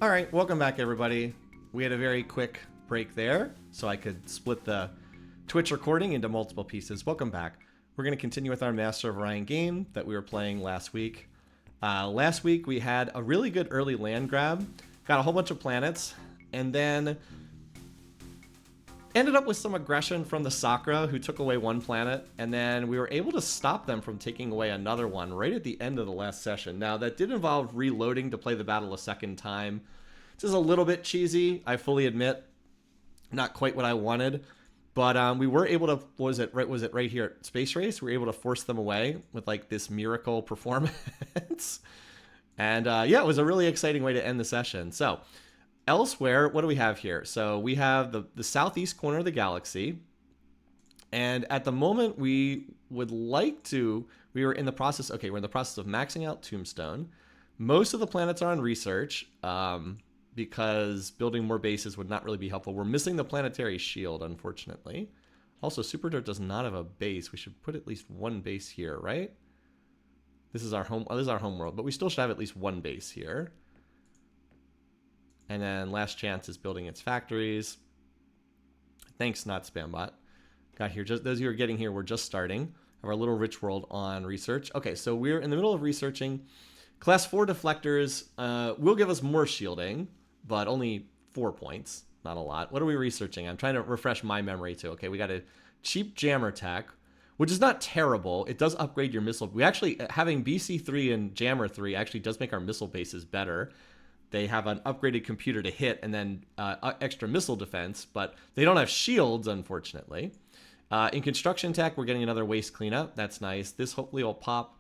All right, welcome back, everybody. We had a very quick break there, so I could split the Twitch recording into multiple pieces. Welcome back. We're going to continue with our Master of Orion game that we were playing last week. Last week, we had a really good early land grab, got a whole bunch of planets, and then ended up with some aggression from the Sakra, who took away one planet, and then we were able to stop them from taking away another one right at the end of the last session. Now, that did involve reloading to play the battle a second time. This is a little bit cheesy, I fully admit. Not quite what I wanted, but we were able to, was it right here at Space Race? We were able to force them away with like this miracle performance. And yeah, it was a really exciting way to end the session. So elsewhere, what do we have here? So we have the southeast corner of the galaxy. And at the moment, we were in the process of maxing out Tombstone. Most of the planets are on research because building more bases would not really be helpful. We're missing the Planetary Shield, unfortunately. Also, Supernova does not have a base. We should put at least one base here, right? This is our home. This is our home world, but we still should have at least one base here. And then Last Chance is building its factories. Thanks, not Spambot. Got here. Just those of you who are getting here, we're just starting. Have our little rich world on research. Okay, so we're in the middle of researching. Class 4 deflectors will give us more shielding, but only 4 points. Not a lot. What are we researching? I'm trying to refresh my memory too. Okay, we got a cheap jammer tech, which is not terrible. It does upgrade your missile. We actually, having BC3 and Jammer 3 actually does make our missile bases better. They have an upgraded computer to hit and then extra missile defense, but they don't have shields, unfortunately. In construction tech, we're getting another waste cleanup. That's nice. This hopefully will pop.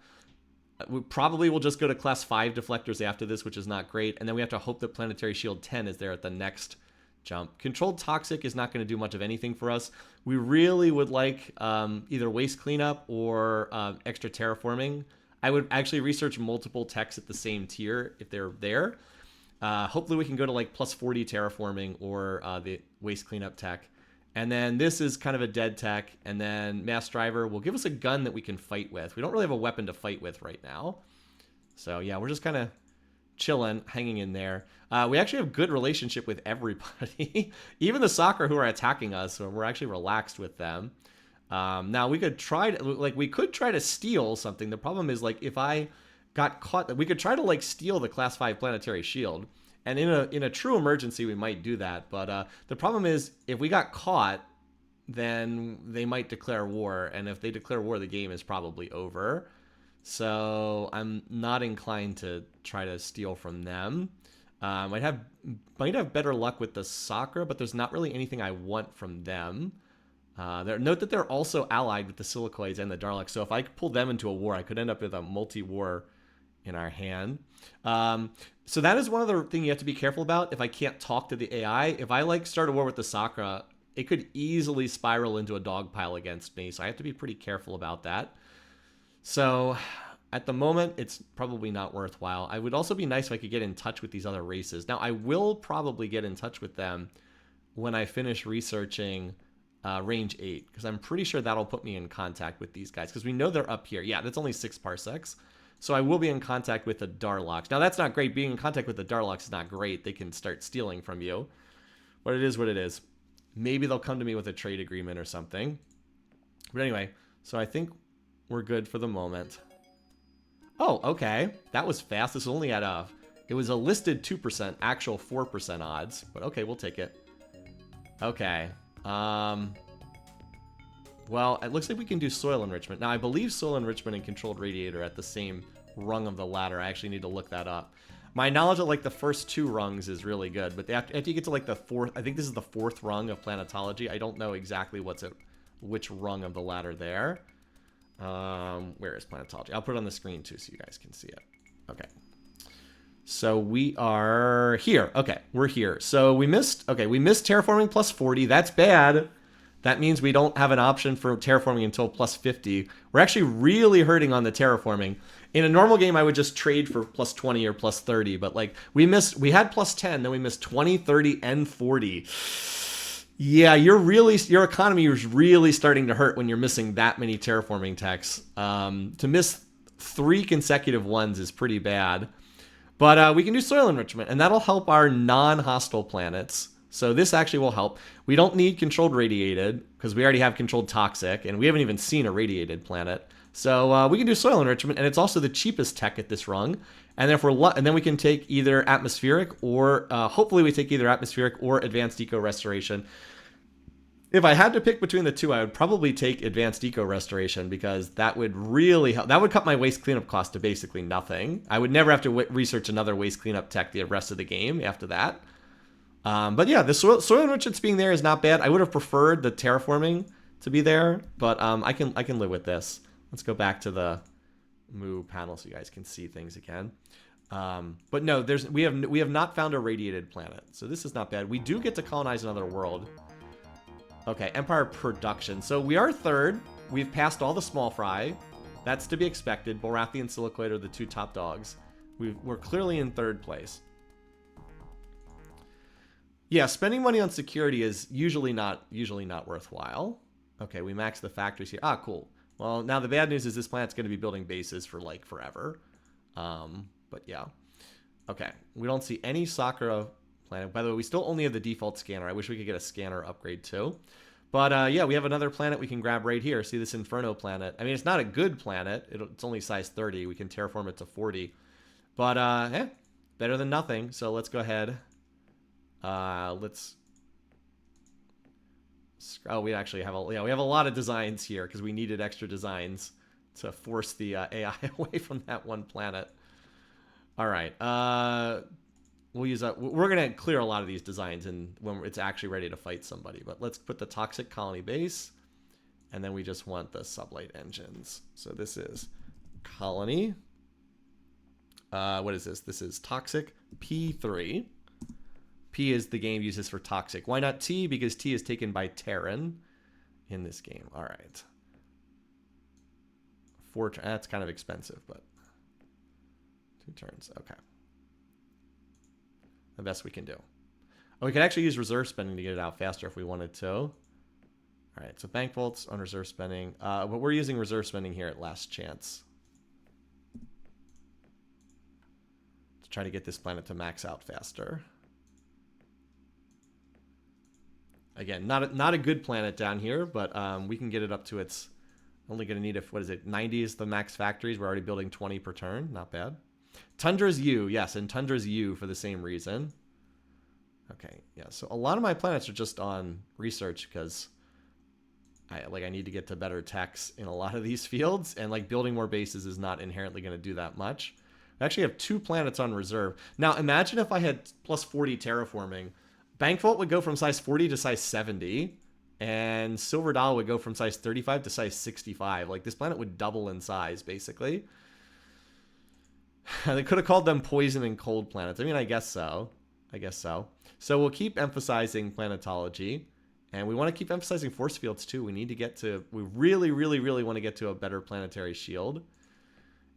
We probably will just go to class 5 deflectors after this, which is not great. And then we have to hope that Planetary Shield 10 is there at the next jump. Controlled Toxic is not going to do much of anything for us. We really would like either waste cleanup or extra terraforming. I would actually research multiple techs at the same tier if they're there. Hopefully we can go to like plus 40 terraforming or the waste cleanup tech. And then this is kind of a dead tech. And then Mass Driver will give us a gun that we can fight with. We don't really have a weapon to fight with right now. So yeah, we're just kind of chilling, hanging in there. We actually have good relationship with everybody. Even the Sakra who are attacking us, so we're actually relaxed with them. Now we could try to steal something. The problem is like if I got caught, we could try to like steal the class 5 Planetary Shield. And in a true emergency, we might do that. But the problem is, if we got caught, then they might declare war. And if they declare war, the game is probably over. So I'm not inclined to try to steal from them. Might have better luck with the Sakra, but there's not really anything I want from them. Note that they're also allied with the Silicoids and the Daleks. So if I pull them into a war, I could end up with a multi-war in our hand. So that is one other thing you have to be careful about. If I can't talk to the AI, if I like start a war with the Sakra, it could easily spiral into a dog pile against me. So I have to be pretty careful about that. So at the moment, it's probably not worthwhile. I would also be nice if I could get in touch with these other races. Now I will probably get in touch with them when I finish researching range 8, because I'm pretty sure that'll put me in contact with these guys, because we know they're up here. Yeah, that's only 6 parsecs. So I will be in contact with the Darloks. Now, that's not great. Being in contact with the Darloks is not great. They can start stealing from you. But it is what it is. Maybe they'll come to me with a trade agreement or something. But anyway, so I think we're good for the moment. Oh, okay. That was fast. This was only at it was a listed 2%, actual 4% odds. But okay, we'll take it. Okay. Well, it looks like we can do soil enrichment. Now, I believe soil enrichment and controlled radiator are at the same rung of the ladder. I actually need to look that up. My knowledge of like the first 2 rungs is really good, but after you get to like the 4th, I think this is the 4th rung of planetology. I don't know exactly which rung of the ladder there. Where is planetology? I'll put it on the screen too so you guys can see it. Okay. So we are here. Okay, we're here. So we missed terraforming plus 40. That's bad. That means we don't have an option for terraforming until plus 50. We're actually really hurting on the terraforming. In a normal game, I would just trade for plus 20 or plus 30, but like we had plus 10, then we missed 20, 30, and 40. Yeah, your economy is really starting to hurt when you're missing that many terraforming techs. To miss 3 consecutive ones is pretty bad. But we can do soil enrichment, and that'll help our non-hostile planets. So this actually will help. We don't need controlled radiated, because we already have controlled toxic, and we haven't even seen a radiated planet. So we can do soil enrichment, and it's also the cheapest tech at this rung. And then we can take either atmospheric or hopefully we take either atmospheric or advanced eco restoration. If I had to pick between the two, I would probably take advanced eco restoration because that would really help. That would cut my waste cleanup cost to basically nothing. I would never have to research another waste cleanup tech the rest of the game after that. But yeah, the soil enrichments being there is not bad. I would have preferred the terraforming to be there, but I can live with this. Let's go back to the Moo panel so you guys can see things again. But no, we have not found a radiated planet, so this is not bad. We do get to colonize another world. Okay, Empire production. So we are third. We've passed all the small fry. That's to be expected. Borathy and Silicoid are the two top dogs. We're clearly in third place. Yeah, spending money on security is usually not worthwhile. Okay, we maxed the factories here. Ah, cool. Well, now the bad news is this planet's going to be building bases for like forever. But yeah. Okay, we don't see any Sakra planet. By the way, we still only have the default scanner. I wish we could get a scanner upgrade too. But yeah, we have another planet we can grab right here. See this Inferno planet. I mean, it's not a good planet. It's only size 30. We can terraform it to 40. But yeah, better than nothing. So let's go ahead. We actually have we have a lot of designs here because we needed extra designs to force the AI away from that one planet. All right. We'll use that. We're going to clear a lot of these designs when it's actually ready to fight somebody. But let's put the toxic colony base. And then we just want the sublight engines. So this is colony. What is this? This is toxic P3. P is the game uses for toxic. Why not T? Because T is taken by Terran in this game. All right. That's kind of expensive, but 2 turns. Okay. The best we can do. Oh, we could actually use reserve spending to get it out faster if we wanted to. All right, so bank vaults on reserve spending. But we're using reserve spending here at last chance to try to get this planet to max out faster. Again, not a good planet down here, but we can get it up to its... Only going to need, what is it, 90 is the max factories. We're already building 20 per turn. Not bad. Tundra's U, yes, and Tundra's U for the same reason. Okay, yeah, so a lot of my planets are just on research because I need to get to better techs in a lot of these fields, and like building more bases is not inherently going to do that much. I actually have 2 planets on reserve. Now, imagine if I had plus 40 terraforming. Bank Vault would go from size 40 to size 70, and Silver Doll would go from size 35 to size 65. Like, this planet would double in size, basically. They could have called them poison and cold planets. I mean, I guess so. So we'll keep emphasizing planetology. And we want to keep emphasizing force fields, too. We really, really, really want to get to a better planetary shield.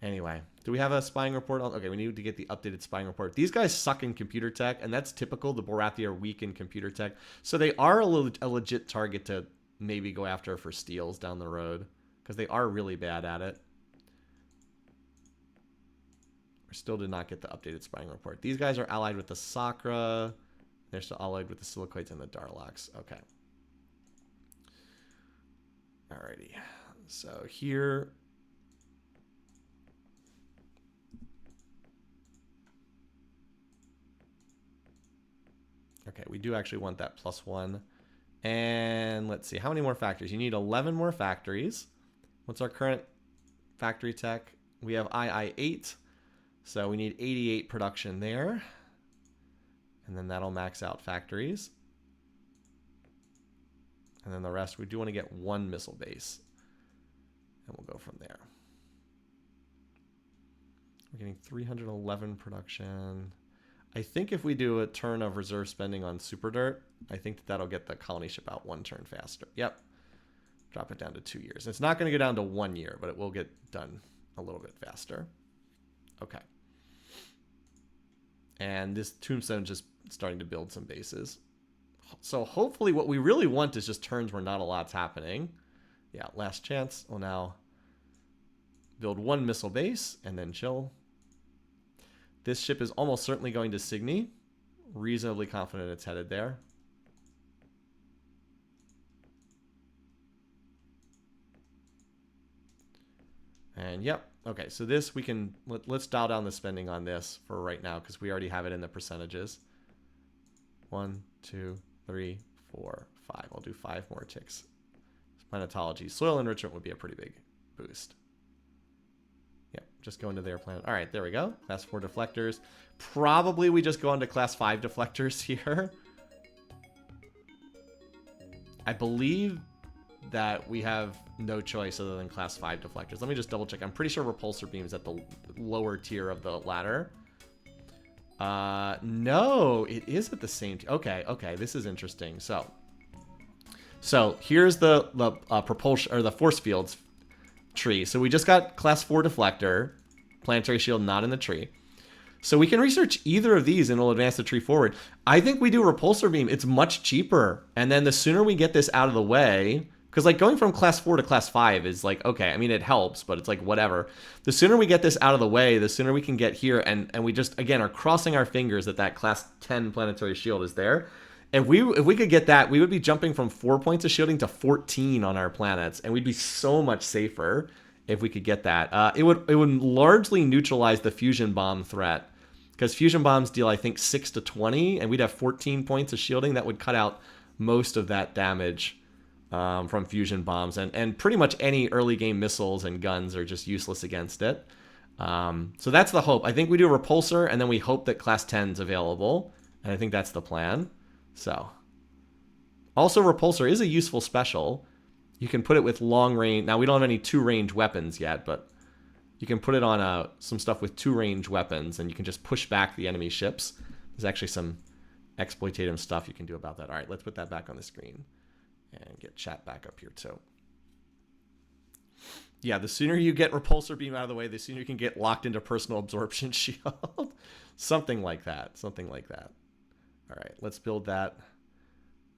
Anyway, do we have a spying report? Okay, we need to get the updated spying report. These guys suck in computer tech, and that's typical. The Borathy are weak in computer tech. So they are a legit target to maybe go after for steals down the road, because they are really bad at it. We still did not get the updated spying report. These guys are allied with the Sakra. They're still allied with the Silicoids and the Darloks. Okay. Alrighty. So here... Okay, we do actually want that +1. And let's see, how many more factories? You need 11 more factories. What's our current factory tech? We have II8, so we need 88 production there. And then that'll max out factories. And then the rest, we do want to get 1 missile base. And we'll go from there. We're getting 311 production. I think if we do a turn of reserve spending on Super Dirt, I think that'll get the colony ship out 1 turn faster. Yep. Drop it down to 2 years. It's not going to go down to 1 year, but it will get done a little bit faster. Okay. And this Tombstone's just starting to build some bases. So hopefully what we really want is just turns where not a lot's happening. Yeah, last chance. We'll now build 1 missile base and then chill. This ship is almost certainly going to Cygni. Reasonably confident it's headed there. And yep. Okay, so this we can, let's dial down the spending on this for right now because we already have it in the percentages. 1, 2, 3, 4, 5. I'll do 5 more ticks. Planetology. Soil enrichment would be a pretty big boost. Yep, just go into their planet. All right, there we go. Class 4 deflectors. Probably we just go on to class 5 deflectors here. I believe that we have no choice other than class 5 deflectors. Let me just double check. I'm pretty sure repulsor beam is at the lower tier of the ladder. No, it is at the same okay, this is interesting. So here's the propulsion or the force fields tree. So we just got class 4 deflector, planetary shield not in the tree. So we can research either of these and it'll advance the tree forward. I think we do repulsor beam. It's much cheaper. And then the sooner we get this out of the way, because like going from class 4 to class 5 is like, okay, I mean, it helps, but it's like whatever. The sooner we get this out of the way, the sooner we can get here. And we just, again, are crossing our fingers that that class 10 planetary shield is there. If we could get that, we would be jumping from 4 points of shielding to 14 on our planets. And we'd be so much safer if we could get that. It would largely neutralize the fusion bomb threat. Because fusion bombs deal, I think, 6 to 20. And we'd have 14 points of shielding. That would cut out most of that damage from fusion bombs, and pretty much any early game missiles and guns are just useless against it. So that's the hope. I think we do a repulsor, and then we hope that class 10's available, and I think that's the plan. So, also repulsor is a useful special. You can put it with long range. Now we don't have any 2-range weapons yet, but you can put it on some stuff with 2-range weapons, and you can just push back the enemy ships. There's actually some exploitative stuff you can do about that. All right, let's put that back on the screen. And get chat back up here too. Yeah, the sooner you get repulsor beam out of the way, the sooner you can get locked into personal absorption shield. Something like that. Something like that. All right, let's build that.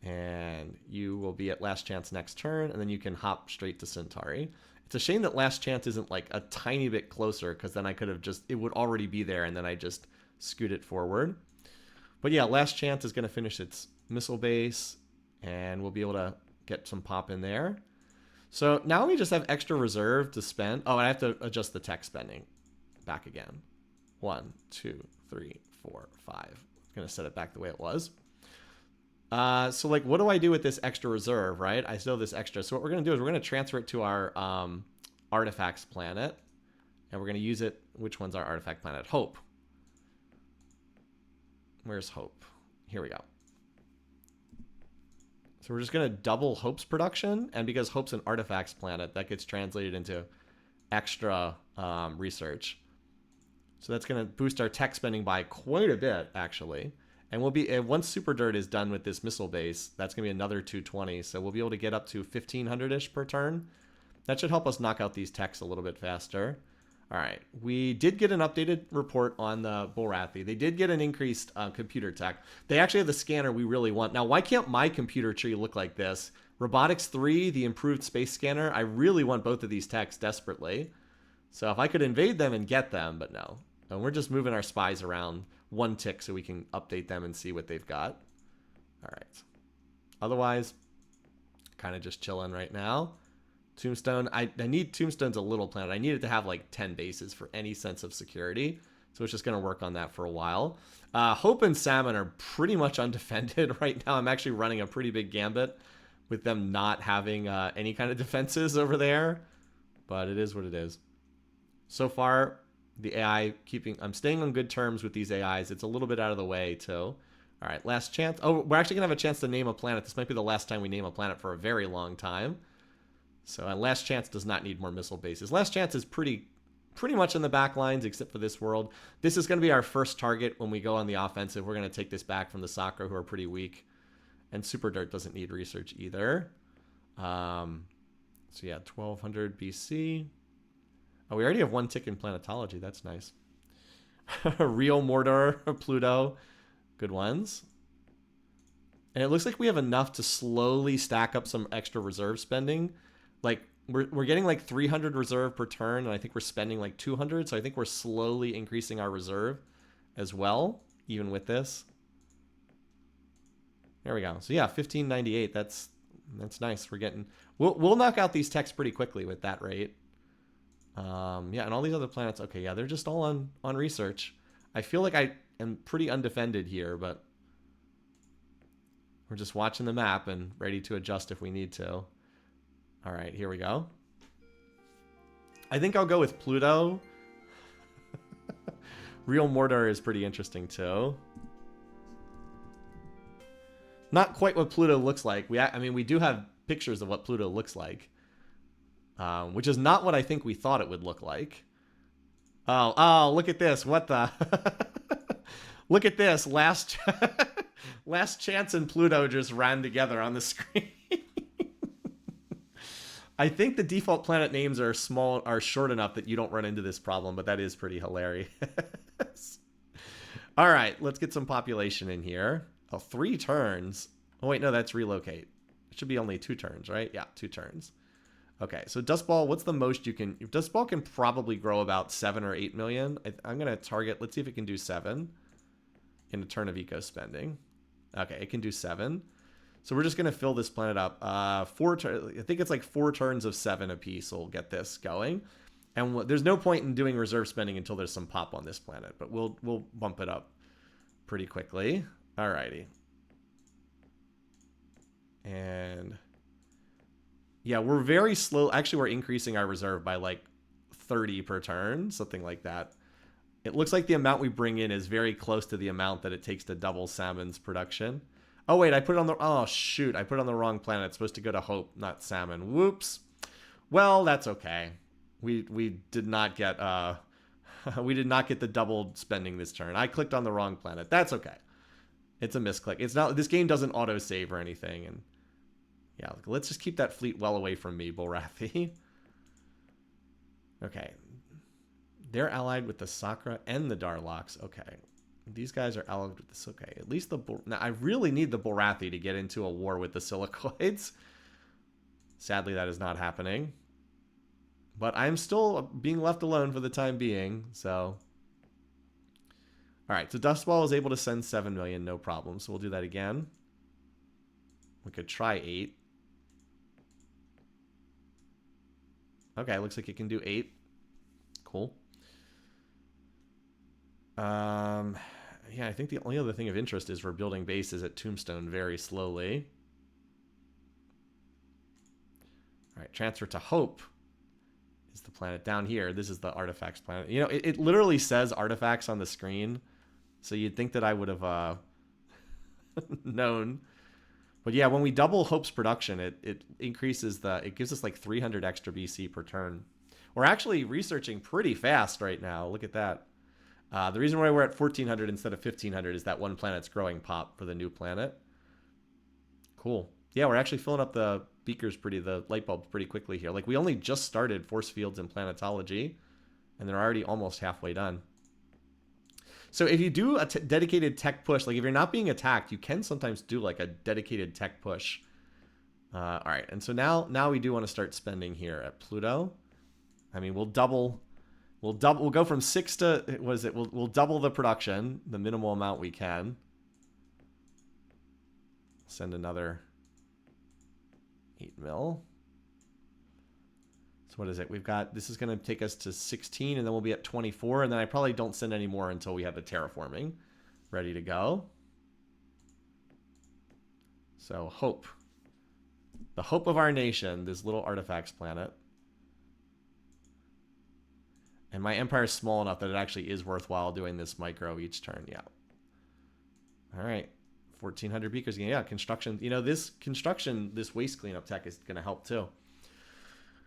And you will be at last chance next turn, and then you can hop straight to Centauri. It's a shame that last chance isn't like a tiny bit closer, because then I could have just, it would already be there, and then I just scoot it forward. But yeah, last chance is going to finish its missile base, and we'll be able to get some pop in there. So now we just have extra reserve to spend. Oh, and I have to adjust the tech spending back again. 1, 2, 3, 4, 5. I'm going to set it back the way it was. So like, what do I do with this extra reserve, right? I still have this extra. So what we're going to do is we're going to transfer it to our artifacts planet. And we're going to use it. Which one's our artifact planet? Hope. Where's Hope? Here we go. So we're just going to double Hope's production. And because Hope's an artifacts planet, that gets translated into extra research. So that's going to boost our tech spending by quite a bit, actually. And we'll be, once Super Dirt is done with this missile base, that's going to be another 220. So we'll be able to get up to 1,500-ish per turn. That should help us knock out these techs a little bit faster. All right. We did get an updated report on the Borathy. They did get an increased computer tech. They actually have the scanner we really want. Now, why can't my computer tree look like this? Robotics 3, the improved space scanner. I really want both of these techs desperately. So if I could invade them and get them, but no. And we're just moving our spies around one tick so we can update them and see what they've got. All right. Otherwise, kind of just chilling right now. Tombstone, I need Tombstone's a little planet. I need it to have like 10 bases for any sense of security. So it's just going to work on that for a while. Hope and Salmon are pretty much undefended right now. I'm actually running a pretty big gambit with them not having any kind of defenses over there. But it is what it is. So far, the AI I'm staying on good terms with these AIs. It's a little bit out of the way too. All right, last chance. Oh, we're actually going to have a chance to name a planet. This might be the last time we name a planet for a very long time. So last chance does not need more missile bases. Last chance is pretty much in the back lines except for this world. This is going to be our first target when we go on the offensive. We're going to take this back from the Sakra, who are pretty weak. And Super Dirt doesn't need research either. So yeah, 1200 BC. Oh, we already have one tick in planetology. That's nice. Real Mordor, Pluto. Good ones. And it looks like we have enough to slowly stack up some extra reserve spending. Like, we're getting like 300 reserve per turn, and I think we're spending like 200. So I think we're slowly increasing our reserve as well, even with this. There we go. So yeah, 1598. That's nice. We're getting we'll knock out these techs pretty quickly with that rate. Yeah, and all these other planets. Okay, yeah, they're just all on research. I feel like I am pretty undefended here, but we're just watching the map and ready to adjust if we need to. All right, here we go. I think I'll go with Pluto. Real Mordor is pretty interesting too. Not quite what Pluto looks like. I mean, we do have pictures of what Pluto looks like, which is not what I think we thought it would look like. Oh, look at this. What the? Look at this. Last Chance and Pluto just ran together on the screen. I think the default planet names are short enough that you don't run into this problem, but that is pretty hilarious. All right, let's get some population in here. Oh, 3 turns. Oh, wait, no, that's relocate. It should be only 2 turns, right? Yeah, 2 turns. Okay, so Dust Ball, what's the most you can... Dust Ball can probably grow about 7 or 8 million. I'm going to target... Let's see if it can do 7 in a turn of eco spending. Okay, it can do 7. So we're just going to fill this planet up. I think it's like 4 turns of 7 apiece will get this going. And there's no point in doing reserve spending until there's some pop on this planet. But we'll bump it up pretty quickly. Alrighty. And... yeah, we're very slow. Actually, we're increasing our reserve by like 30 per turn, something like that. It looks like the amount we bring in is very close to the amount that it takes to double Salmon's production. Oh, wait, I put it on the... oh, shoot. I put it on the wrong planet. It's supposed to go to Hope, not Salmon. Whoops. Well, that's okay. We did not get... we did not get the double spending this turn. I clicked on the wrong planet. That's okay. It's a misclick. It's not... this game doesn't auto-save or anything, and... yeah, let's just keep that fleet well away from me, Borathy. Okay. They're allied with the Sakra and the Darlocks. Okay. These guys are allied with this. Okay. At least the... now, I really need the Borathy to get into a war with the Silicoids. Sadly, that is not happening. But I'm still being left alone for the time being, so... alright, so Dustball is able to send 7 million, no problem. So we'll do that again. We could try 8. Okay, looks like it can do 8. Cool. Yeah, I think the only other thing of interest is we're building bases at Tombstone very slowly. All right, transfer to Hope is the planet down here. This is the artifacts planet. You know, it literally says artifacts on the screen, so you'd think that I would have known. But yeah, when we double Hope's production, it increases it gives us like 300 extra BC per turn. We're actually researching pretty fast right now. Look at that. The reason why we're at 1400 instead of 1500 is that one planet's growing pop for the new planet. Cool. Yeah, we're actually filling up the beakers the light bulbs pretty quickly here. Like, we only just started force fields and planetology, and they're already almost halfway done. So if you do a dedicated tech push, like if you're not being attacked, you can sometimes do like a dedicated tech push. All right, and so now we do want to start spending here at Pluto. I mean, we'll go from 6 to, what is it? We'll double the production, the minimal amount we can. Send another 8 mil. So what is it? We've got, this is going to take us to 16, and then we'll be at 24, and then I probably don't send any more until we have the terraforming ready to go. So Hope. The hope of our nation, this little artifacts planet. And my empire is small enough that it actually is worthwhile doing this micro each turn. Yeah. All right. 1,400 beakers. Yeah, construction. You know, this waste cleanup tech is going to help too.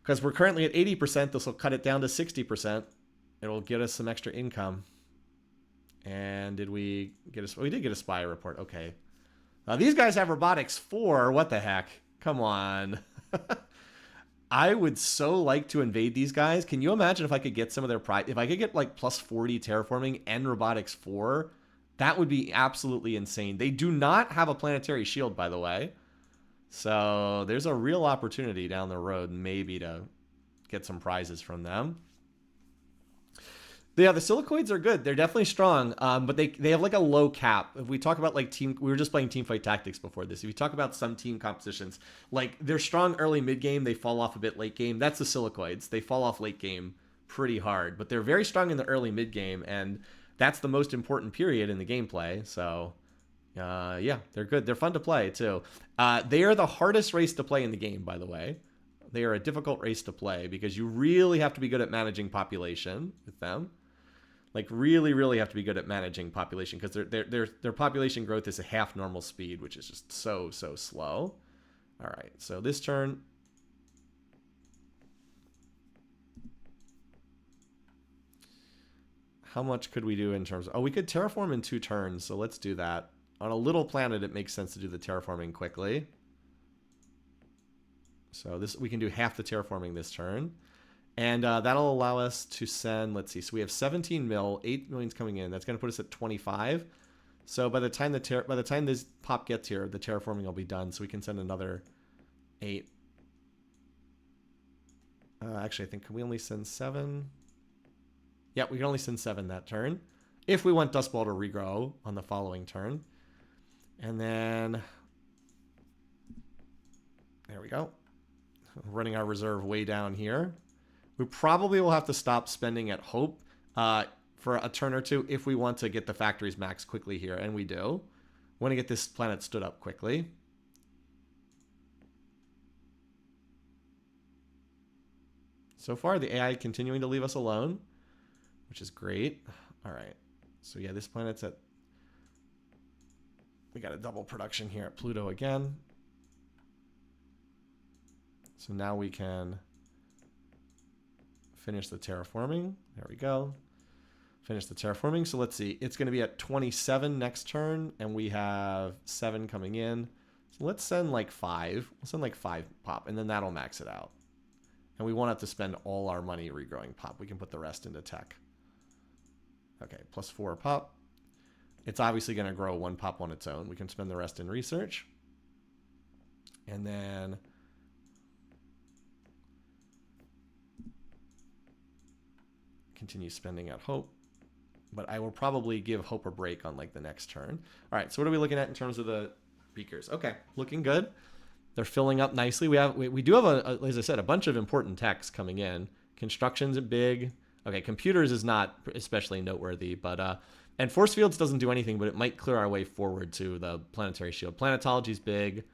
Because we're currently at 80%. This will cut it down to 60%. It'll get us some extra income. And did we get a... we did get a spy report. Okay. These guys have robotics 4. What the heck? Come on. I would so like to invade these guys. Can you imagine if I could get some of their pride? If I could get like plus 40 terraforming and robotics 4, that would be absolutely insane. They do not have a planetary shield, by the way. So there's a real opportunity down the road maybe to get some prizes from them. Yeah, the silicoids are good. They're definitely strong, but they have like a low cap. If we talk about like team, we were just playing team fight tactics before this. If you talk about some team compositions, like they're strong early mid game, they fall off a bit late game. That's the silicoids. They fall off late game pretty hard, but they're very strong in the early mid game, and that's the most important period in the gameplay. So, yeah, they're good. They're fun to play too. They are the hardest race to play in the game, by the way. They are a difficult race to play because you really have to be good at managing population with them. Like really, really have to be good at managing population because their population growth is a half normal speed, which is just so slow. All right, so this turn, how much could we do in terms of, oh, we could terraform in 2 turns, so let's do that. On a little planet, it makes sense to do the terraforming quickly. So this, we can do half the terraforming this turn. And that'll allow us to send, let's see, so we have 17 mil, 8 million's coming in. That's going to put us at 25. So by the time this pop gets here, the terraforming will be done. So we can send another 8. Actually, I think, can we only send 7? Yeah, we can only send 7 that turn. If we want Dust Ball to regrow on the following turn. And then, there we go. Running our reserve way down here. We probably will have to stop spending at Hope for a turn or two if we want to get the factories max quickly here, and we do. We want to get this planet stood up quickly. So far, the AI continuing to leave us alone, which is great. All right. So yeah, this planet's at... We got a double production here at Pluto again. So now we can finish the terraforming. There we go. Finish the terraforming. So let's see. It's going to be at 27 next turn, and we have 7 coming in. So let's send like 5. Let's send like 5 pop, and then that'll max it out. And we won't have to spend all our money regrowing pop. We can put the rest into tech. Okay, plus 4 pop. It's obviously going to grow 1 pop on its own. We can spend the rest in research. And then... continue spending at Hope, but I will probably give Hope a break on like the next turn. All right, so what are we looking at in terms of the beakers? Okay, looking good. They're filling up nicely. We do have as I said, a bunch of important techs coming in. Construction's big. Okay, computers is not especially noteworthy, but and force fields doesn't do anything, but it might clear our way forward to the planetary shield. Planetology's big,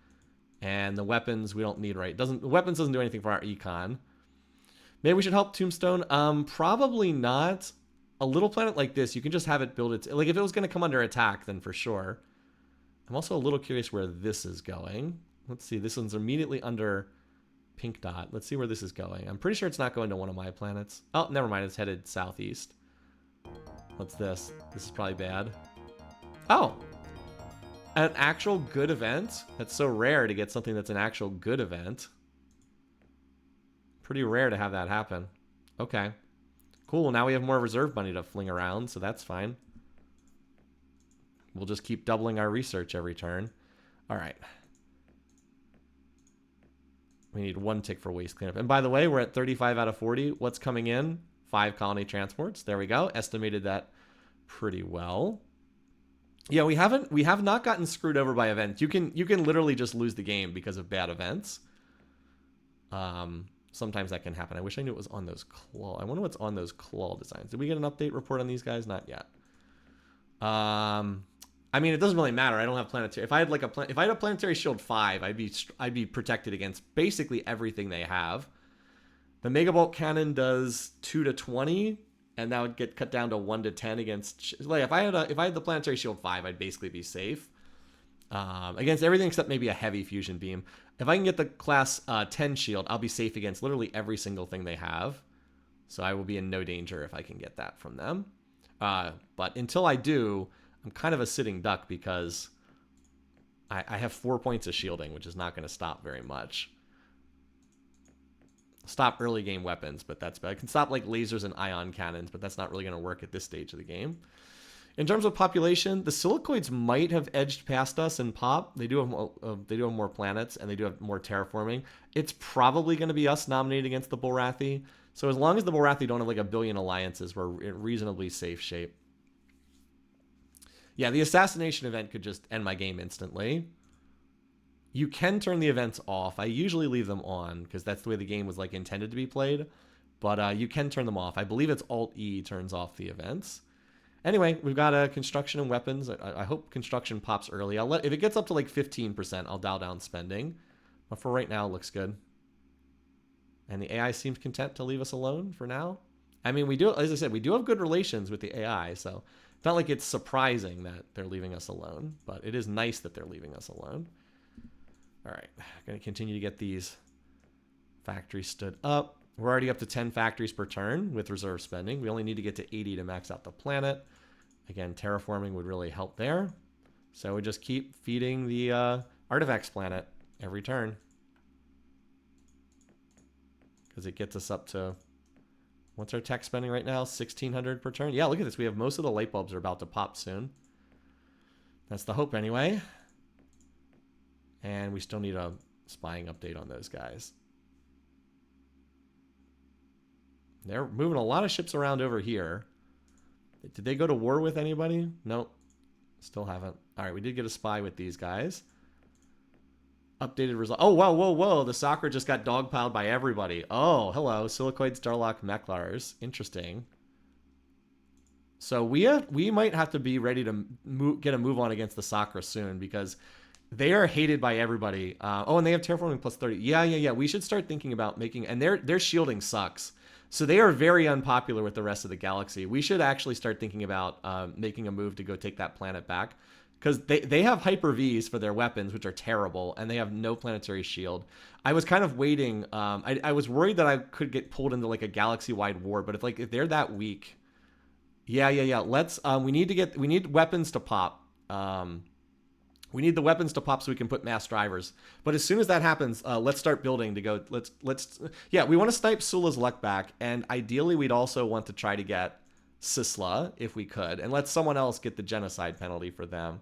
and the weapons we don't need, right? The weapons doesn't do anything for our econ. Maybe we should help Tombstone. Probably not. A little planet like this, you can just have it build its... Like, if it was going to come under attack, then for sure. I'm also a little curious where this is going. Let's see. This one's immediately under Pink Dot. Let's see where this is going. I'm pretty sure it's not going to one of my planets. Oh, never mind. It's headed southeast. What's this? This is probably bad. Oh! An actual good event? That's so rare to get something that's an actual good event. Pretty rare to have that happen. Okay. Cool. Now we have more reserve money to fling around, so that's fine. We'll just keep doubling our research every turn. All right. We need 1 tick for waste cleanup. And by the way, we're at 35 out of 40. What's coming in? 5 colony transports. There we go. Estimated that pretty well. Yeah, we have not gotten screwed over by events. You can literally just lose the game because of bad events. Sometimes that can happen. I wish I knew it was on those claw. I wonder what's on those claw designs. Did we get an update report on these guys? Not yet. I mean, it doesn't really matter. I don't have planetary. If I had a planetary shield 5, I'd be protected against basically everything they have. The Megabolt cannon does 2 to 20, and that would get cut down to 1 to 10 against. Like if I had the planetary shield 5, I'd basically be safe against everything except maybe a heavy fusion beam. If I can get the class 10 shield, I'll be safe against literally every single thing they have. So I will be in no danger if I can get that from them. But until I do, I'm kind of a sitting duck because I have 4 points of shielding, which is not going to stop very much. Stop early game weapons, but that's bad. I can stop like lasers and ion cannons, but that's not really going to work at this stage of the game. In terms of population, the silicoids might have edged past us in pop. They do have more planets, and they do have more terraforming. It's probably going to be us nominated against the Borathy. So as long as the Borathy don't have like a billion alliances, we're in reasonably safe shape. Yeah, the assassination event could just end my game instantly. You can turn the events off. I usually leave them on because that's the way the game was like intended to be played. But you can turn them off. I believe it's Alt-E turns off the events. Anyway, we've got construction and weapons. I hope construction pops early. If it gets up to like 15%, I'll dial down spending. But for right now, it looks good. And the AI seems content to leave us alone for now. I mean, we do, as I said, we do have good relations with the AI, so it's not like it's surprising that they're leaving us alone, but it is nice that they're leaving us alone. All right, going to continue to get these factories stood up. We're already up to 10 factories per turn with reserve spending. We only need to get to 80 to max out the planet. Again, terraforming would really help there. So we just keep feeding the artifacts planet every turn. Because it gets us up to, what's our tech spending right now? 1,600 per turn. Yeah, look at this. We have most of the light bulbs are about to pop soon. That's the hope anyway. And we still need a spying update on those guys. They're moving a lot of ships around over here. Did they go to war with anybody? Nope. Still haven't. All right, we did get a spy with these guys. Updated result. Oh, whoa, whoa, whoa. The Sakra just got dogpiled by everybody. Oh, hello. Silicoid Starlock Mechlars. Interesting. So we might have to be ready to get a move on against the Sakra soon because they are hated by everybody. Oh, and they have terraforming plus 30. Yeah. We should start thinking about making... And their shielding sucks. So they are very unpopular with the rest of the galaxy. We should actually start thinking about making a move to go take that planet back. Because they have Hyper-Vs for their weapons, which are terrible, and they have no planetary shield. I was kind of waiting. I was worried that I could get pulled into like a galaxy-wide war, but if they're that weak... Yeah. Let's... we need weapons to pop. We need the weapons to pop so we can put mass drivers. But as soon as that happens, let's start building to go. Yeah, we want to snipe Sula's luck back, and ideally we'd also want to try to get Sisla if we could, and let someone else get the genocide penalty for them.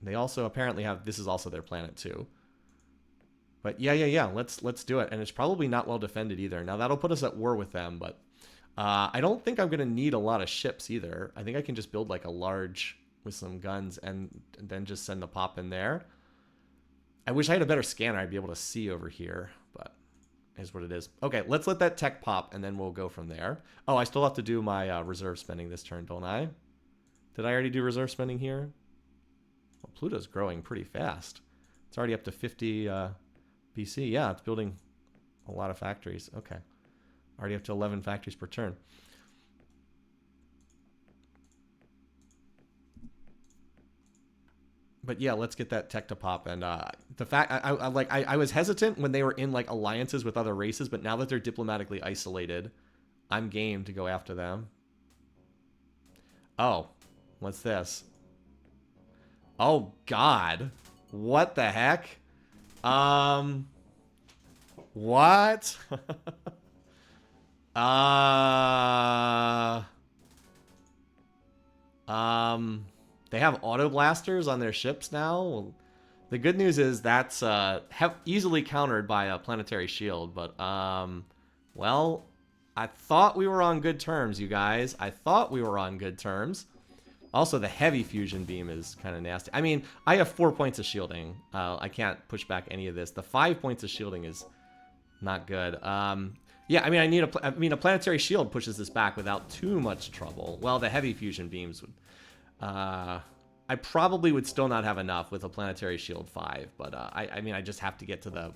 They also apparently have. This is also their planet too. But yeah. Let's do it, and it's probably not well defended either. Now that'll put us at war with them, but. I don't think I'm going to need a lot of ships either. I think I can just build like a large with some guns and then just send the pop in there. I wish I had a better scanner. I'd be able to see over here, but it is what it is. Okay, let's let that tech pop and then we'll go from there. Oh, I still have to do my reserve spending this turn, don't I? Did I already do reserve spending here? Well, Pluto's growing pretty fast. It's already up to 50 BC. Yeah, it's building a lot of factories. Okay. Already up to 11 factories per turn. But yeah, let's get that tech to pop. And the fact I was hesitant when they were in like alliances with other races, but now that they're diplomatically isolated, I'm game to go after them. Oh, what's this? Oh God, what the heck? What? They have auto blasters on their ships now. Well, the good news is that's easily countered by a planetary shield, but well, I thought we were on good terms, you guys. I thought we were on good terms. Also, the heavy fusion beam is kind of nasty. I mean, I have 4 points of shielding. I can't push back any of this. The 5 points of shielding is not good. Yeah, I mean, a planetary shield pushes this back without too much trouble. Well, the heavy fusion beams would. I probably would still not have enough with a planetary shield 5, but I mean, I just have to get to the.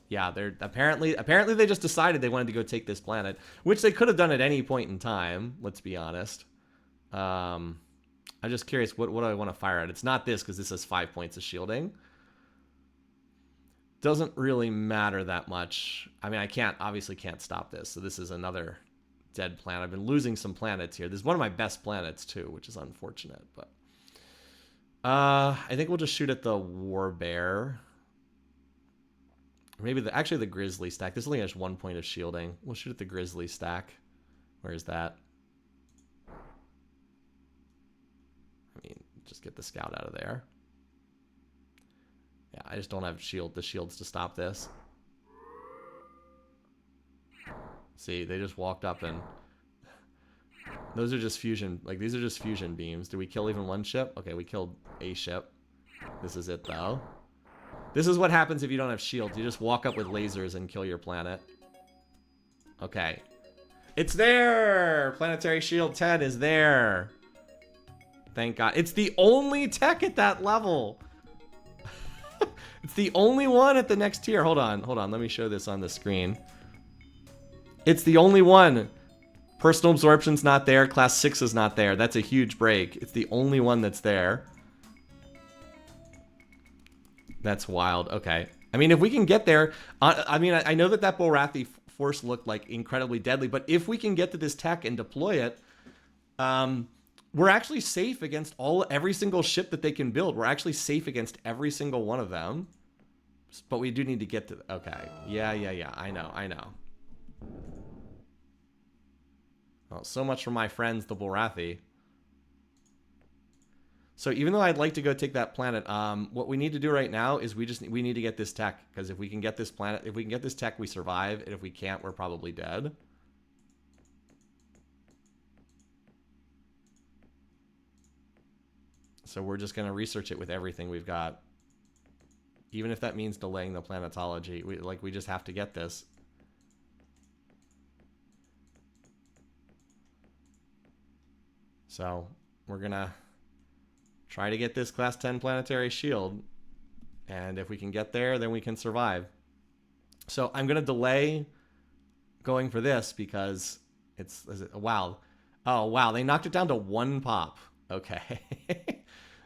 Yeah, they're apparently they just decided they wanted to go take this planet, which they could have done at any point in time. Let's be honest. I'm just curious, what do I want to fire at? It's not this because this has 5 points of shielding. Doesn't really matter that much. I mean, obviously can't stop this. So this is another dead planet. I've been losing some planets here. This is one of my best planets too, which is unfortunate. But I think we'll just shoot at the War Bear. Or maybe actually the Grizzly stack. This only has 1 point of shielding. We'll shoot at the Grizzly stack. Where is that? I mean, just get the scout out of there. Yeah, I just don't have the shields to stop this. See, they just walked up and... Those are just fusion... Like, these are just fusion beams. Did we kill even one ship? Okay, we killed a ship. This is it, though. This is what happens if you don't have shields. You just walk up with lasers and kill your planet. Okay. It's there! Planetary Shield 10 is there. Thank God. It's the only tech at that level. It's the only one at the next tier. Hold on. Let me show this on the screen. It's the only one. Personal absorption's not there. Class 6 is not there. That's a huge break. It's the only one that's there. That's wild. Okay. I mean, if we can get there... I mean, I know that Borathy force looked like incredibly deadly, but if we can get to this tech and deploy it, we're actually safe against every single ship that they can build. We're actually safe against every single one of them. But we do need to get to... Okay. Yeah. I know. Well, so much for my friends, the Borathy. So even though I'd like to go take that planet, what we need to do right now is we need to get this tech, because if we can get this planet, if we can get this tech, we survive, and if we can't, we're probably dead. So we're just gonna research it with everything we've got, even if that means delaying the planetology. We just have to get this. So we're gonna try to get this class 10 planetary shield, and if we can get there, then we can survive. So I'm gonna delay going for this because wow. Oh wow, they knocked it down to 1 pop. Okay.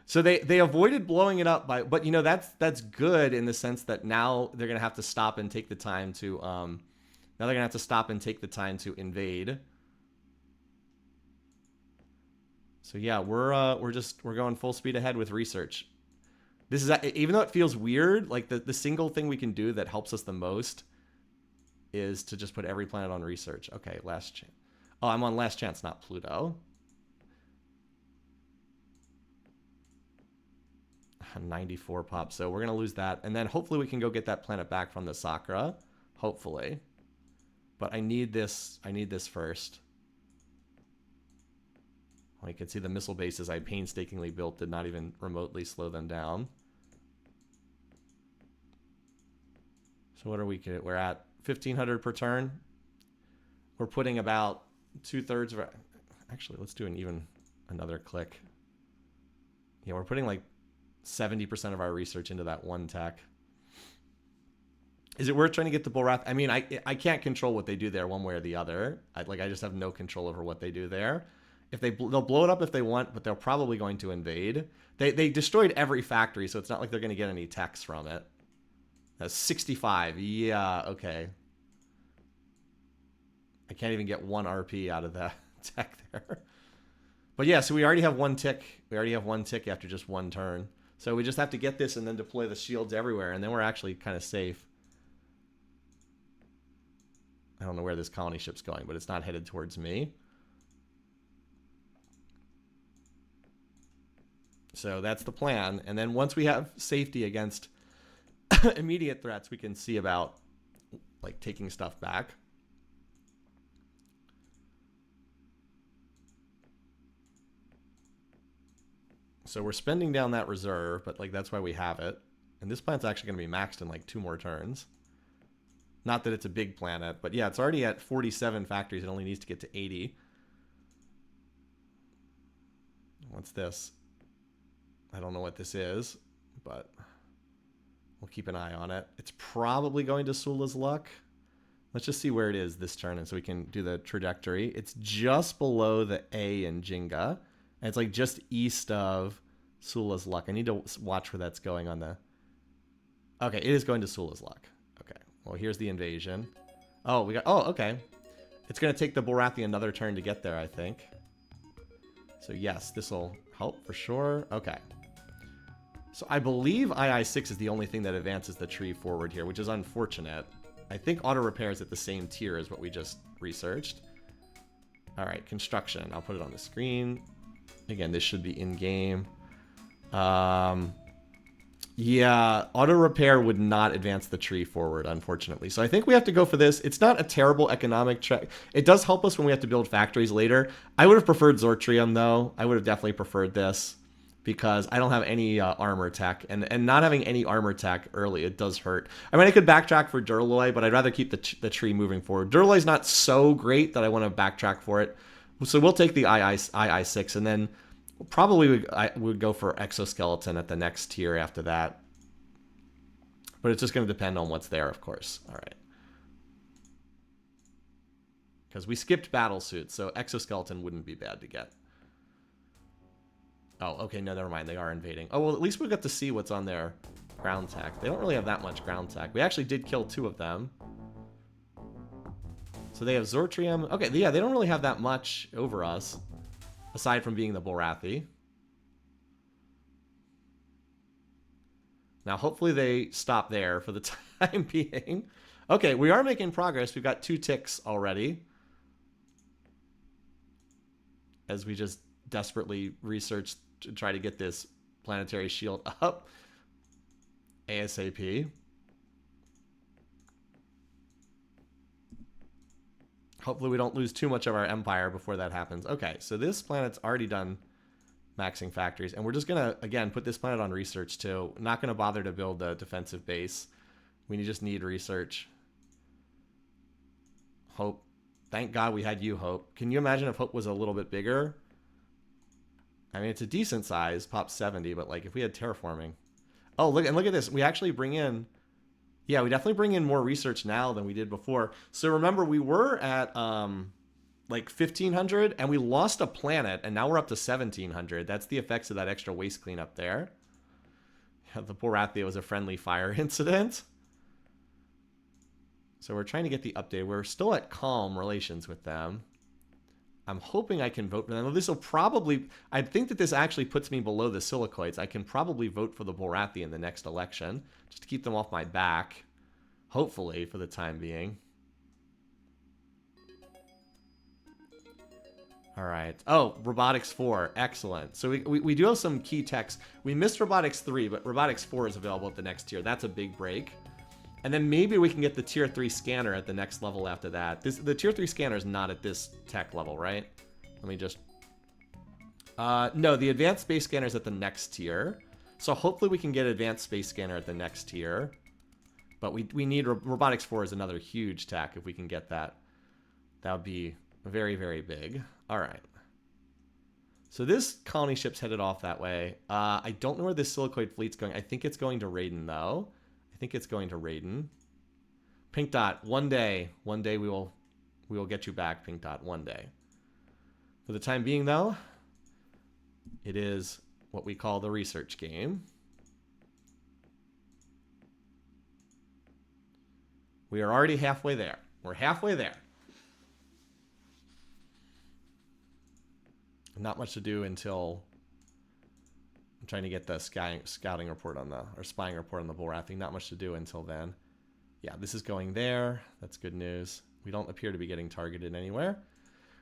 So they avoided blowing it up but you know, that's good in the sense that now they're gonna have to stop and take the time to invade. So yeah, we're going full speed ahead with research. This is, even though it feels weird, like the single thing we can do that helps us the most is to just put every planet on research. Okay, last chance. Oh, I'm on last chance, not Pluto. 94 pop, so we're gonna lose that, and then hopefully we can go get that planet back from the Sakra. Hopefully, but I need this first. Well, you can see the missile bases I painstakingly built did not even remotely slow them down. So what are we? We're at 1,500 per turn. We're putting about 2/3 of our... Actually, let's do another click. Yeah, we're putting like 70% of our research into that one tech. Is it worth trying to get the Borathy? I mean, I can't control what they do there one way or the other. I just have no control over what they do there. If they'll blow it up if they want, but they're probably going to invade. They destroyed every factory, so it's not like they're going to get any techs from it. That's 65. Yeah, okay. I can't even get 1 RP out of that tech there. But yeah, so we already have 1 tick. We already have 1 tick after just 1 turn. So we just have to get this and then deploy the shields everywhere, and then we're actually kind of safe. I don't know where this colony ship's going, but it's not headed towards me. So that's the plan. And then once we have safety against immediate threats, we can see about like taking stuff back. So we're spending down that reserve, but like that's why we have it. And this planet's actually going to be maxed in like 2 more turns. Not that it's a big planet, but yeah, it's already at 47 factories. It only needs to get to 80. What's this? I don't know what this is, but we'll keep an eye on it. It's probably going to Sula's Luck. Let's just see where it is this turn, and so we can do the trajectory. It's just below the A in Jinga, and it's like just east of Sula's Luck. I need to watch where that's going on the... Okay, it is going to Sula's Luck. Okay, well, here's the invasion. Oh, we got... Oh, okay. It's going to take the Borathy another turn to get there, I think. So yes, this will help for sure. Okay. So I believe II-6 is the only thing that advances the tree forward here, which is unfortunate. I think auto repair is at the same tier as what we just researched. All right, construction. I'll put it on the screen. Again, this should be in-game. Yeah, auto repair would not advance the tree forward, unfortunately. So I think we have to go for this. It's not a terrible economic check. It does help us when we have to build factories later. I would have preferred Zortrium, though. I would have definitely preferred this because I don't have any armor tech. And not having any armor tech early, it does hurt. I mean, I could backtrack for Duraloy, but I'd rather keep the tree moving forward. Duraloy's not so great that I want to backtrack for it. So we'll take the II6, and then probably I would go for Exoskeleton at the next tier after that. But it's just going to depend on what's there, of course. All right. Because we skipped Battlesuit, so Exoskeleton wouldn't be bad to get. Oh, okay, no, never mind. They are invading. Oh, well, at least we got to see what's on their ground tech. They don't really have that much ground tech. We actually did kill 2 of them. So they have Zortrium. Okay, yeah, they don't really have that much over us, aside from being the Borathy. Now, hopefully they stop there for the time being. Okay, we are making progress. We've got 2 ticks already, as we just desperately research to try to get this planetary shield up ASAP. Hopefully we don't lose too much of our empire before that happens. Okay, so this planet's already done maxing factories, and we're just going to, again, put this planet on research too. Not going to bother to build a defensive base. We just need research. Hope. Thank God we had you, Hope. Can you imagine if Hope was a little bit bigger? I mean, it's a decent size, pop 70, but like if we had terraforming. Oh, look at this. We actually bring in, yeah, we definitely bring in more research now than we did before. So remember, we were at like 1,500, and we lost a planet, and now we're up to 1,700. That's the effects of that extra waste cleanup there. Yeah, the Borathy was a friendly fire incident. So we're trying to get the update. We're still at calm relations with them. I'm hoping I can vote for them. This will probably, I think that this actually puts me below the silicoids. I can probably vote for the Borathy in the next election, just to keep them off my back, hopefully, for the time being. All right. Oh, Robotics 4. Excellent. So we do have some key techs. We missed Robotics 3, but Robotics 4 is available at the next tier. That's a big break. And then maybe we can get the tier 3 scanner at the next level after that. The tier 3 scanner is not at this tech level, right? Let me just... no, the advanced space scanner is at the next tier. So hopefully we can get advanced space scanner at the next tier. But we need... Robotics 4 is another huge tech if we can get that. That would be very, very big. All right. So this colony ship's headed off that way. I don't know where this silicoid fleet's going. I think it's going to Raiden, though. I think it's going to Raiden. Pink Dot, one day we will get you back, Pink Dot, one day. For the time being, though, it is what we call the research game. We are already halfway there. We're halfway there. Not much to do until I'm trying to get the scouting report on or spying report on the Borathy. Not much to do until then. Yeah, this is going there. That's good news. We don't appear to be getting targeted anywhere.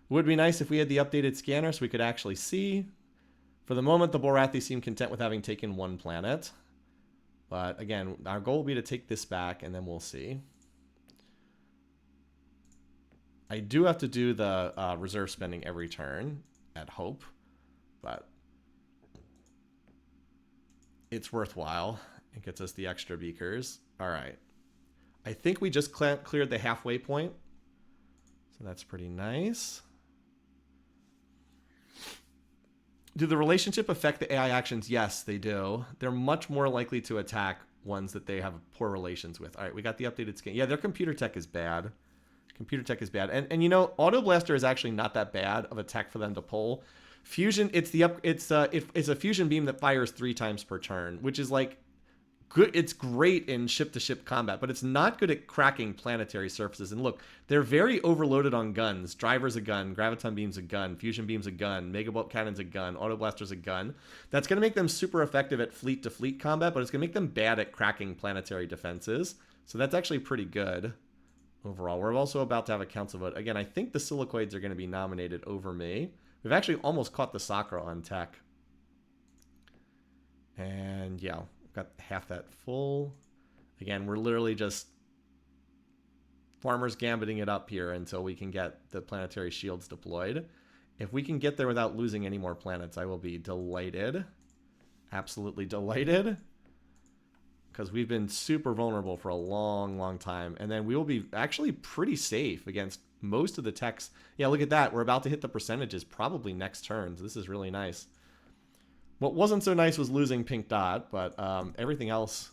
Would be nice if we had the updated scanner so we could actually see. For the moment, the Borathy seem content with having taken 1 planet. But again, our goal will be to take this back, and then we'll see. I do have to do the reserve spending every turn at Hope, but it's worthwhile. It gets us the extra beakers. All right. I think we just cleared the halfway point, so that's pretty nice. Do the relationship affect the AI actions? Yes, they do. They're much more likely to attack ones that they have poor relations with. All right, we got the updated scan. Yeah, their computer tech is bad. Computer tech is bad. And you know, Auto Blaster is actually not that bad of a tech for them to pull. Fusion, it's a fusion beam that fires 3 times per turn, which is like good. It's great in ship-to-ship combat, but it's not good at cracking planetary surfaces. And look, they're very overloaded on guns. Driver's a gun, Graviton Beam's a gun, Fusion Beam's a gun, Megabolt Cannon's a gun, Auto Blaster's a gun. That's going to make them super effective at fleet-to-fleet combat, but it's going to make them bad at cracking planetary defenses. So that's actually pretty good overall. We're also about to have a council vote. Again, I think the silicoids are going to be nominated over me. We've actually almost caught the Sakra on tech. And yeah, got half that full. Again, we're literally just farmers gambiting it up here until we can get the planetary shields deployed. If we can get there without losing any more planets, I will be delighted. Absolutely delighted. Because we've been super vulnerable for a long, long time. And then we will be actually pretty safe against most of the techs. Yeah, look at that. We're about to hit the percentages probably next turn. So this is really nice. What wasn't so nice was losing Pink Dot, but everything else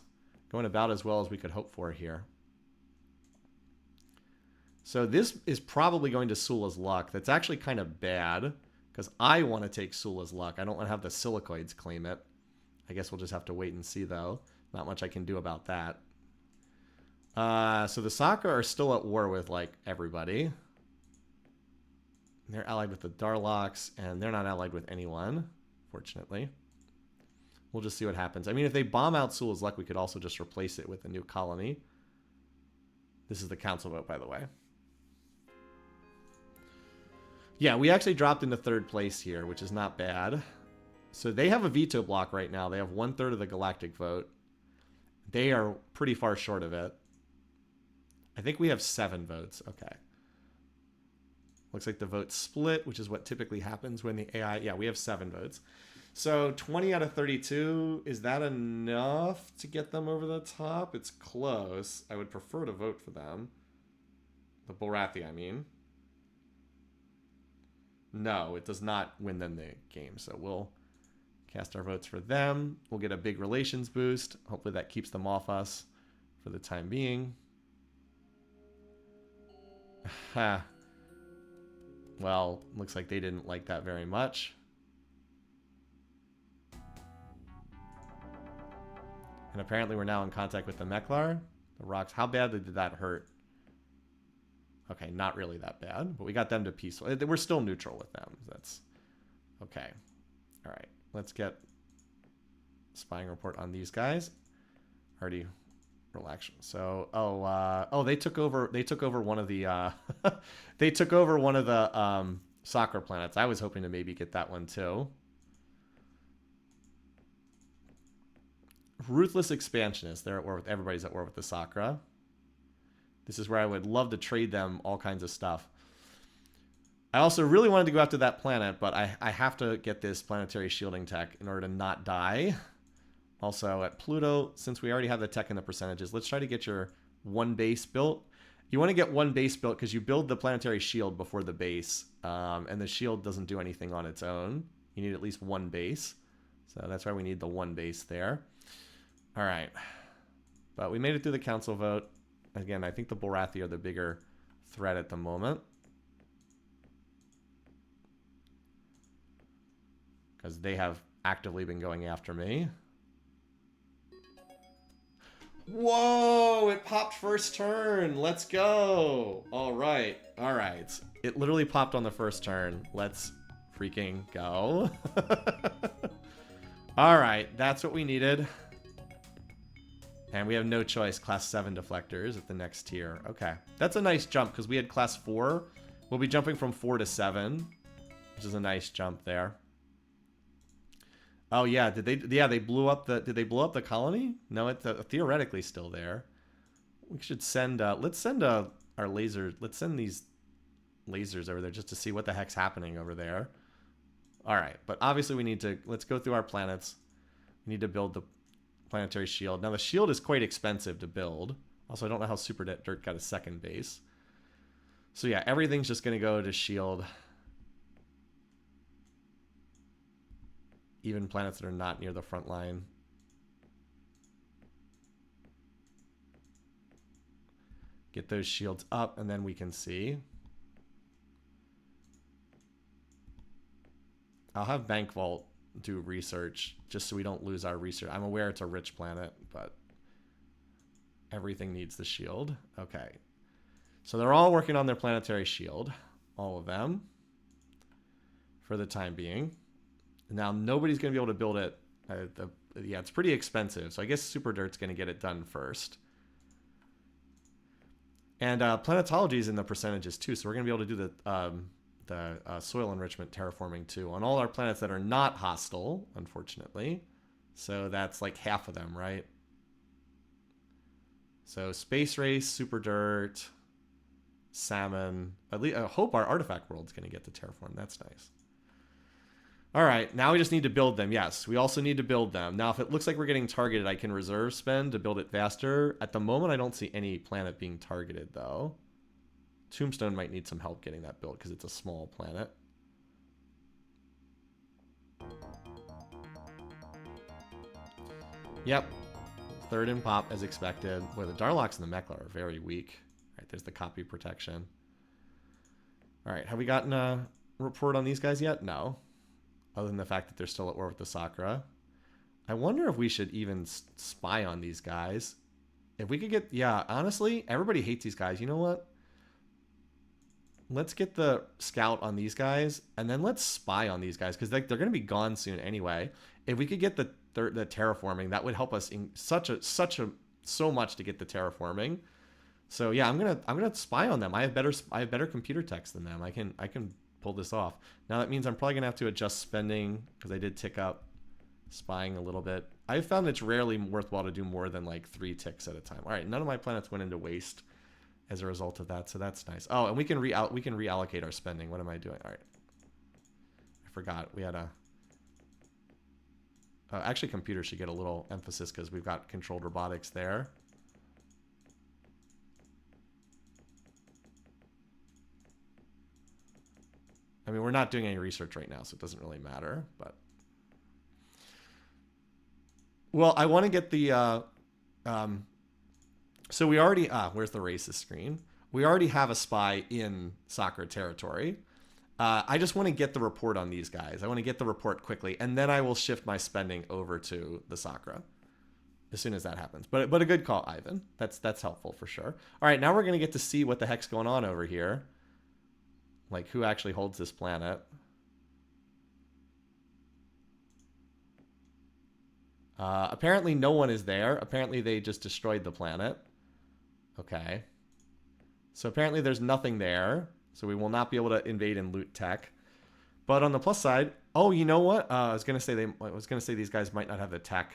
going about as well as we could hope for here. So this is probably going to Sula's luck. That's actually kind of bad because I want to take Sula's luck. I don't want to have the silicoids claim it. I guess we'll just have to wait and see, though. Not much I can do about that. So the Sakra are still at war with, like, everybody. They're allied with the Darlocks, and they're not allied with anyone, fortunately. We'll just see what happens. I mean, if they bomb out Sula's luck, we could also just replace it with a new colony. This is the council vote, by the way. Yeah, we actually dropped into third place here, which is not bad. So they have a veto block right now. They have 1/3 of the Galactic vote. They are pretty far short of it. I think we have 7 votes. Okay. Looks like the vote split, which is what typically happens when the AI... Yeah, we have 7 votes. So 20 out of 32, is that enough to get them over the top? It's close. I would prefer to vote for them. The Borathy, I mean. No, it does not win them the game. So we'll cast our votes for them. We'll get a big relations boost. Hopefully that keeps them off us for the time being. Well, looks like they didn't like that very much. And apparently we're now in contact with the Meklar. The rocks. How badly did that hurt? Okay, not really that bad. But we got them to peaceful. We're still neutral with them. That's okay. All right. Let's get spying report on these guys. Already relax. So, oh, they took over one of the they took over one of the Sakra planets. I was hoping to maybe get that one too. Ruthless expansionists. They're at war with everybody's at war with the Sakra. This is where I would love to trade them all kinds of stuff. I also really wanted to go after that planet, but I have to get this planetary shielding tech in order to not die. Also, at Pluto, since we already have the tech and the percentages, let's try to get your 1 base built. You want to get 1 base built because you build the planetary shield before the base, and the shield doesn't do anything on its own. You need at least 1 base. So that's why we need the 1 base there. All right. But we made it through the council vote. Again, I think the Borathy are the bigger threat at the moment. Because they have actively been going after me. Whoa! It popped first turn! Let's go! Alright. Alright. It literally popped on the first turn. Let's freaking go. Alright. That's what we needed. And we have no choice. Class 7 deflectors at the next tier. Okay. That's a nice jump because we had class 4. We'll be jumping from 4 to 7. Which is a nice jump there. Oh yeah, they blew up the the colony? No, it's theoretically still there. We should send let's send our lasers. Let's send these lasers over there just to see what the heck's happening over there. All right, but obviously we need to let's go through our planets. We need to build the planetary shield. Now the shield is quite expensive to build. Also, I don't know how Super Dirt got a 2nd base. So yeah, everything's just going to go to shield. Even planets that are not near the front line. Get those shields up, and then we can see. I'll have Bank Vault do research, just so we don't lose our research. I'm aware it's a rich planet, but everything needs the shield. Okay. So they're all working on their planetary shield. All of them. For the time being. Now, nobody's going to be able to build it. Yeah, it's pretty expensive. So I guess Super Dirt's going to get it done first. And planetology is in the percentages too. So we're going to be able to do the soil enrichment terraforming too on all our planets that are not hostile, unfortunately. So that's like half of them, right? So Space Race, Super Dirt, Salmon. At least I hope our artifact world's going to get to terraform. That's nice. All right, now we just need to build them. Yes, we also need to build them. Now, if it looks like we're getting targeted, I can reserve spend to build it faster. At the moment, I don't see any planet being targeted, though. Tombstone might need some help getting that built because it's a small planet. Yep. Third in pop as expected. Boy, the Darlocks and the Mekla are very weak. All right, there's the copy protection. All right, have we gotten a report on these guys yet? No. Other than the fact that they're still at war with the Sakra. I wonder if we should even spy on these guys. If we could get... Yeah, honestly, everybody hates these guys. You know what? Let's get the scout on these guys, and then let's spy on these guys, because they're going to be gone soon anyway. If we could get the terraforming, that would help us in so much to get the terraforming. So yeah, I'm gonna spy on them. I have better computer techs than them. I can pull this off. Now that means I'm probably gonna have to adjust spending because I did tick up spying a little bit. I've found it's rarely worthwhile to do more than like 3 ticks at a time. All right, none of my planets went into waste as a result of that, so that's nice. Oh, and we can reallocate our spending. What am I doing? All right, I forgot we had a. Actually, computers should get a little emphasis because we've got controlled robotics there. I mean, we're not doing any research right now, so it doesn't really matter. But well, I want to get the. So we already. Where's the racist screen? We already have a spy in Sakra territory. I just want to get the report on these guys. I want to get the report quickly, and then I will shift my spending over to the Sakra as soon as that happens. But a good call, Ivan. That's helpful for sure. All right, now we're going to get to see what the heck's going on over here. Like, who actually holds this planet. Apparently no one is there. Apparently they just destroyed the planet. Okay. So apparently there's nothing there. So we will not be able to invade and loot tech. But on the plus side, oh, you know what? I was gonna say these guys might not have the tech.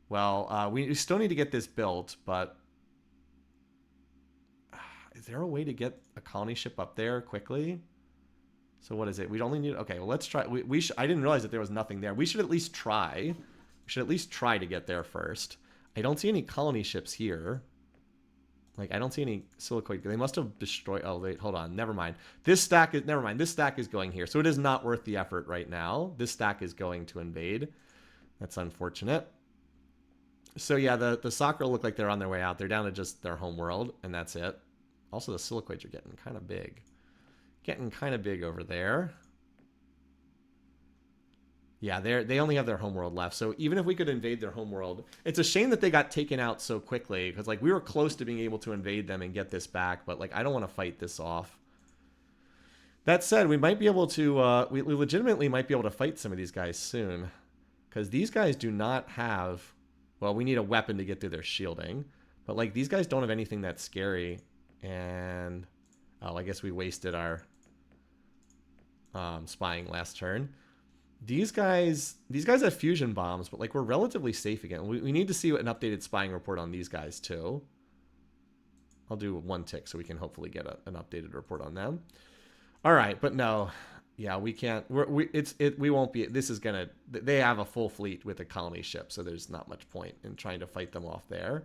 Well, we still need to get this built, but is there a way to get a colony ship up there quickly? So what is it? We'd only need. Okay, well let's try. I didn't realize that there was nothing there. We should at least try. We should at least try to get there first. I don't see any colony ships here. Like, I don't see any silicoid. They must have destroyed... Oh, wait, hold on. Never mind. This stack is... Never mind. This stack is going here. So it is not worth the effort right now. This stack is going to invade. That's unfortunate. So, yeah, the Sakra look like they're on their way out. They're down to just their home world, and that's it. Also, the silicoids are getting kind of big. Getting kind of big over there. Yeah, they only have their homeworld left. So even if we could invade their homeworld, it's a shame that they got taken out so quickly, because like we were close to being able to invade them and get this back, but like I don't want to fight this off. That said, we might be able to we legitimately might be able to fight some of these guys soon, because these guys do not have, well, we need a weapon to get through their shielding, but like these guys don't have anything that's scary. And oh, I guess we wasted our spying last turn. These guys have fusion bombs, but like we're relatively safe again. We need to see an updated spying report on these guys too. I'll do 1 tick so we can hopefully get an updated report on them. All right, but no, yeah, we can't. We won't be. This is gonna. They have a full fleet with a colony ship, so there's not much point in trying to fight them off there.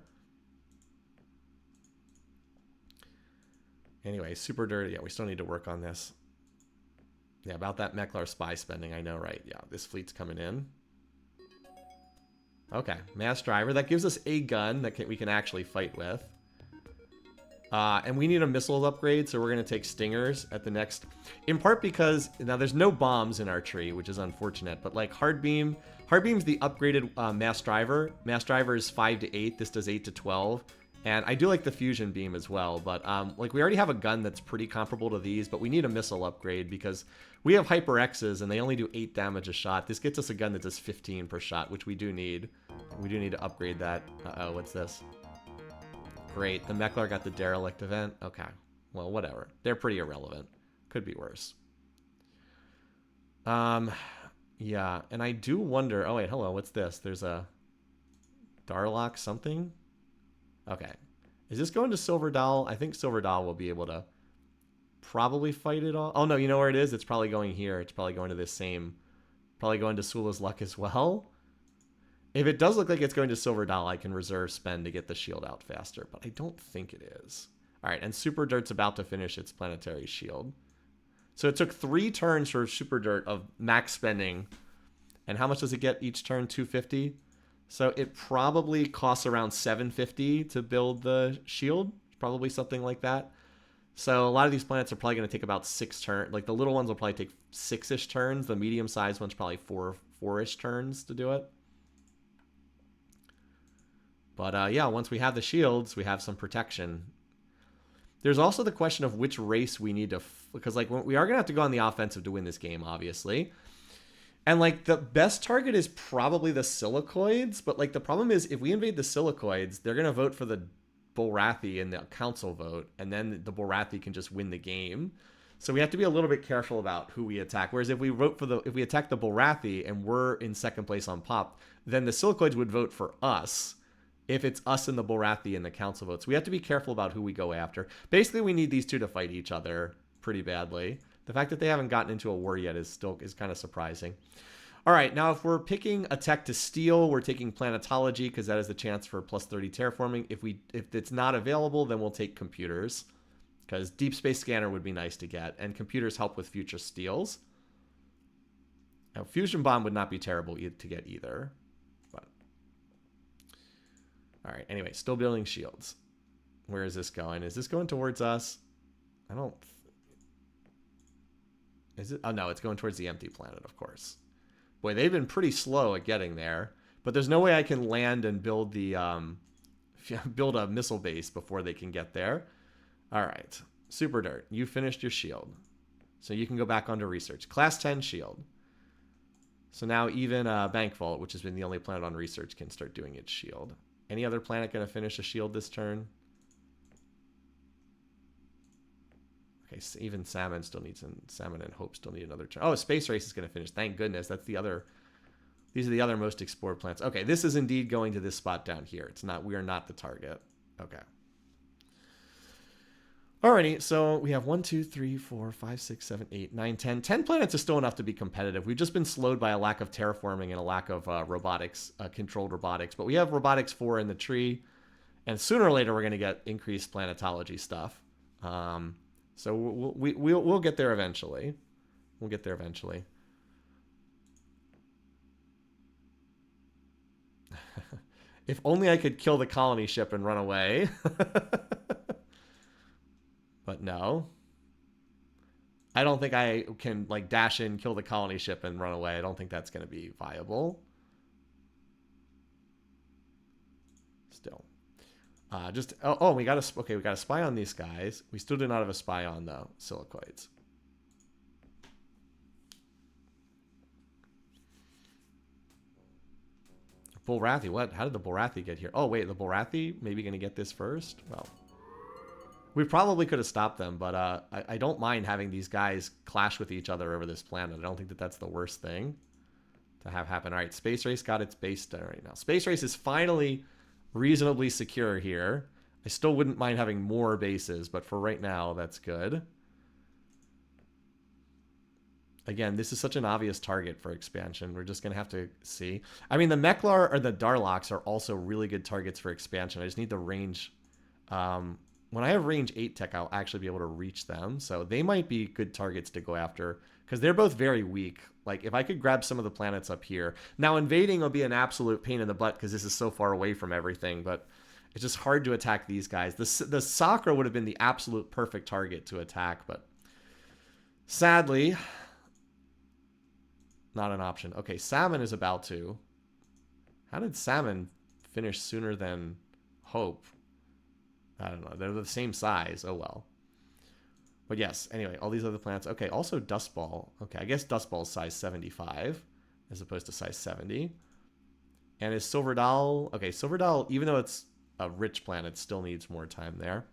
Anyway, super dirty. Yeah, we still need to work on this. Yeah, about that Meklar spy spending, I know, right? Yeah, this fleet's coming in. Okay, mass driver. That gives us a gun that we can actually fight with. And we need a missiles upgrade, so we're going to take Stingers at the next... In part because, now there's no bombs in our tree, which is unfortunate, but like Hard Beam's the upgraded mass driver. Mass driver is 5 to 8, this does 8 to 12. And I do like the fusion beam as well, but like we already have a gun that's pretty comparable to these, but we need a missile upgrade because we have Hyper X's and they only do 8 damage a shot. This gets us a gun that does 15 per shot, which we do need. We do need to upgrade that. Uh-oh, what's this? Great, the Meklar got the derelict event. Okay, well, whatever. They're pretty irrelevant. Could be worse. Yeah, and I do wonder... Oh, wait, hello, what's this? There's a Darlock something? Okay. Is this going to Silver Doll? I think Silver Doll will be able to probably fight it all. Oh, no, you know where it is? It's probably going here. It's probably going to this same... Probably going to Sula's Luck as well. If it does look like it's going to Silver Doll, I can reserve spend to get the shield out faster, but I don't think it is. All right, and Super Dirt's about to finish its Planetary Shield. So it took 3 turns for Super Dirt of max spending. And how much does it get each turn? 250? So it probably costs around 750 to build the shield. Probably something like that. So a lot of these planets are probably going to take about 6 turns. Like the little ones will probably take 6-ish turns. The medium-sized ones probably 4-ish turns to do it. But yeah, once we have the shields, we have some protection. There's also the question of which race we need to... Because like we are going to have to go on the offensive to win this game, obviously. And like the best target is probably the Silicoids. But like the problem is if we invade the Silicoids, they're going to vote for the Borathy in the council vote. And then the Borathy can just win the game. So we have to be a little bit careful about who we attack. Whereas if we attack the Borathy and we're in second place on pop, then the Silicoids would vote for us. If it's us and the Borathy in the council votes. We have to be careful about who we go after. Basically, we need these two to fight each other pretty badly. The fact that they haven't gotten into a war yet is kind of surprising. All right, now if we're picking a tech to steal, we're taking planetology because that is the chance for plus 30 terraforming. If it's not available, then we'll take computers because deep space scanner would be nice to get, and computers help with future steals. Now, fusion bomb would not be terrible to get either. All right, anyway, still building shields. Where is this going? Is this going towards us? I don't... Is it? Oh, no, it's going towards the empty planet, of course. Boy, they've been pretty slow at getting there. But there's no way I can land and build the... build a missile base before they can get there. All right, Super Dirt, you finished your shield. So you can go back onto research. Class 10 shield. So now even Bank Vault, which has been the only planet on research, can start doing its shield. Any other planet going to finish a shield this turn? Okay, so even Salmon still needs... Salmon and Hope still need another turn. Oh, Space Race is going to finish. Thank goodness. That's the other... These are the other most explored planets. Okay, this is indeed going to this spot down here. It's not... We are not the target. Okay. Alrighty, so we have 1, 2, 3, 4, 5, 6, 7, 8, 9, 10. 10 planets is still enough to be competitive. We've just been slowed by a lack of terraforming and a lack of robotics, controlled robotics. But we have robotics 4 in the tree. And sooner or later, we're going to get increased planetology stuff. So we'll get there eventually. We'll get there eventually. If only I could kill the colony ship and run away. But no. I don't think I can like dash in, kill the colony ship, and run away. I don't think that's going to be viable. Still. We got a spy on these guys. We still do not have a spy on the Silicoids. Borathy, what? How did the Borathy get here? Oh, wait, the Borathy maybe going to get this first? Well, we probably could have stopped them, but I don't mind having these guys clash with each other over this planet. I don't think that that's the worst thing to have happen. All right, Space Race got its base done right now. Space Race is finally reasonably secure here. I still wouldn't mind having more bases, but for right now, that's good. Again, this is such an obvious target for expansion. We're just going to have to see. I mean, the Meklar or the Darlocks are also really good targets for expansion. I just need the range. When I have range 8 tech, I'll actually be able to reach them. So they might be good targets to go after because they're both very weak. Like if I could grab some of the planets up here. Now invading will be an absolute pain in the butt because this is so far away from everything, but it's just hard to attack these guys. The Sakra would have been the absolute perfect target to attack, but sadly, not an option. Okay, Salmon is about to. How did Salmon finish sooner than Hope? I don't know. They're the same size. Oh, well. But yes, anyway, all these other planets. Okay, also Dustball. Okay, I guess Dustball is size 75 as opposed to size 70. And is Silver Doll... Okay, Silver Doll, even though it's a rich planet, still needs more time there.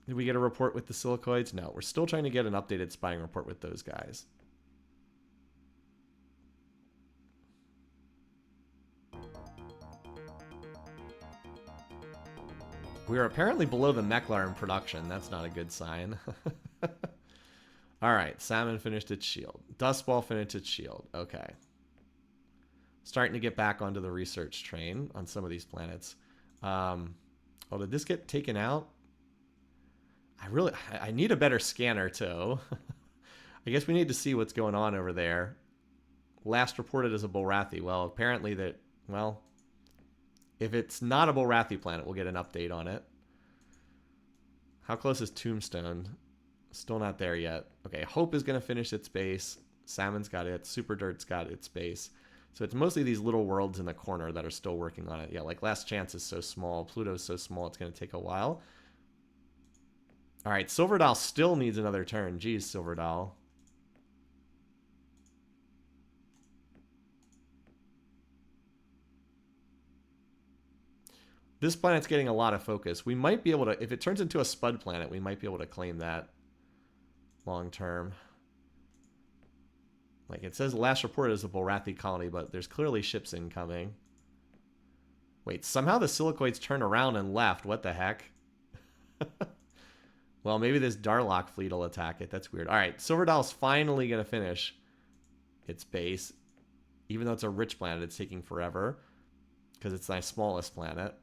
Did we get a report with the Silicoids? No, we're still trying to get an updated spying report with those guys. We are apparently below the Meklar in production. That's not a good sign. All right, Salmon finished its shield. Dustball finished its shield. Okay. Starting to get back onto the research train on some of these planets. Oh, did this get taken out? I need a better scanner too. I guess we need to see what's going on over there. Last reported as a Borathy. Well, apparently well, if it's not a Borathy planet, we'll get an update on it. How close is Tombstone? Still not there yet. Okay, Hope is going to finish its base. Salmon's got it. Super Dirt's got its base. So it's mostly these little worlds in the corner that are still working on it. Yeah, like Last Chance is so small. Pluto's so small, it's going to take a while. All right, Silverdoll still needs another turn. Geez, Silverdoll. This planet's getting a lot of focus. We might be able to, if it turns into a Spud planet, we might be able to claim that long term. Like it says last reported as a Borathy colony, but there's clearly ships incoming. Wait, somehow the Silicoids turned around and left. What the heck? Well, maybe this Darlock fleet will attack it. That's weird. All right, Silverdoll's finally going to finish its base. Even though it's a rich planet, it's taking forever because it's my smallest planet.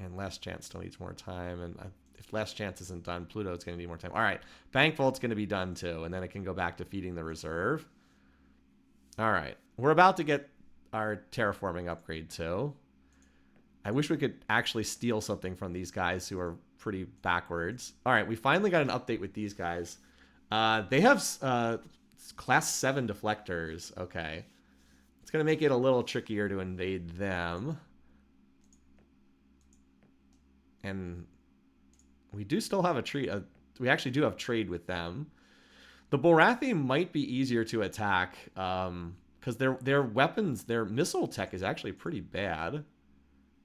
And Last Chance still needs more time. And if Last Chance isn't done, Pluto's going to need more time. All right, Bank Vault's going to be done too. And then it can go back to feeding the reserve. All right, we're about to get our terraforming upgrade too. I wish we could actually steal something from these guys who are pretty backwards. All right, we finally got an update with these guys. They have class 7 deflectors. Okay. It's going to make it a little trickier to invade them. And we do still have a trade. We actually do have trade with them. The Borathy might be easier to attack because their weapons, their missile tech is actually pretty bad.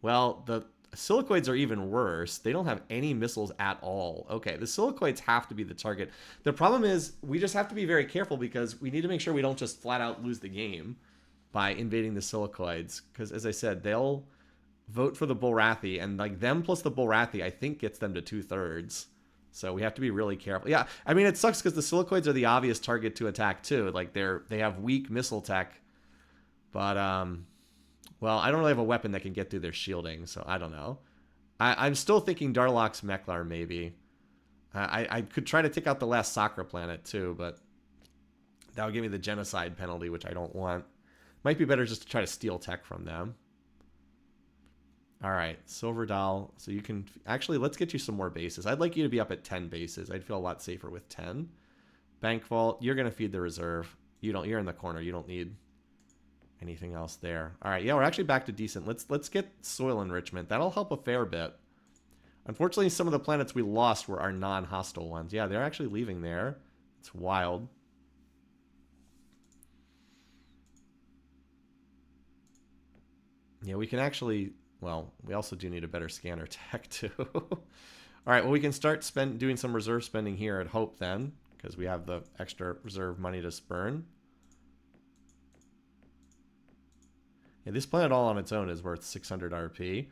Well, the Silicoids are even worse. They don't have any missiles at all. Okay, the Silicoids have to be the target. The problem is we just have to be very careful because we need to make sure we don't just flat out lose the game by invading the Silicoids. Because as I said, they'll vote for the Borathy, and like them plus the Borathy, I think gets them to 2/3. So we have to be really careful. Yeah, I mean, it sucks because the Silicoids are the obvious target to attack too. Like they have weak missile tech, but well, I don't really have a weapon that can get through their shielding, so I don't know. I'm still thinking Darlock's Meklar, maybe. I could try to take out the last Sakra planet, too, but that would give me the genocide penalty, which I don't want. Might be better just to try to steal tech from them. All right, Silverdoll. So you can... Actually, let's get you some more bases. I'd like you to be up at 10 bases. I'd feel a lot safer with 10. Bank Vault, you're going to feed the reserve. You're in the corner. You don't need... anything else there. All right, yeah, we're actually back to decent. Let's get soil enrichment. That'll help a fair bit. Unfortunately, some of the planets we lost were our non-hostile ones. Yeah, they're actually leaving there. It's wild. Yeah, we can actually... Well, we also do need a better scanner tech, too. All right, well, we can start doing some reserve spending here at Hope, then, because we have the extra reserve money to burn. Yeah, this planet all on its own is worth 600 RP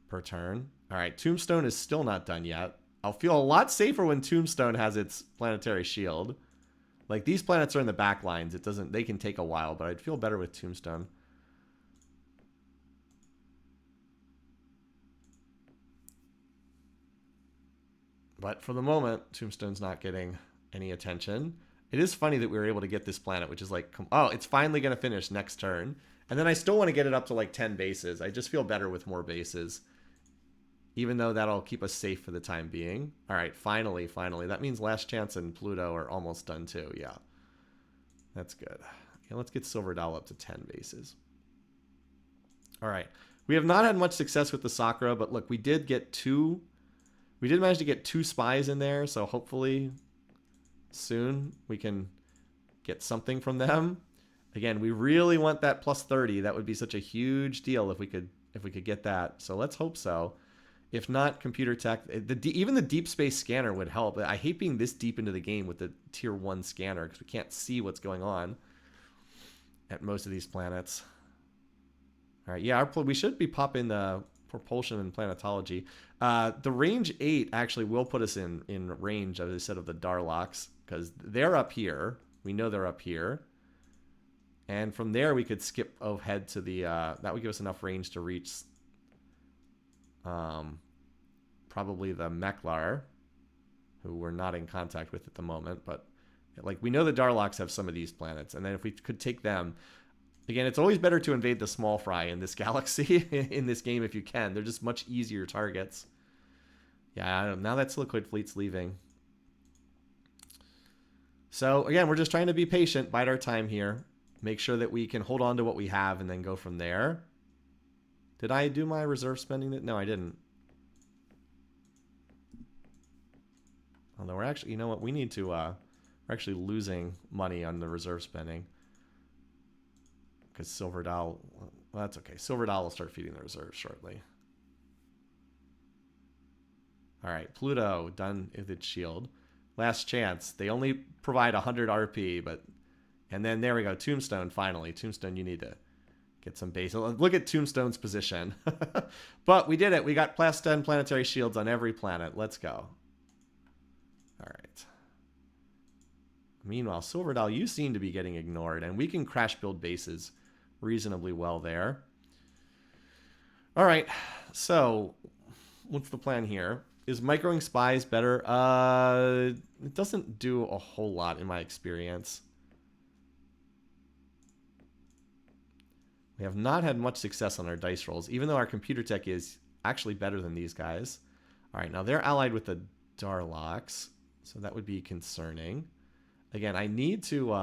per turn. All right, Tombstone is still not done yet. I'll feel a lot safer when Tombstone has its planetary shield. Like, these planets are in the back lines. They can take a while, but I'd feel better with Tombstone. But for the moment, Tombstone's not getting any attention. It is funny that we were able to get this planet, which is like, oh, it's finally going to finish next turn. And then I still want to get it up to like 10 bases. I just feel better with more bases. Even though that'll keep us safe for the time being. All right, finally. That means Last Chance and Pluto are almost done too. Yeah, that's good. Okay, let's get Silverdoll up to 10 bases. All right. We have not had much success with the Sakra, but look, we did manage to get 2 spies in there, so hopefully soon we can get something from them. Again, we really want that plus 30. That would be such a huge deal if we could get that. So let's hope so. If not, computer tech, even the deep space scanner would help. I hate being this deep into the game with the tier 1 scanner because we can't see what's going on at most of these planets. All right, yeah, we should be popping the propulsion and planetology. The range 8 actually will put us in range, as I said, of the Darlocks, because they're up here. We know they're up here. And from there, we could skip ahead to the... that would give us enough range to reach probably the Meklar, who we're not in contact with at the moment. But like we know the Darlocks have some of these planets. And then if we could take them... Again, it's always better to invade the small fry in this galaxy, in this game if you can. They're just much easier targets. Yeah, now that Silicoid Fleet's leaving. So, again, we're just trying to be patient, bide our time here. Make sure that we can hold on to what we have and then go from there. Did I do my reserve spending? No, I didn't. Although we're actually, you know what, we need to, we're actually losing money on the reserve spending. Because Silver Doll, well, that's okay. Silver Doll will start feeding the reserves shortly. All right, Pluto, done with its shield. Last chance. They only provide 100 RP, but... And then there we go, Tombstone, finally. Tombstone, you need to get some base. Look at Tombstone's position. But we did it. We got plus 10 planetary shields on every planet. Let's go. All right. Meanwhile, Silver Doll, you seem to be getting ignored, and we can crash build bases reasonably well there. All right, so what's the plan here? Is microing spies better? It doesn't do a whole lot in my experience. We have not had much success on our dice rolls, even though our computer tech is actually better than these guys. All right, now they're allied with the Darlocks, so that would be concerning. Again, I need to...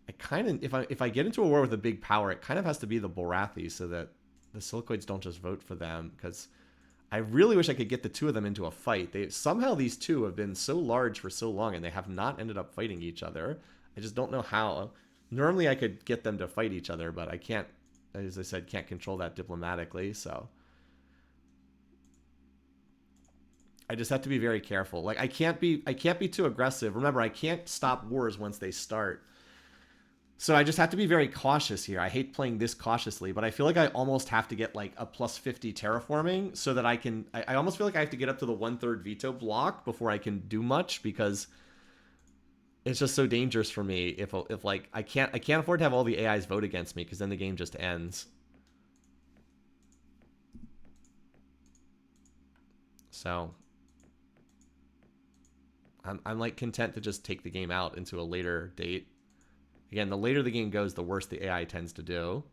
I kind of, if I get into a war with a big power, it kind of has to be the Borathy so that the Silicoids don't just vote for them, because I really wish I could get the two of them into a fight. Somehow these two have been so large for so long, and they have not ended up fighting each other. I just don't know how. Normally I could get them to fight each other, but I can't, as I said, can't control that diplomatically, so... I just have to be very careful. Like I can't be too aggressive. Remember, I can't stop wars once they start. So I just have to be very cautious here. I hate playing this cautiously, but I feel like I almost have to get like a plus 50 terraforming so that I can... I almost feel like I have to get up to the 1/3 veto block before I can do much, because it's just so dangerous for me if like I can't afford to have all the AIs vote against me, because then the game just ends. So I'm like content to just take the game out into a later date. Again, the later the game goes, the worse the AI tends to do.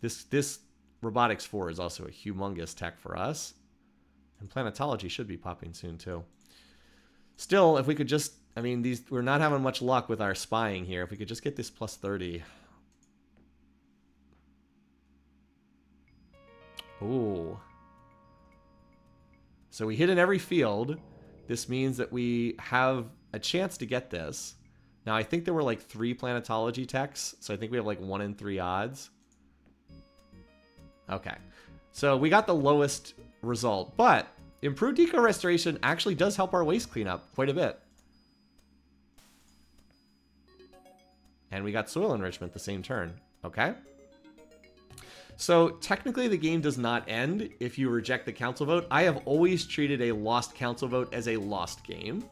This Robotics 4 is also a humongous tech for us. And Planetology should be popping soon too. Still, if we could just... I mean, we're not having much luck with our spying here. If we could just get this plus 30. Ooh. So we hit in every field. This means that we have a chance to get this. Now, I think there were like 3 planetology techs, so I think we have like 1 in 3 odds. Okay. So we got the lowest result, but improved eco restoration actually does help our waste cleanup quite a bit. And we got soil enrichment the same turn. Okay. So technically the game does not end if you reject the council vote. I have always treated a lost council vote as a lost game.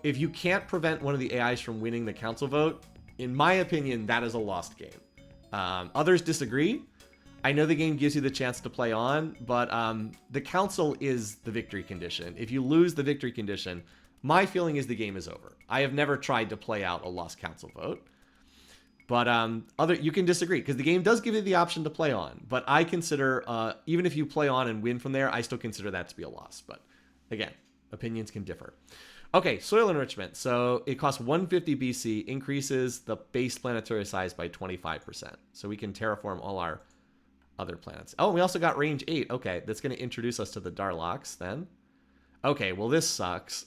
If you can't prevent one of the AIs from winning the council vote, in my opinion, that is a lost game. Others disagree. I know the game gives you the chance to play on, but the council is the victory condition. If you lose the victory condition, my feeling is the game is over. I have never tried to play out a lost council vote. But you can disagree, because the game does give you the option to play on. But I consider, even if you play on and win from there, I still consider that to be a loss. But again, opinions can differ. Okay, soil enrichment. So it costs 150 BC, increases the base planetary size by 25%. So we can terraform all our other planets. Oh, we also got range 8. Okay, that's going to introduce us to the Darlocks then. Okay, well this sucks.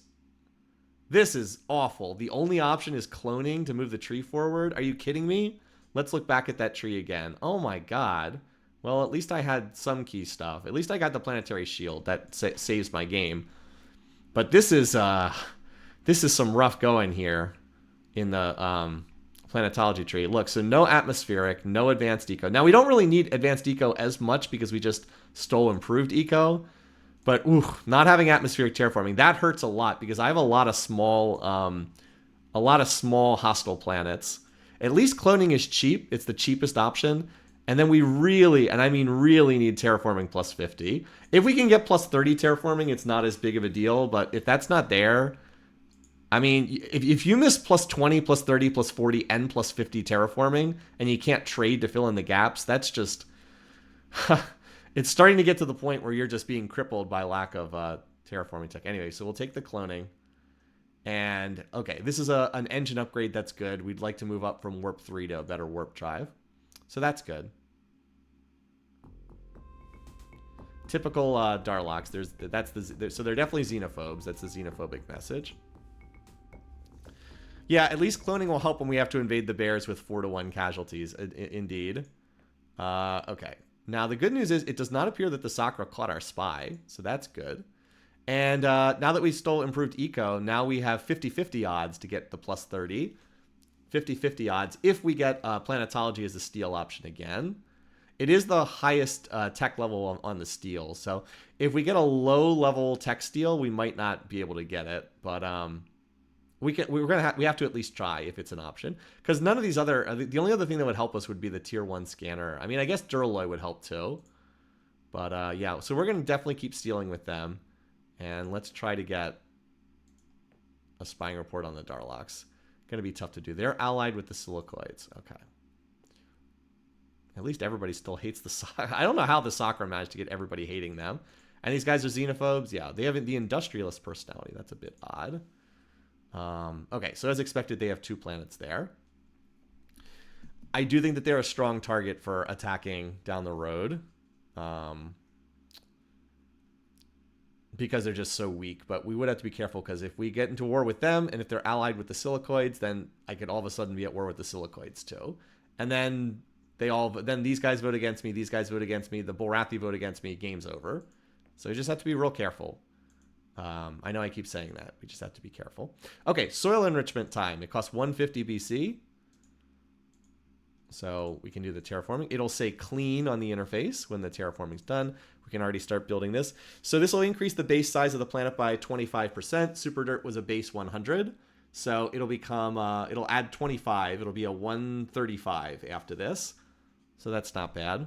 This is awful. The only option is cloning to move the tree forward. Are you kidding me? Let's look back at that tree again. Oh my god. Well, at least I had some key stuff. At least I got the planetary shield. That saves my game. But this is some rough going here in the Planetology tree. Look, so no atmospheric, no advanced eco. Now, we don't really need advanced eco as much because we just stole improved eco. But, not having atmospheric terraforming, that hurts a lot because I have a lot of small hostile planets. At least cloning is cheap. It's the cheapest option. And then we really, and I mean really, need terraforming plus 50. If we can get plus 30 terraforming, it's not as big of a deal. But if that's not there, I mean, if you miss plus 20, plus 30, plus 40, and plus 50 terraforming, and you can't trade to fill in the gaps, that's just... it's starting to get to the point where you're just being crippled by lack of terraforming tech. Anyway, so we'll take the cloning. And, okay, this is an engine upgrade that's good. We'd like to move up from warp 3 to a better warp drive. So that's good. Typical Darlocks. So they're definitely xenophobes. That's the xenophobic message. Yeah, at least cloning will help when we have to invade the bears with 4-to-1 casualties. Indeed. Okay. Now, the good news is it does not appear that the Sakra caught our spy, so that's good. And now that we stole improved eco, now we have 50-50 odds to get the plus 30. 50-50 odds if we get planetology as a steal option again. It is the highest tech level on the steal, so if we get a low-level tech steal, we might not be able to get it, but... we have to at least try if it's an option, because none of these other the only other thing that would help us would be the tier 1 scanner. I mean, I guess Duralloy would help too, but yeah. So we're gonna definitely keep stealing with them, and let's try to get a spying report on the Darlocks. Gonna be tough to do. They're allied with the Silicoids. Okay. At least everybody still hates the Sakra. I don't know how the Sakra managed to get everybody hating them. And these guys are xenophobes. Yeah, they have the industrialist personality. That's a bit odd. Okay, so as expected, they have 2 planets there. I do think that they're a strong target for attacking down the road, because they're just so weak. But we would have to be careful, because if we get into war with them, and if they're allied with the Silicoids, then I could all of a sudden be at war with the Silicoids too. And then then these guys vote against me, these guys vote against me, the Borathy vote against me, game's over. So you just have to be real careful. I know I keep saying that. We just have to be careful. Okay, soil enrichment time. It costs 150 BC. So we can do the terraforming. It'll say clean on the interface when the terraforming's done. We can already start building this. So this will increase the base size of the planet by 25%. Super Dirt was a base 100. So it'll become, it'll add 25. It'll be a 135 after this. So that's not bad.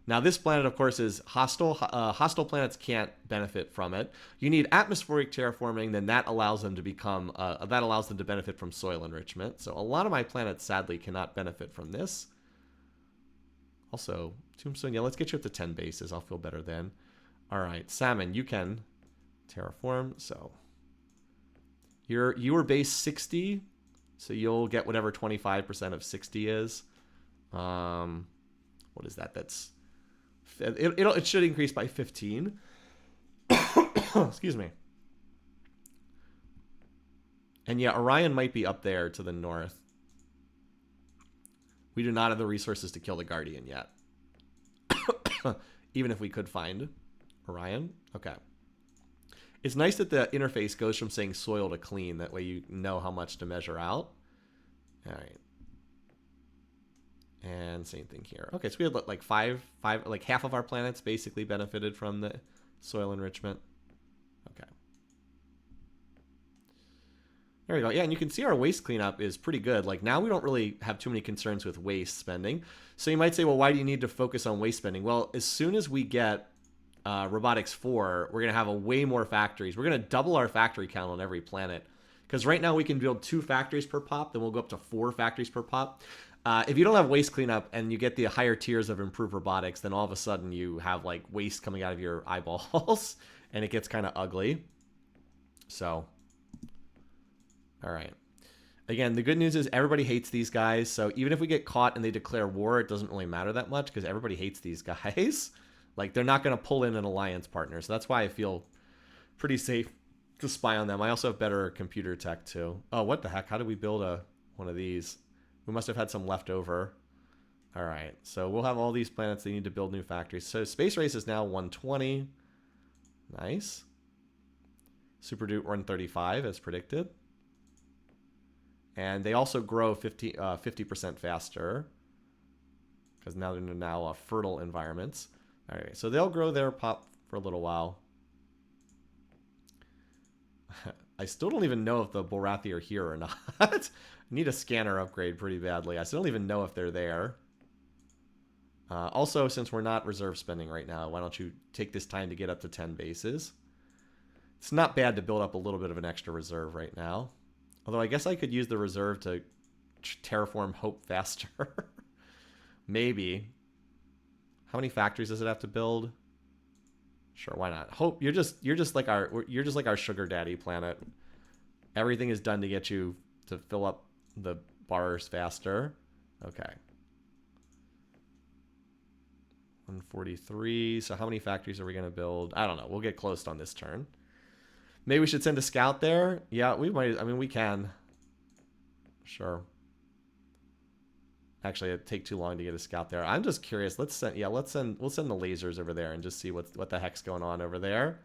Now, this planet, of course, is hostile. Hostile planets can't benefit from it. You need atmospheric terraforming, then that allows them to become, that allows them to benefit from soil enrichment. So a lot of my planets, sadly, cannot benefit from this. Also, Tombstone, yeah, let's get you up to 10 bases. I'll feel better then. All right, Salmon, you can terraform. So you were base 60, so you'll get whatever 25% of 60 is. What is that? That's... It should increase by 15. Excuse me. And yeah, Orion might be up there to the north. We do not have the resources to kill the Guardian yet. Even if we could find Orion. Okay. It's nice that the interface goes from saying soil to clean. That way you know how much to measure out. All right. And same thing here. Okay, so we had like like half of our planets basically benefited from the soil enrichment. Okay. There we go. Yeah, and you can see our waste cleanup is pretty good. Like now we don't really have too many concerns with waste spending. So you might say, well, why do you need to focus on waste spending? Well, as soon as we get Robotics 4, we're going to have way more factories. We're going to double our factory count on every planet. Because right now we can build 2 factories per pop, then we'll go up to 4 factories per pop. If you don't have waste cleanup and you get the higher tiers of improved robotics, then all of a sudden you have like waste coming out of your eyeballs and it gets kind of ugly. So, all right. Again, the good news is everybody hates these guys. So even if we get caught and they declare war, it doesn't really matter that much because everybody hates these guys. Like they're not going to pull in an alliance partner. So that's why I feel pretty safe to spy on them. I also have better computer tech too. Oh, what the heck? How do we build one of these? We must have had some left over. All right, so we'll have all these planets. They need to build new factories. So space race is now 120. Nice. Super Dupe 135 as predicted. And they also grow 50% faster because now they're now fertile environments. All right, so they'll grow their pop for a little while. I still don't even know if the Borathy are here or not. I need a scanner upgrade pretty badly. I still don't even know if they're there. Also, since we're not reserve spending right now, why don't you take this time to get up to 10 bases? It's not bad to build up a little bit of an extra reserve right now. Although I guess I could use the reserve to terraform Hope faster. Maybe. How many factories does it have to build? Sure, why not? Hope, you're just like our sugar daddy planet. Everything is done to get you to fill up the bars faster. Okay. 143. So how many factories are we going to build? I don't know. We'll get close on this turn. Maybe we should send a scout there. Yeah, we might. I mean, we can. Sure. Actually, it'd take too long to get a scout there. I'm just curious. We'll send the lasers over there and just see what the heck's going on over there.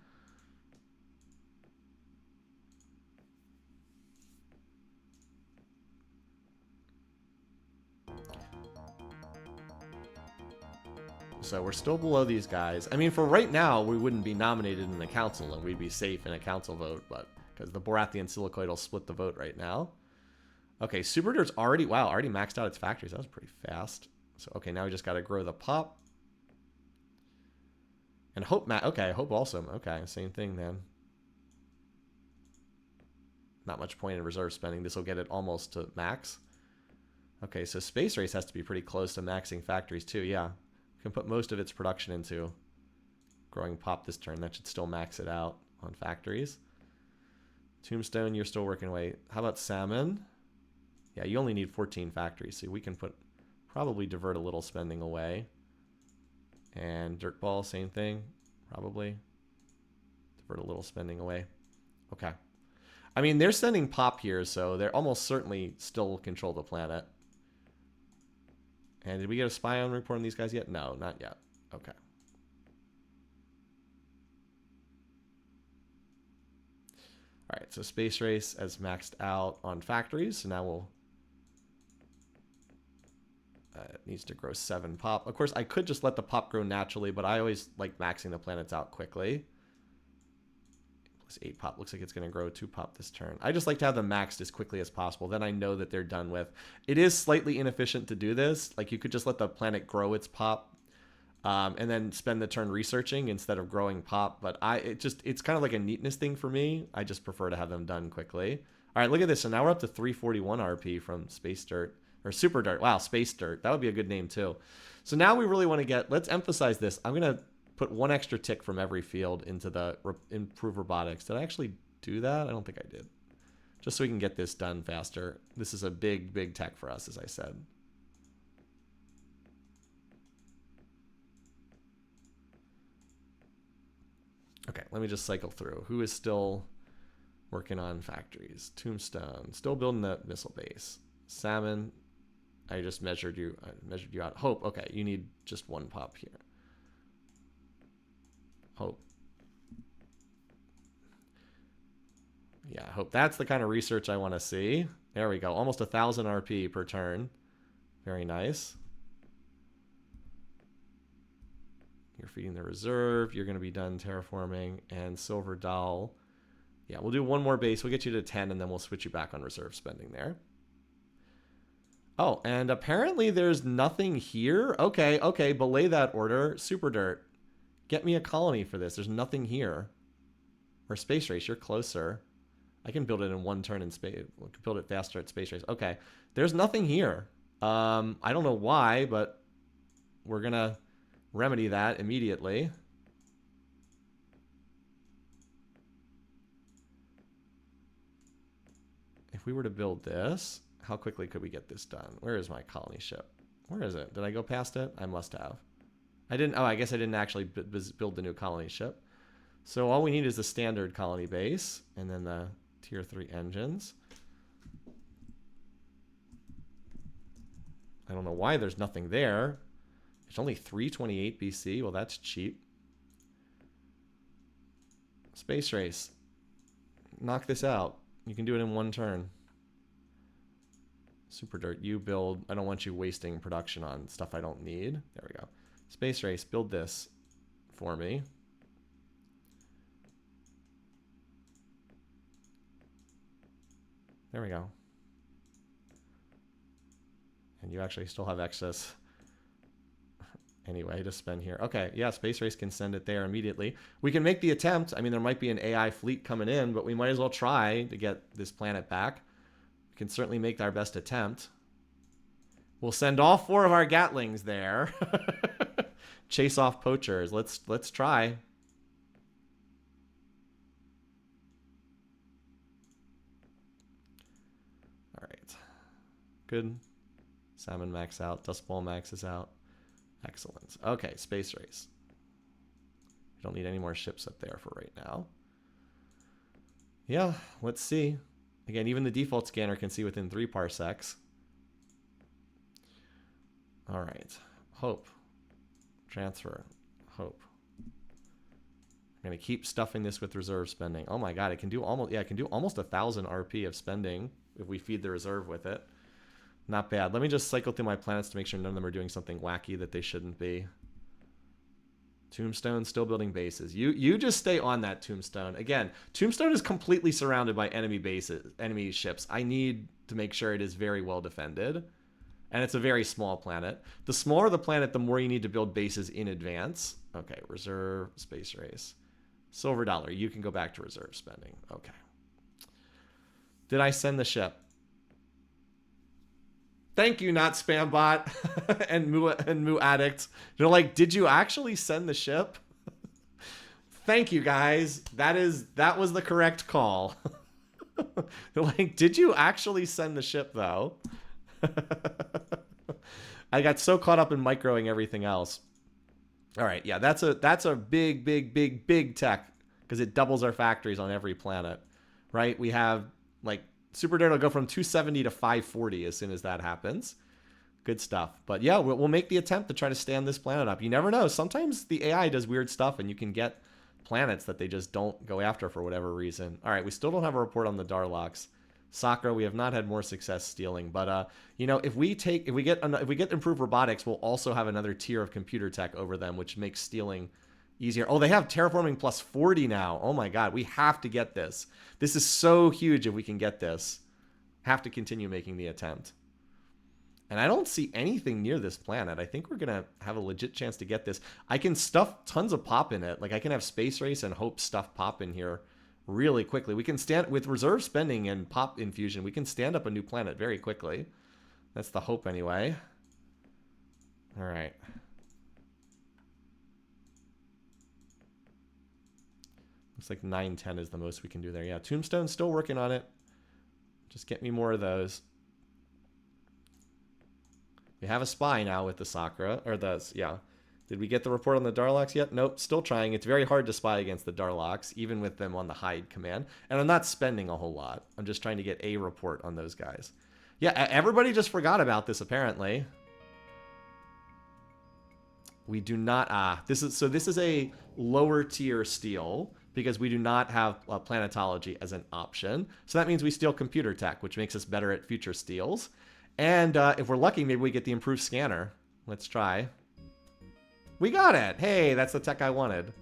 So we're still below these guys. I mean, for right now, we wouldn't be nominated in the council, and we'd be safe in a council vote, but because the Borathy and Silicoid will split the vote right now. Okay, Superdirt's already maxed out its factories. That was pretty fast. So, okay, now we just got to grow the pop. And Hope, okay, Hope also. Okay, same thing then. Not much point in reserve spending. This will get it almost to max. Okay, so Space Race has to be pretty close to maxing factories too, yeah. Can put most of its production into growing pop this turn. That should still max it out on factories. Tombstone, you're still working away. How about Salmon? Yeah, you only need 14 factories, so we can probably divert a little spending away. And Dirtball, same thing, probably. Divert a little spending away. Okay. I mean, they're sending pop here, so they're almost certainly still control the planet. And did we get a spy on report on these guys yet? No, not yet. Okay. All right, so Space Race has maxed out on factories. So now we'll... it needs to grow 7 pop. Of course, I could just let the pop grow naturally, but I always like maxing the planets out quickly. Plus 8 pop. Looks like it's going to grow 2 pop this turn. I just like to have them maxed as quickly as possible. Then I know that they're done with. It is slightly inefficient to do this. Like, you could just let the planet grow its pop and then spend the turn researching instead of growing pop. But it's kind of like a neatness thing for me. I just prefer to have them done quickly. All right, look at this. So now we're up to 341 RP from Space Dirt. Or Super Dirt. Wow, Space Dirt. That would be a good name, too. So now we really want to get... Let's emphasize this. I'm going to put 1 extra tick from every field into the improve robotics. Did I actually do that? I don't think I did. Just so we can get this done faster. This is a big, big tech for us, as I said. Okay, let me just cycle through. Who is still working on factories? Tombstone. Still building the missile base. Salmon. I just measured you. I measured you out. Hope. Okay, you need just 1 pop here. Hope. Yeah, Hope. That's the kind of research I want to see. There we go. Almost 1,000 RP per turn. Very nice. You're feeding the reserve. You're going to be done terraforming. And Silver Doll. Yeah, we'll do 1 more base. We'll get you to 10, and then we'll switch you back on reserve spending there. Oh, and apparently there's nothing here. Okay, okay, belay that order. Super Dirt. Get me a colony for this. There's nothing here. Or Space Race, you're closer. I can build it in 1 turn in space. We can build it faster at Space Race. Okay, there's nothing here. I don't know why, but we're going to remedy that immediately. If we were to build this... How quickly could we get this done? Where is my colony ship? Where is it? Did I go past it? I must have. I didn't. Oh, I guess I didn't actually build the new colony ship. So all we need is the standard colony base and then the tier 3 engines. I don't know why there's nothing there. It's only 328 BC. Well, that's cheap. Space Race. Knock this out. You can do it in 1 turn. Super Dirt, you build. I don't want you wasting production on stuff I don't need. There we go. Space Race, build this for me. There we go. And you actually still have excess anyway to spend here. Okay, yeah, Space Race can send it there immediately. We can make the attempt. I mean, there might be an AI fleet coming in, but we might as well try to get this planet back. We can certainly make our best attempt. We'll send all 4 of our Gatlings there. Chase off poachers. Let's try. All right. Good. Salmon max out. Dust Bowl max is out. Excellent. Okay, Space Race. We don't need any more ships up there for right now. Yeah, let's see. Again, even the default scanner can see within 3 parsecs. All right. Hope. Transfer. Hope. I'm going to keep stuffing this with reserve spending. Oh my god, it can do almost, yeah, it can do almost 1,000 RP of spending if we feed the reserve with it. Not bad. Let me just cycle through my planets to make sure none of them are doing something wacky that they shouldn't be. Tombstone still building bases. You just stay on that Tombstone. Again, Tombstone is completely surrounded by enemy bases, enemy ships. I need to make sure it is very well defended. And it's a very small planet. The smaller the planet, the more you need to build bases in advance. Okay, reserve, Space Race. Silver Dollar, you can go back to reserve spending. Okay. Did I send the ship? Thank you, not Spambot and Moo Addict. They're like, did you actually send the ship? Thank you, guys. That was the correct call. They're like, did you actually send the ship though? I got so caught up in microing everything else. All right, yeah, that's a big tech because it doubles our factories on every planet, right? We have like Super Dirt will go from 270 to 540 as soon as that happens. Good stuff. But yeah, we'll make the attempt to try to stand this planet up. You never know. Sometimes the AI does weird stuff and you can get planets that they just don't go after for whatever reason. All right, we still don't have a report on the Darlocks. Sakra, we have not had more success stealing, but you know, if we get improved robotics, we'll also have another tier of computer tech over them, which makes stealing easier. Oh, they have terraforming plus 40 now. Oh my god, we have to get this. This is so huge if we can get this. Have to continue making the attempt. And I don't see anything near this planet. I think we're gonna have a legit chance to get this. I can stuff tons of pop in it. Like I can have Space Race and Hope stuff pop in here really quickly. We can stand with reserve spending and pop infusion. We can stand up a new planet very quickly. That's the hope anyway. All right. Looks like 910 is the most we can do there. Yeah, Tombstone's still working on it. Just get me more of those. We have a spy now with the Sakra, or the, yeah. Did we get the report on the Darlocks yet? Nope, still trying. It's very hard to spy against the Darlocks, even with them on the hide command. And I'm not spending a whole lot. I'm just trying to get a report on those guys. Yeah, everybody just forgot about this, apparently. We do not, this is a lower tier steal, because we do not have planetology as an option. So that means we steal computer tech, which makes us better at future steals. And if we're lucky, maybe we get the improved scanner. Let's try. We got it! Hey, that's the tech I wanted.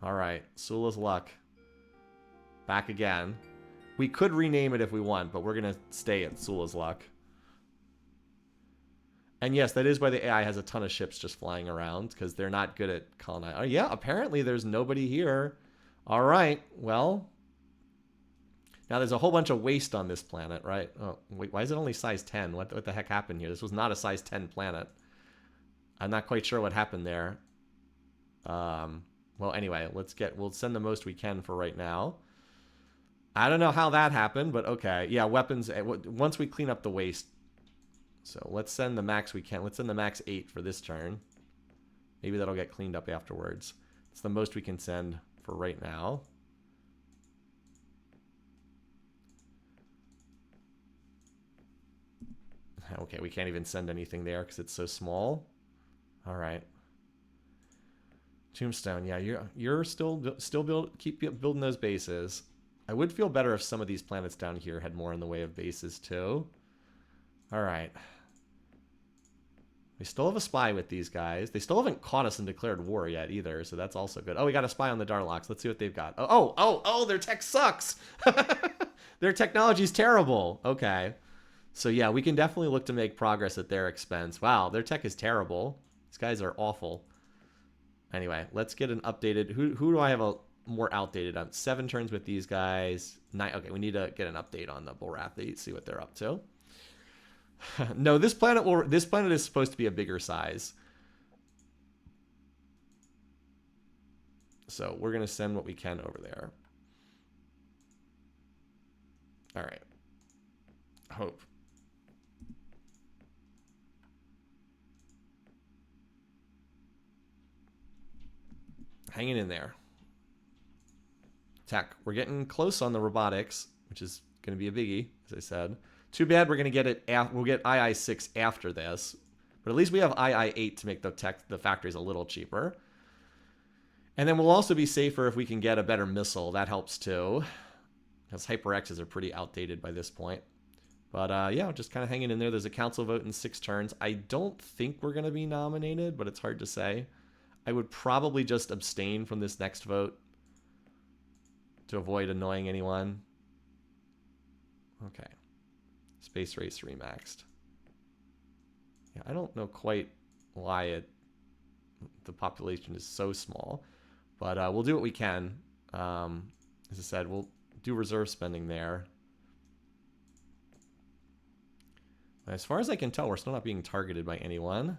Alright, Sula's luck. Back again. We could rename it if we want, but we're gonna stay at Sula's luck. And yes, that is why the AI has a ton of ships just flying around, because they're not good at colonizing. Oh yeah, apparently there's nobody here. Alright, well. Now there's a whole bunch of waste on this planet, right? Oh, wait, why is it only size 10? What the heck happened here? This was not a size 10 planet. I'm not quite sure what happened there. Well, anyway, we'll send the most we can for right now. I don't know how that happened, but okay. Yeah, weapons, once we clean up the waste. So let's send the max we can. Let's send the max 8 for this turn. Maybe that'll get cleaned up afterwards. It's the most we can send for right now. Okay, we can't even send anything there because it's so small. All right. Tombstone, yeah, you're still keep building those bases. I would feel better if some of these planets down here had more in the way of bases too. All right. We still have a spy with these guys. They still haven't caught us and declared war yet either, so that's also good. Oh, we got a spy on the Darlocks. Let's see what they've got. Oh, their tech sucks. Their technology's terrible. Okay. So yeah, we can definitely look to make progress at their expense. Wow, their tech is terrible. These guys are awful. Anyway, let's get an updated... Who do I have a more outdated? 7 turns with these guys. 9. Okay, we need to get an update on the Borathy, see what they're up to. No, this planet is supposed to be a bigger size. So we're going to send what we can over there. All right. Hope. Hanging in there. Tech. We're getting close on the robotics, which is going to be a biggie, as I said. Too bad we're going to get it. We'll get II-6 after this, but at least we have II-8 to make the factories a little cheaper. And then we'll also be safer if we can get a better missile. That helps too, because HyperXs are pretty outdated by this point. But yeah, just kind of hanging in there. There's a council vote in 6 turns. I don't think we're going to be nominated, but it's hard to say. I would probably just abstain from this next vote to avoid annoying anyone. Okay. Space Race Remaxed. Yeah, I don't know quite why the population is so small, but we'll do what we can. As I said, we'll do reserve spending there. As far as I can tell, we're still not being targeted by anyone.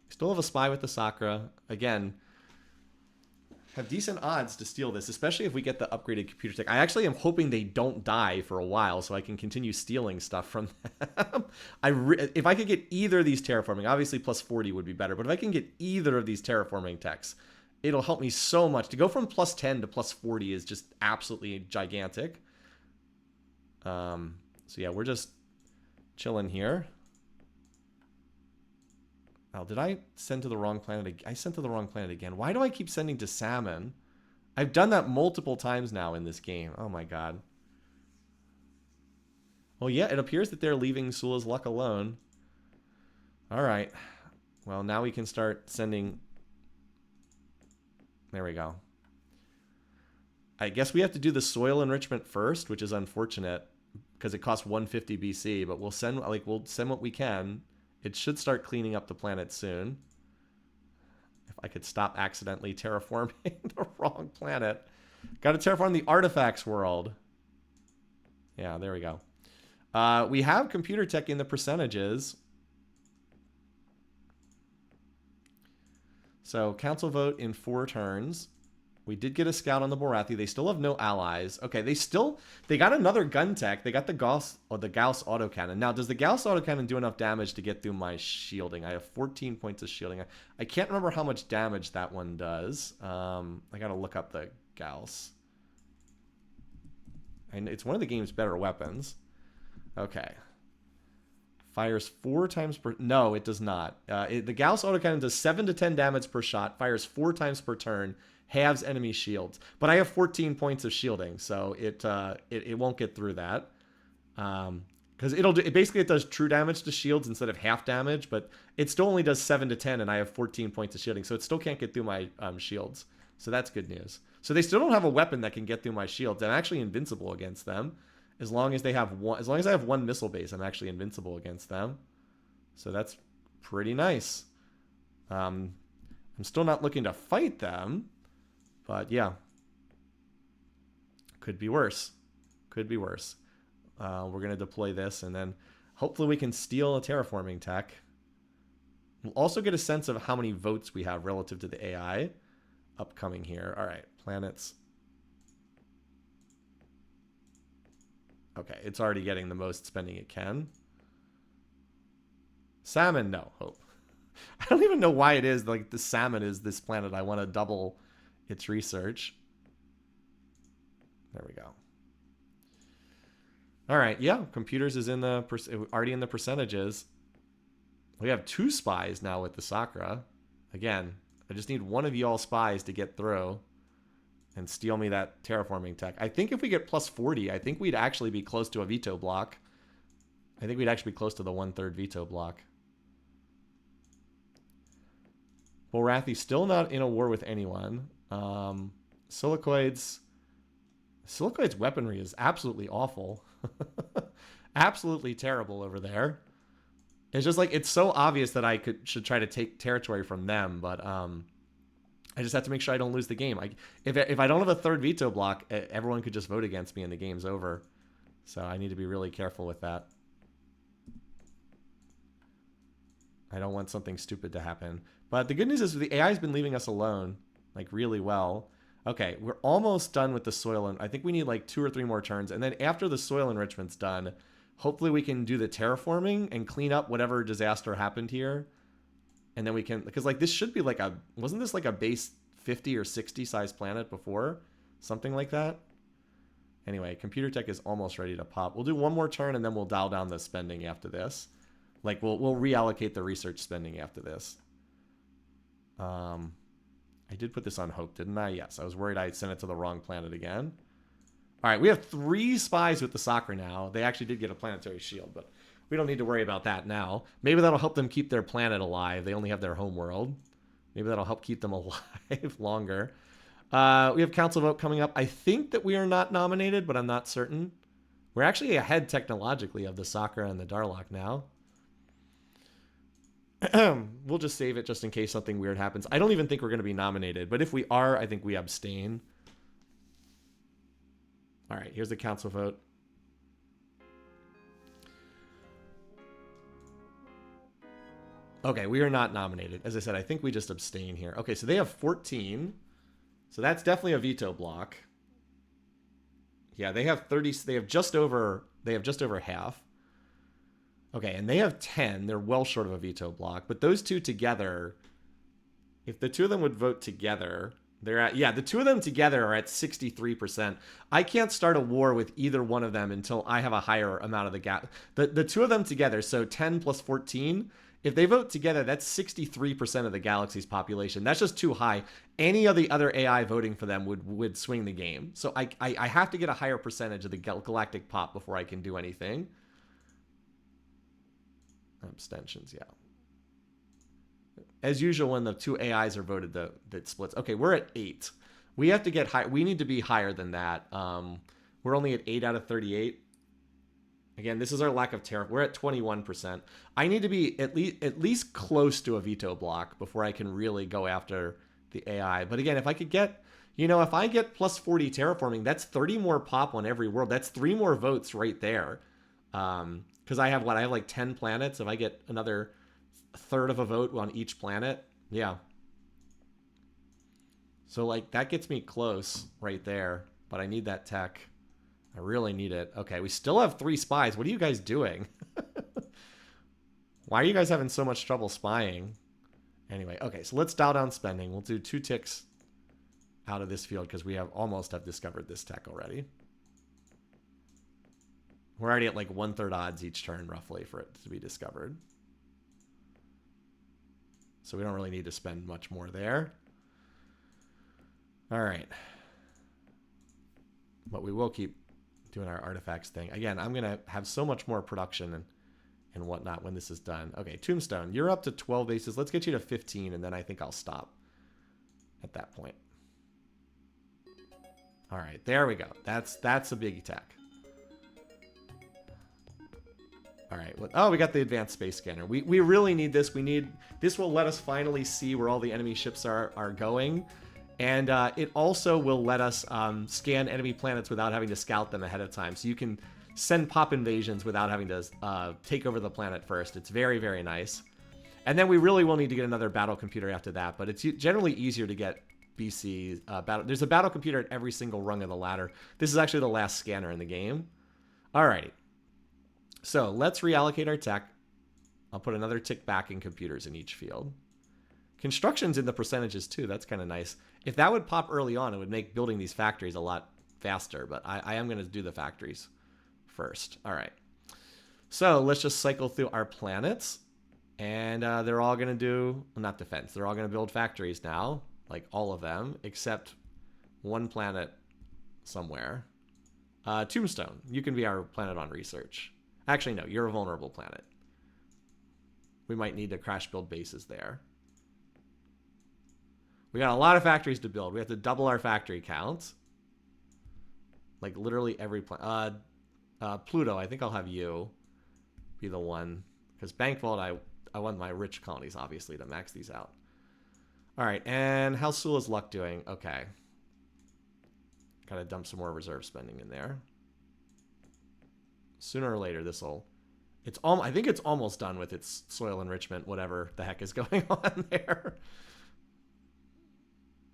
We still have a spy with the Sakra. Again, have decent odds to steal this, especially if we get the upgraded computer tech. I actually am hoping they don't die for a while so I can continue stealing stuff from them. If I could get either of these terraforming, obviously plus 40 would be better, but if I can get either of these terraforming techs, it'll help me so much. To go from plus 10 to plus 40 is just absolutely gigantic. So yeah, we're just chilling here. Oh, did I send to the wrong planet? I sent to the wrong planet again. Why do I keep sending to Salmon? I've done that multiple times now in this game. Oh my god. Well, yeah, it appears that they're leaving Sula's luck alone. Alright. Well, now we can start sending... There we go. I guess we have to do the soil enrichment first, which is unfortunate because it costs 150 BC, but we'll send what we can. It should start cleaning up the planet soon. If I could stop accidentally terraforming the wrong planet. Got to terraform the artifacts world. Yeah, there we go. We have computer tech in the percentages. So, council vote in 4 turns. We did get a scout on the Borathy. They still have no allies. Okay, they got another gun tech. They got the Gauss autocannon. Now, does the Gauss autocannon do enough damage to get through my shielding? I have 14 points of shielding. I can't remember how much damage that one does. I gotta look up the Gauss. And it's one of the game's better weapons. Okay. Fires 4 times per... No, it does not. The Gauss autocannon does 7 to 10 damage per shot. Fires 4 times per turn. Halves enemy shields. But I have 14 points of shielding, so it won't get through that. Because it does true damage to shields instead of half damage, but it still only does 7 to 10, and I have 14 points of shielding, so it still can't get through my shields. So that's good news. So they still don't have a weapon that can get through my shields. I'm actually invincible against them. As long as I have one missile base, I'm actually invincible against them. So that's pretty nice. I'm still not looking to fight them, but yeah, could be worse. Could be worse. We're gonna deploy this, and then hopefully we can steal a terraforming tech. We'll also get a sense of how many votes we have relative to the AI upcoming here. All right, planets. Okay, it's already getting the most spending it can. Salmon, no, hope. I don't even know why it is, like, the salmon is this planet. I want to double its research. There we go. All right, yeah, computers is in the already in the percentages. We have 2 spies now with the Sakra. Again, I just need one of y'all spies to get through. and steal me that terraforming tech. I think if we get plus 40, I think we'd actually be close to a veto block. I think we'd actually be close to the 1/3 veto block. Borathy still not in a war with anyone. Silicoid's weaponry is absolutely awful. Absolutely terrible over there. It's just like, it's so obvious that I should try to take territory from them, but I just have to make sure I don't lose the game. If I don't have a 3rd veto block, everyone could just vote against me and the game's over. So I need to be really careful with that. I don't want something stupid to happen. But the good news is the AI has been leaving us alone, like, really well. Okay, we're almost done with the soil, and I think we need like 2 or 3 more turns. And then after the soil enrichment's done, hopefully we can do the terraforming and clean up whatever disaster happened here. And then we can, because like this should be like wasn't this like a base 50 or 60 size planet before? Something like that. Anyway, computer tech is almost ready to pop. We'll do 1 more turn and then we'll dial down the spending after this. Like we'll reallocate the research spending after this. I did put this on hope, didn't I? Yes, I was worried I sent it to the wrong planet again. All right, we have 3 spies with the Sakra now. They actually did get a planetary shield, but we don't need to worry about that now. Maybe that'll help them keep their planet alive. They only have their home world. Maybe that'll help keep them alive longer. We have council vote coming up. I think that we are not nominated, but I'm not certain. We're actually ahead technologically of the Sakra and the Darlock now. We'll just save it just in case something weird happens. I don't even think we're going to be nominated, but if we are, I think we abstain. All right, here's the council vote. Okay, we are not nominated. As I said, I think we just abstain here. Okay, so they have 14. So that's definitely a veto block. Yeah, they have 30. They have just over half. Okay, and they have 10. They're well short of a veto block. But those two together, if the 2 of them would vote together, they're at, yeah, the 2 of them together are at 63%. I can't start a war with either one of them until I have a higher amount of the gap. The 2 of them together, so 10 plus 14, if they vote together, that's 63% of the galaxy's population. That's just too high. Any of the other AI voting for them would swing the game. So I have to get a higher percentage of the galactic pop before I can do anything. Abstentions, yeah. As usual, when the 2 AIs are voted, that splits. Okay, we're at 8. We have to get high. We need to be higher than that. We're only at 8 out of 38. Again, this is our lack of terror. We're at 21%. I need to be at least close to a veto block before I can really go after the AI. But again, if I could get, if I get plus 40 terraforming, that's 30 more pop on every world. That's 3 more votes right there. Because I have like 10 planets. If I get another 1/3 of a vote on each planet, yeah. So like that gets me close right there, but I need that tech. I really need it. Okay, we still have 3 spies. What are you guys doing? Why are you guys having so much trouble spying? Anyway, okay, so let's dial down spending. We'll do 2 ticks out of this field because we almost have discovered this tech already. We're already at like 1/3 odds each turn, roughly, for it to be discovered. So we don't really need to spend much more there. All right. But we will keep doing our artifacts thing. Again, I'm going to have so much more production and whatnot when this is done. Okay, Tombstone, you're up to 12 bases. Let's get you to 15, and then I think I'll stop at that point. All right, there we go. That's a big tech. All right. Oh, we got the advanced space scanner. We really need this. This will let us finally see where all the enemy ships are going. And it also will let us scan enemy planets without having to scout them ahead of time. So you can send pop invasions without having to take over the planet first. It's very, very nice. And then we really will need to get another battle computer after that. But it's generally easier to get BC battle. There's a battle computer at every single rung of the ladder. This is actually the last scanner in the game. All right. So let's reallocate our tech. I'll put another tick back in computers in each field. Construction's in the percentages too. That's kind of nice. If that would pop early on, it would make building these factories a lot faster. But I am going to do the factories first. All right. So let's just cycle through our planets. And they're all going to do, well, not defense. They're all going to build factories now. Like all of them, except one planet somewhere. Tombstone, you can be our planet on research. Actually, no, you're a vulnerable planet. We might need to crash build bases there. We got a lot of factories to build. We have to double our factory count. Like literally every planet. Pluto, I think I'll have you be the one. Because Bank Vault, I want my rich colonies, obviously, to max these out. All right, and how's Sula's luck doing? Okay. Gotta dump some more reserve spending in there. Sooner or later, this'll... I think it's almost done with its soil enrichment, whatever the heck is going on there.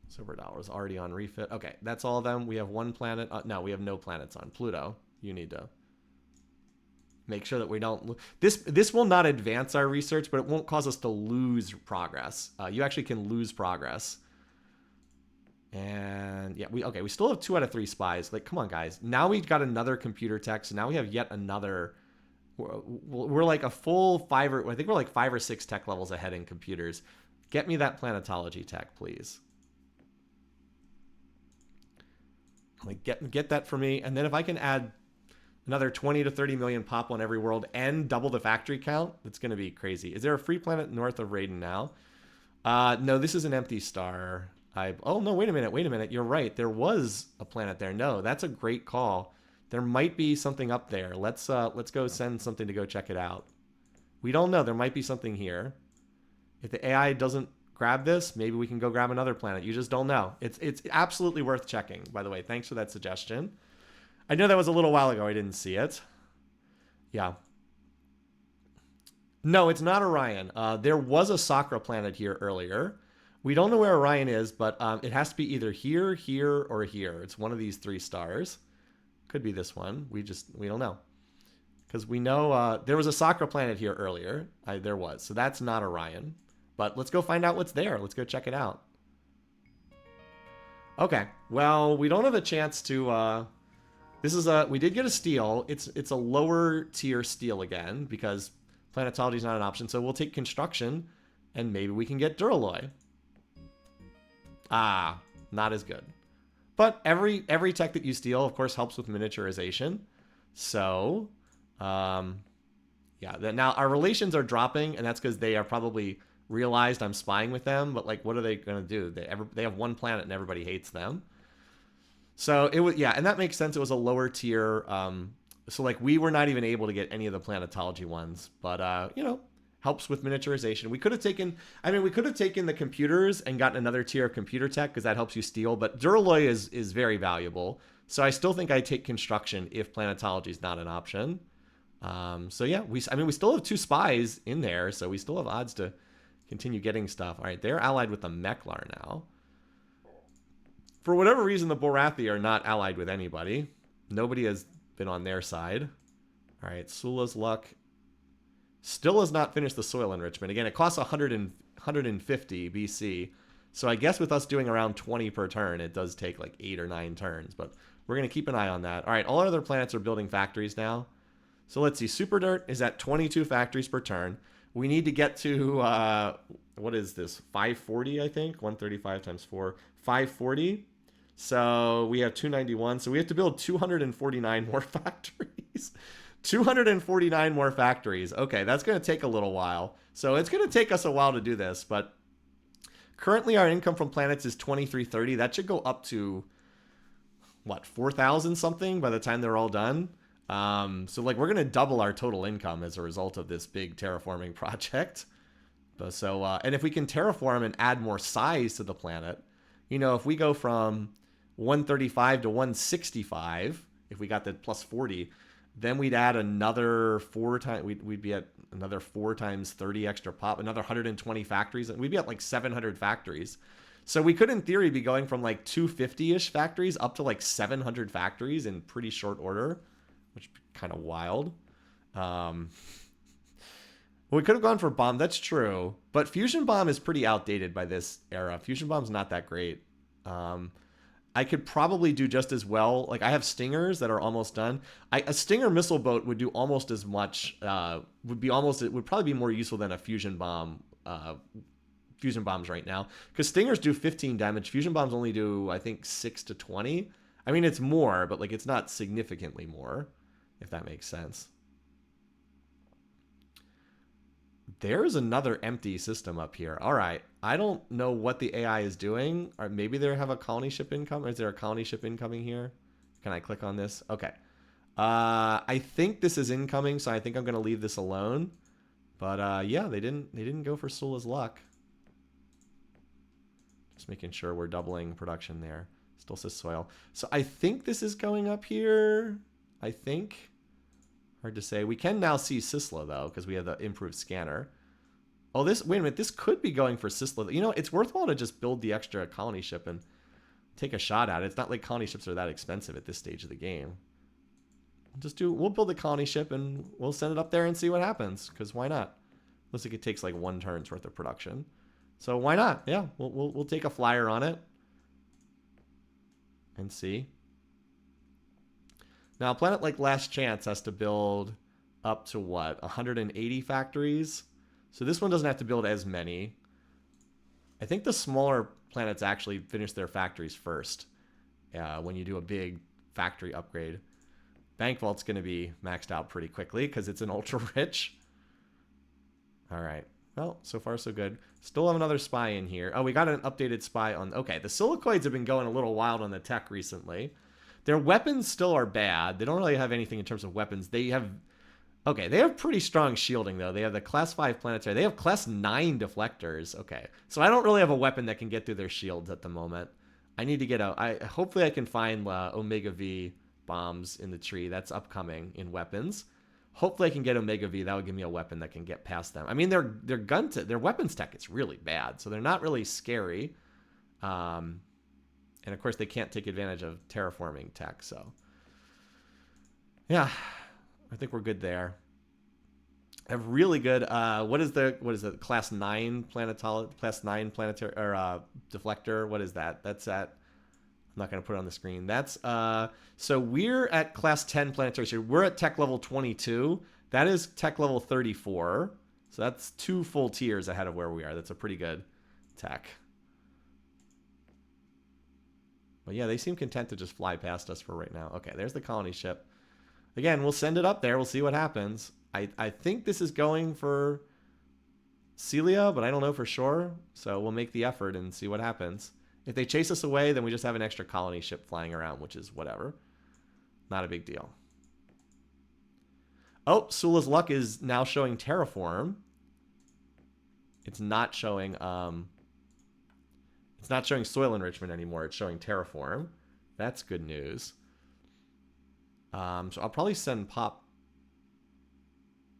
Silver dollars already on refit. Okay, that's all of them. We have one planet. No, we have no planets on Pluto. You need to make sure that we don't... This will not advance our research, but it won't cause us to lose progress. You actually can lose progress. And yeah, we still have 2 out of 3 spies. Like, come on, guys. Now we've got another computer tech, so now we have yet another... We're like a full 5 or... I think we're like 5 or 6 tech levels ahead in computers. Get me that planetology tech, please. Like, get that for me. And then if I can add another 20 to 30 million pop on every world and double the factory count, that's going to be crazy. Is there a free planet north of Raiden now? No, this is an empty star. Oh, no, wait a minute. You're right. There was a planet there. No, that's a great call. There might be something up there. Let's go send something to go check it out. We don't know. There might be something here. If the AI doesn't grab this, maybe we can go grab another planet. You just don't know. It's absolutely worth checking, by the way. Thanks for that suggestion. I know that was a little while ago. I didn't see it. Yeah. No, it's not Orion. There was a Sakra planet here earlier. We don't know where Orion is, but it has to be either here, here, or here. It's one of these 3 stars. Could be this one. We don't know. Because we know there was a Sakra planet here earlier. There was. So that's not Orion. But let's go find out what's there. Let's go check it out. Okay. Well, we don't have a chance to... we did get a steal. It's a lower tier steal again because planetology is not an option. So we'll take construction and maybe we can get Duralloy. Ah, not as good. But every tech that you steal, of course, helps with miniaturization. So, yeah. Now our relations are dropping, and that's because they are probably realized I'm spying with them. But like, what are they gonna do? They have one planet, and everybody hates them. So it was, yeah, and that makes sense. It was a lower tier. So like we were not even able to get any of the planetology ones, but helps with miniaturization. We could have taken the computers and gotten another tier of computer tech because that helps you steal. But Duralloy is very valuable. So I still think I take construction if planetology is not an option. So yeah, we still have 2 spies in there, so we still have odds to continue getting stuff. All right, they're allied with the Meklar now. For whatever reason, the Borathy are not allied with anybody. Nobody has been on their side. All right, Sula's luck still has not finished the soil enrichment. Again, it costs 150 BC. So I guess with us doing around 20 per turn, it does take like 8 or 9 turns. But we're going to keep an eye on that. All right, all our other planets are building factories now. So let's see. Super Dirt is at 22 factories per turn. We need to get to, what is this? 540, I think. 135 times 4. 540. So we have 291. So we have to build 249 more factories. 249 more factories. Okay, that's going to take a little while. So it's going to take us a while to do this. But currently our income from planets is 2330. That should go up to, what, 4,000 something by the time they're all done. So like we're going to double our total income as a result of this big terraforming project. So, and if we can terraform and add more size to the planet, if we go from 135 to 165, if we got the plus 40, then we'd add another 4 times, we'd be at another 4 times 30 extra pop, another 120 factories, and we'd be at like 700 factories. So we could, in theory, be going from like 250-ish factories up to like 700 factories in pretty short order, which would be kind of wild. We could have gone for bomb. That's true. But fusion bomb is pretty outdated by this era. Fusion bomb's not that great. I could probably do just as well. Like I have stingers that are almost done. A stinger missile boat would do almost as much. It would probably be more useful than a fusion bomb fusion bombs right now. Because stingers do 15 damage. Fusion bombs only do, I think, 6 to 20. I mean, it's more, but like it's not significantly more, if that makes sense. There's another empty system up here. All right. I don't know what the AI is doing. Or maybe they have a colony ship incoming. Is there a colony ship incoming here? Can I click on this? Okay. I think this is incoming, so I think I'm going to leave this alone. But yeah, they didn't go for Sula's luck. Just making sure we're doubling production there. Still says soil. So I think this is going up here. I think. Hard to say. We can now see Sisla, though, because we have the improved scanner. Oh, this... Wait a minute. This could be going for Sisla. You know, it's worthwhile to just build the extra colony ship and take a shot at it. It's not like colony ships are that expensive at this stage of the game. We'll build a colony ship and we'll send it up there and see what happens. Because why not? Looks like it takes like 1 turn's worth of production. So why not? Yeah, we'll take a flyer on it. And see. Now, a planet like Last Chance has to build up to what? 180 factories? So this one doesn't have to build as many. I think the smaller planets actually finish their factories first. When you do a big factory upgrade. Bank Vault's going to be maxed out pretty quickly because it's an ultra rich. All right. Well, so far so good. Still have another spy in here. Oh, we got an updated spy on... Okay, the silicoids have been going a little wild on the tech recently. Their weapons still are bad. They don't really have anything in terms of weapons. They have... Okay, they have pretty strong shielding, though. They have the Class 5 planetary. They have Class 9 deflectors. Okay, so I don't really have a weapon that can get through their shields at the moment. I need to get a... hopefully I can find Omega V bombs in the tree. That's upcoming in weapons. Hopefully I can get Omega V. That would give me a weapon that can get past them. I mean, their weapons tech is really bad, so they're not really scary. And of course, they can't take advantage of terraforming tech. So, yeah, I think we're good there. I have really good. What is the Class 9 planetary or deflector? What is that? That's at. I'm not going to put it on the screen. That's so we're at Class 10 planetary shield. We're at tech level 22. That is tech level 34. So that's 2 full tiers ahead of where we are. That's a pretty good tech. But yeah, they seem content to just fly past us for right now. Okay, there's the colony ship. Again, we'll send it up there. We'll see what happens. I think this is going for Celia, but I don't know for sure. So we'll make the effort and see what happens. If they chase us away, then we just have an extra colony ship flying around, which is whatever. Not a big deal. Oh, Sula's luck is now showing terraform. It's not showing soil enrichment anymore. It's showing terraform. That's good news. So I'll probably send Pop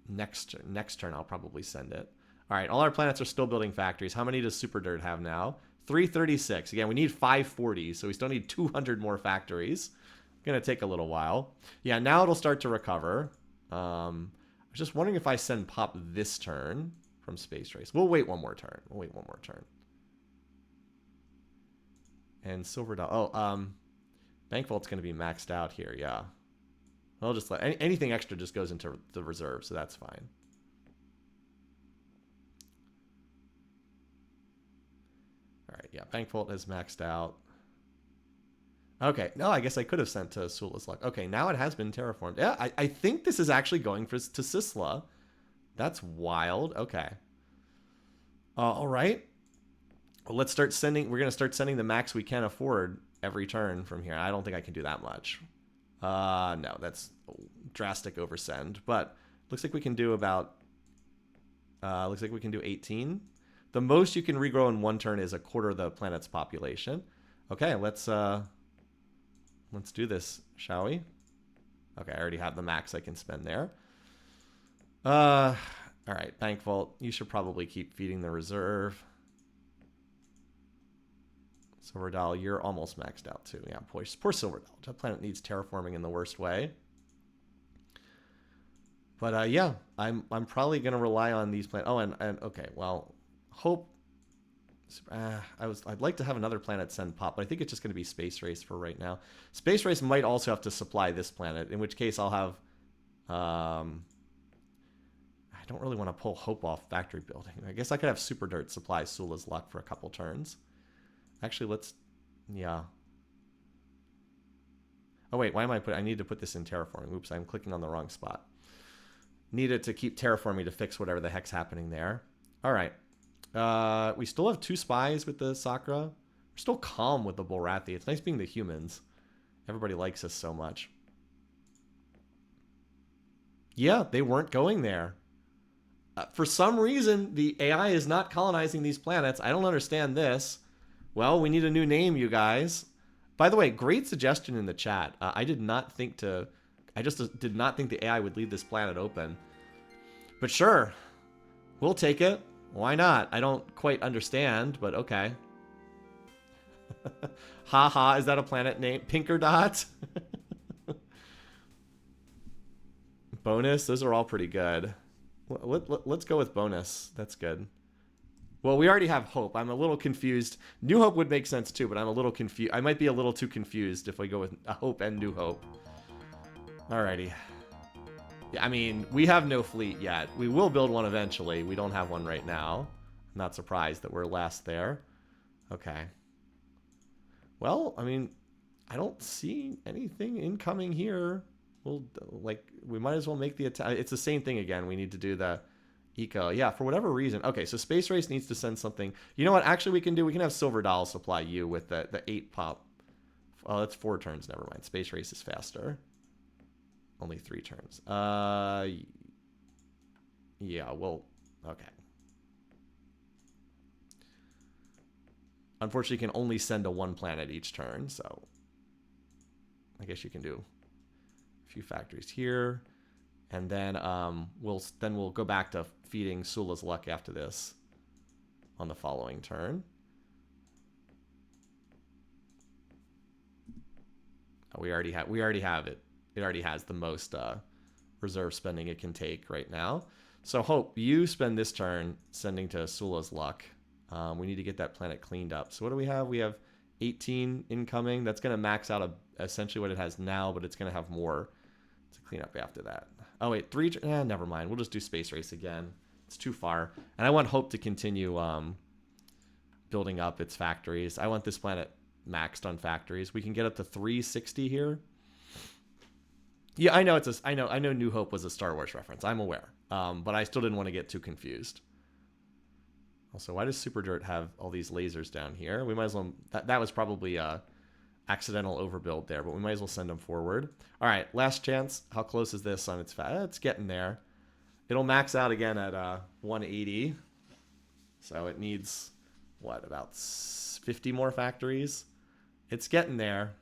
next turn. I'll probably send it. All right, all our planets are still building factories. How many does Super Dirt have now? 336. Again, we need 540, so we still need 200 more factories. Gonna take a little while. Yeah, now it'll start to recover. I was just wondering if I send Pop this turn from Space Race. We'll wait one more turn. And Silver Doll. Oh, Bank Vault's gonna be maxed out here. Yeah, I'll just let anything extra just goes into the reserve, so that's fine. All right, yeah, Bank Vault is maxed out. Okay, no, I guess I could have sent to Sula's luck. Okay, now it has been terraformed. Yeah, I think this is actually going to Sisla. That's wild. Okay. All right. Well, let's start sending. We're going to start sending the max we can afford every turn from here. I don't think I can do that much. No, that's drastic oversend. But looks like we can do about... looks like we can do 18. The most you can regrow in one turn is a quarter of the planet's population. Okay, let's do this, shall we? Okay, I already have the max I can spend there. All right, Bank Vault, you should probably keep feeding the reserve. Silver Doll, you're almost maxed out too. Yeah, poor Silver Doll. That planet needs terraforming in the worst way. But yeah, I'm probably gonna rely on these planets. Oh, and okay, well. Hope I'd like to have another planet send Pop, but I think it's just going to be Space Race for right now. Space Race might also have to supply this planet, in which case I'll have I don't really want to pull Hope off factory building. I guess I could have Super Dirt supply Sula's luck for a couple turns. Actually, let's... Yeah. Oh, wait. Why am I putting... I need to put this in terraforming. Oops, I'm clicking on the wrong spot. Need it to keep terraforming to fix whatever the heck's happening there. All right. We still have 2 spies with the Sakra. We're still calm with the Borathy. It's nice being the humans. Everybody likes us so much. Yeah, they weren't going there. For some reason, the AI is not colonizing these planets. I don't understand this. Well, we need a new name, you guys. By the way, great suggestion in the chat. I just did not think the AI would leave this planet open. But sure, we'll take it. Why not? I don't quite understand, but okay. Haha, is that a planet name? Pinker Dot? Bonus, those are all pretty good. Let's go with bonus. That's good. Well, we already have Hope. I'm a little confused. New Hope would make sense too, but I'm a little confused. I might be a little too confused if we go with Hope and New Hope. Alrighty. Yeah, I mean, we have no fleet yet. We will build one eventually. We don't have one right now. I'm not surprised that we're last there. Okay. Well, I mean, I don't see anything incoming here. We might as well make the attack. It's the same thing again. We need to do the eco. Yeah, for whatever reason. Okay, so Space Race needs to send something. You know what? Actually, we can have Silver Doll supply you with the 8 pop. Oh, that's 4 turns. Never mind. Space Race is faster. Only 3 turns. Yeah, well, okay. Unfortunately, you can only send to 1 planet each turn, so I guess you can do few factories here, and then we'll go back to feeding Sula's luck after this on the following turn. Oh, we already have it. It already has the most reserve spending it can take right now. So Hope, you spend this turn sending to Sula's luck. We need to get that planet cleaned up. So what do we have? We have 18 incoming. That's going to max out essentially what it has now, but it's going to have more to clean up after that. Oh wait, 3. Never mind. We'll just do Space Race again. It's too far, and I want Hope to continue building up its factories. I want this planet maxed on factories. We can get up to 360 here. Yeah, I know I know New Hope was a Star Wars reference. I'm aware, but I still didn't want to get too confused. Also, why does Super Dirt have all these lasers down here? We might as well. That was probably accidental overbuild there, but we might as well send them forward. All right, last chance. How close is this on its it's getting there. It'll max out again at 180. So it needs, what, about 50 more factories? It's getting there.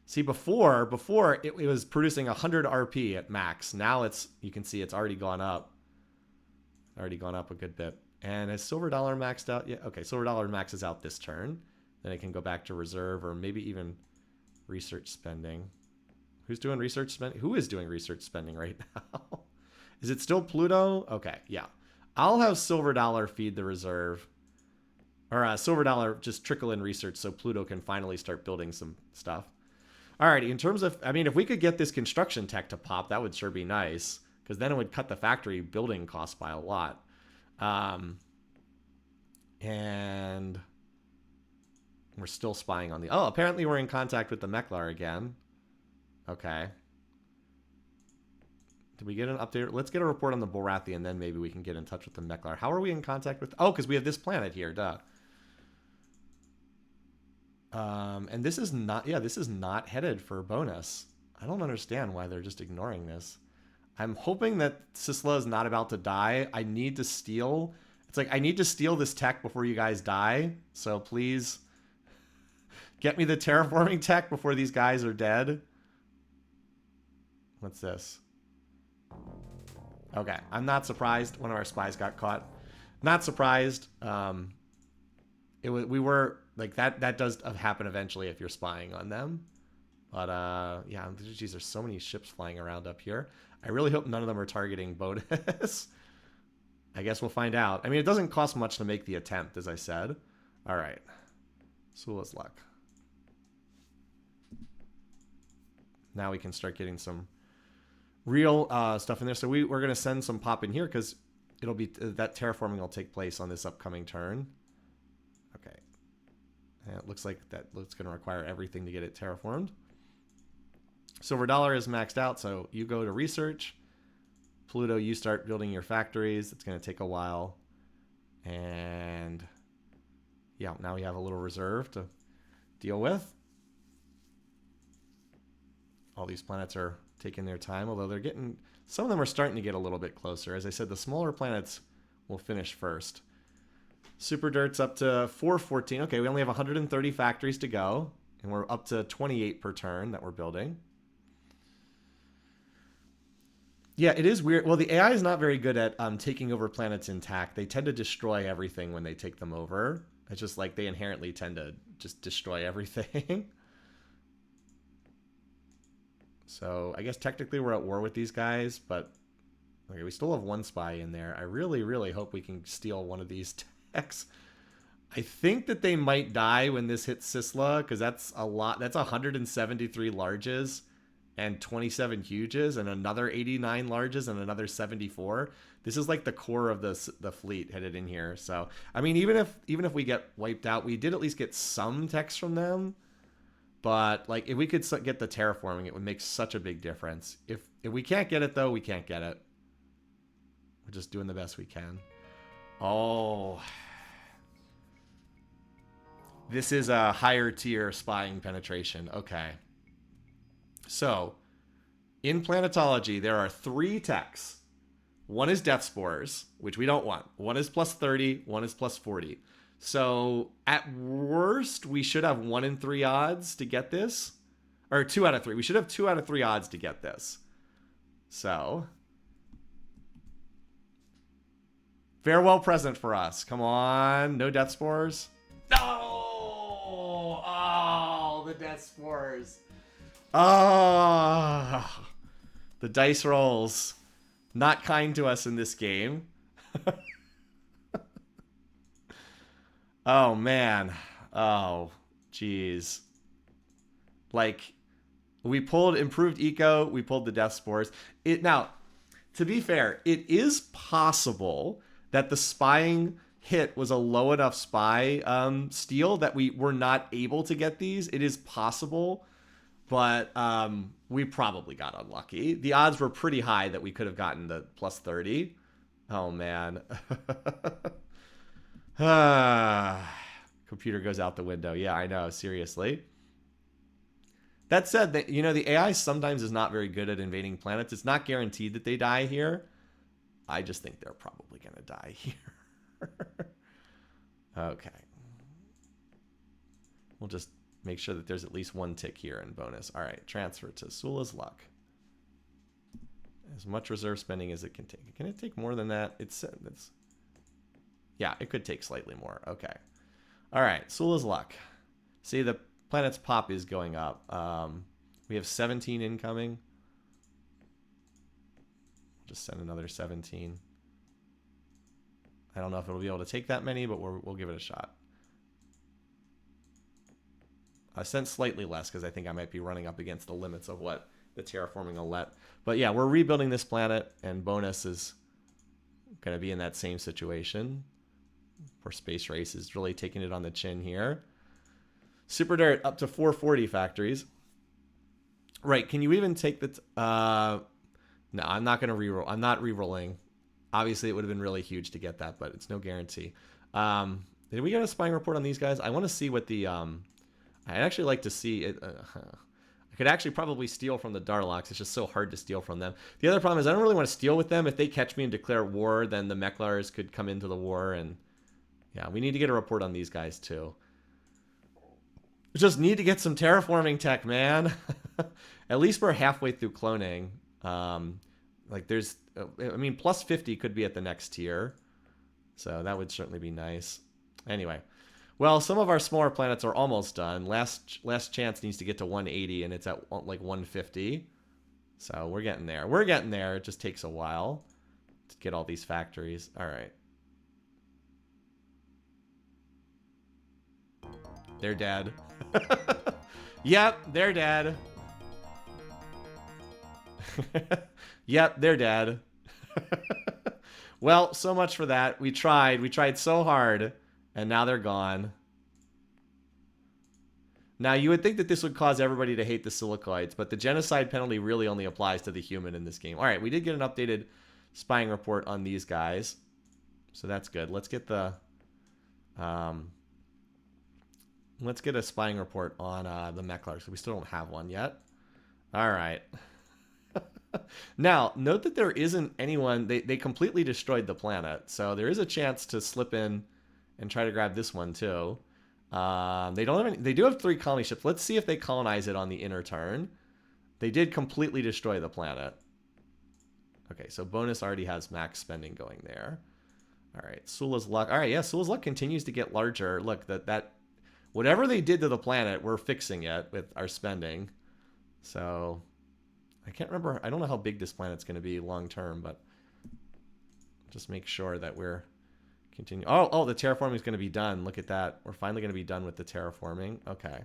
See, before it was producing 100 RP at max. Now you can see it's already gone up. Already gone up a good bit. And has Silver Dollar maxed out? Yeah, okay, Silver Dollar maxes out this turn. Then it can go back to reserve or maybe even research spending. Who's doing research spending? Who is doing research spending right now? Is it still Pluto? Okay, yeah. I'll have Silver Dollar feed the reserve. Or Silver Dollar just trickle in research so Pluto can finally start building some stuff. Alrighty, in terms of, I mean, if we could get this construction tech to pop, that would sure be nice. Because then it would cut the factory building costs by a lot. And we're still spying on the... Oh, apparently we're in contact with the Meklar again. Okay. Did we get an update? Let's get a report on the Borathy, and then maybe we can get in touch with the Meklar. How are we in contact with... Oh, because we have this planet here, duh. And this is not... Yeah, this is not headed for bonus. I don't understand why they're just ignoring this. I'm hoping that Sisla is not about to die. I need to steal... It's like, I need to steal this tech before you guys die. So please... Get me the terraforming tech before these guys are dead. What's this? Okay, I'm not surprised one of our spies got caught. Not surprised. We were like that does happen eventually if you're spying on them. But yeah, geez, there's so many ships flying around up here. I really hope none of them are targeting Bodas. I guess we'll find out. I mean, it doesn't cost much to make the attempt, as I said. All right. Sula's luck. Now we can start getting some real stuff in there. So we're going to send some pop in here because it'll be that terraforming will take place on this upcoming turn. Okay. And it looks like it's going to require everything to get it terraformed. Silver dollar is maxed out, so you go to research. Pluto, you start building your factories. It's going to take a while. And yeah, now we have a little reserve to deal with. All these planets are taking their time, although they're getting, some of them are starting to get a little bit closer. As I said, the smaller planets will finish first. Super Dirt's up to 414. Okay, we only have 130 factories to go, and we're up to 28 per turn that we're building. Yeah, it is weird. Well, the AI is not very good at taking over planets intact. They tend to destroy everything when they take them over. It's just like they inherently tend to just destroy everything. So I guess technically we're at war with these guys, but okay, we still have one spy in there. I really, really hope we can steal one of these techs. I think that they might die when this hits Sisla, because that's a lot. That's 173 larges and 27 huges and another 89 larges and another 74. This is like the core of the fleet headed in here. So I mean, even if we get wiped out, we did at least get some techs from them. But like, if we could get the terraforming, it would make such a big difference. If we can't get it though, we can't get it. We're just doing the best we can. Oh, this is a higher tier spying penetration. Okay. So, in planetology, there are 3 techs. One is death spores, which we don't want. One is plus 30, one is plus 40. So, at worst, we should have 1 in 3 odds to get this. Or 2 out of 3. We should have 2 out of 3 odds to get this. So, farewell present for us. Come on. No death spores. No! Oh, the death spores. Oh, the dice rolls. Not kind to us in this game. Oh, man. Oh, jeez. Like, we pulled improved eco. We pulled the death spores. Now, to be fair, it is possible that the spying hit was a low enough spy steal that we were not able to get these. It is possible. But we probably got unlucky. The odds were pretty high that we could have gotten the plus 30. Oh, man. Computer goes out the window. Yeah, I know. Seriously. That said, the AI sometimes is not very good at invading planets. It's not guaranteed that they die here. I just think they're probably going to die here. Okay. We'll just make sure that there's at least 1 tick here in bonus. All right, transfer to Sula's luck. As much reserve spending as it can take. Can it take more than that? Yeah, it could take slightly more. Okay. All right, Sula's luck. See, the planet's pop is going up. We have 17 incoming. Just send another 17. I don't know if it'll be able to take that many, but we'll give it a shot. I sent slightly less because I think I might be running up against the limits of what the terraforming will let. But yeah, we're rebuilding this planet, and bonus is going to be in that same situation. Poor Space Race is really taking it on the chin here. Super Dirt up to 440 factories. Right, can you even take the... no, I'm not going to reroll. I'm not rerolling. Obviously, it would have been really huge to get that, but it's no guarantee. Did we get a spying report on these guys? I want to see what the... I'd actually like to see it. I could actually probably steal from the Darlocks. It's just so hard to steal from them. The other problem is I don't really want to steal with them. If they catch me and declare war, then the Mechlars could come into the war. And yeah, we need to get a report on these guys too. We just need to get some terraforming tech, man. At least we're halfway through cloning. Like there's, I mean, plus 50 could be at the next tier. So that would certainly be nice. Anyway. Well, some of our smaller planets are almost done. Last chance needs to get to 180, and it's at like 150. So we're getting there. We're getting there. It just takes a while to get all these factories. All right. They're dead. Yep, they're dead. Yep, they're dead. Well, so much for that. We tried so hard, and now they're gone. Now, you would think that this would cause everybody to hate the silicoids, but the genocide penalty really only applies to the human in this game. All right, we did get an updated spying report on these guys, so that's good. Let's get the let's get a spying report on the Meklar, so we still don't have one yet. All right. Now, note that there isn't anyone. They completely destroyed the planet, so there is a chance to slip in and try to grab this one too. They don't have any, they do have 3 colony ships. Let's see if they colonize it on the inner turn. They did completely destroy the planet. Okay, so bonus already has max spending going there. All right, Sula's luck. All right, yeah, Sula's luck continues to get larger. Look, that whatever they did to the planet, we're fixing it with our spending. So I can't remember. I don't know how big this planet's going to be long term, but just make sure that we're continue. Oh, the terraforming is going to be done. Look at that. We're finally going to be done with the terraforming. Okay.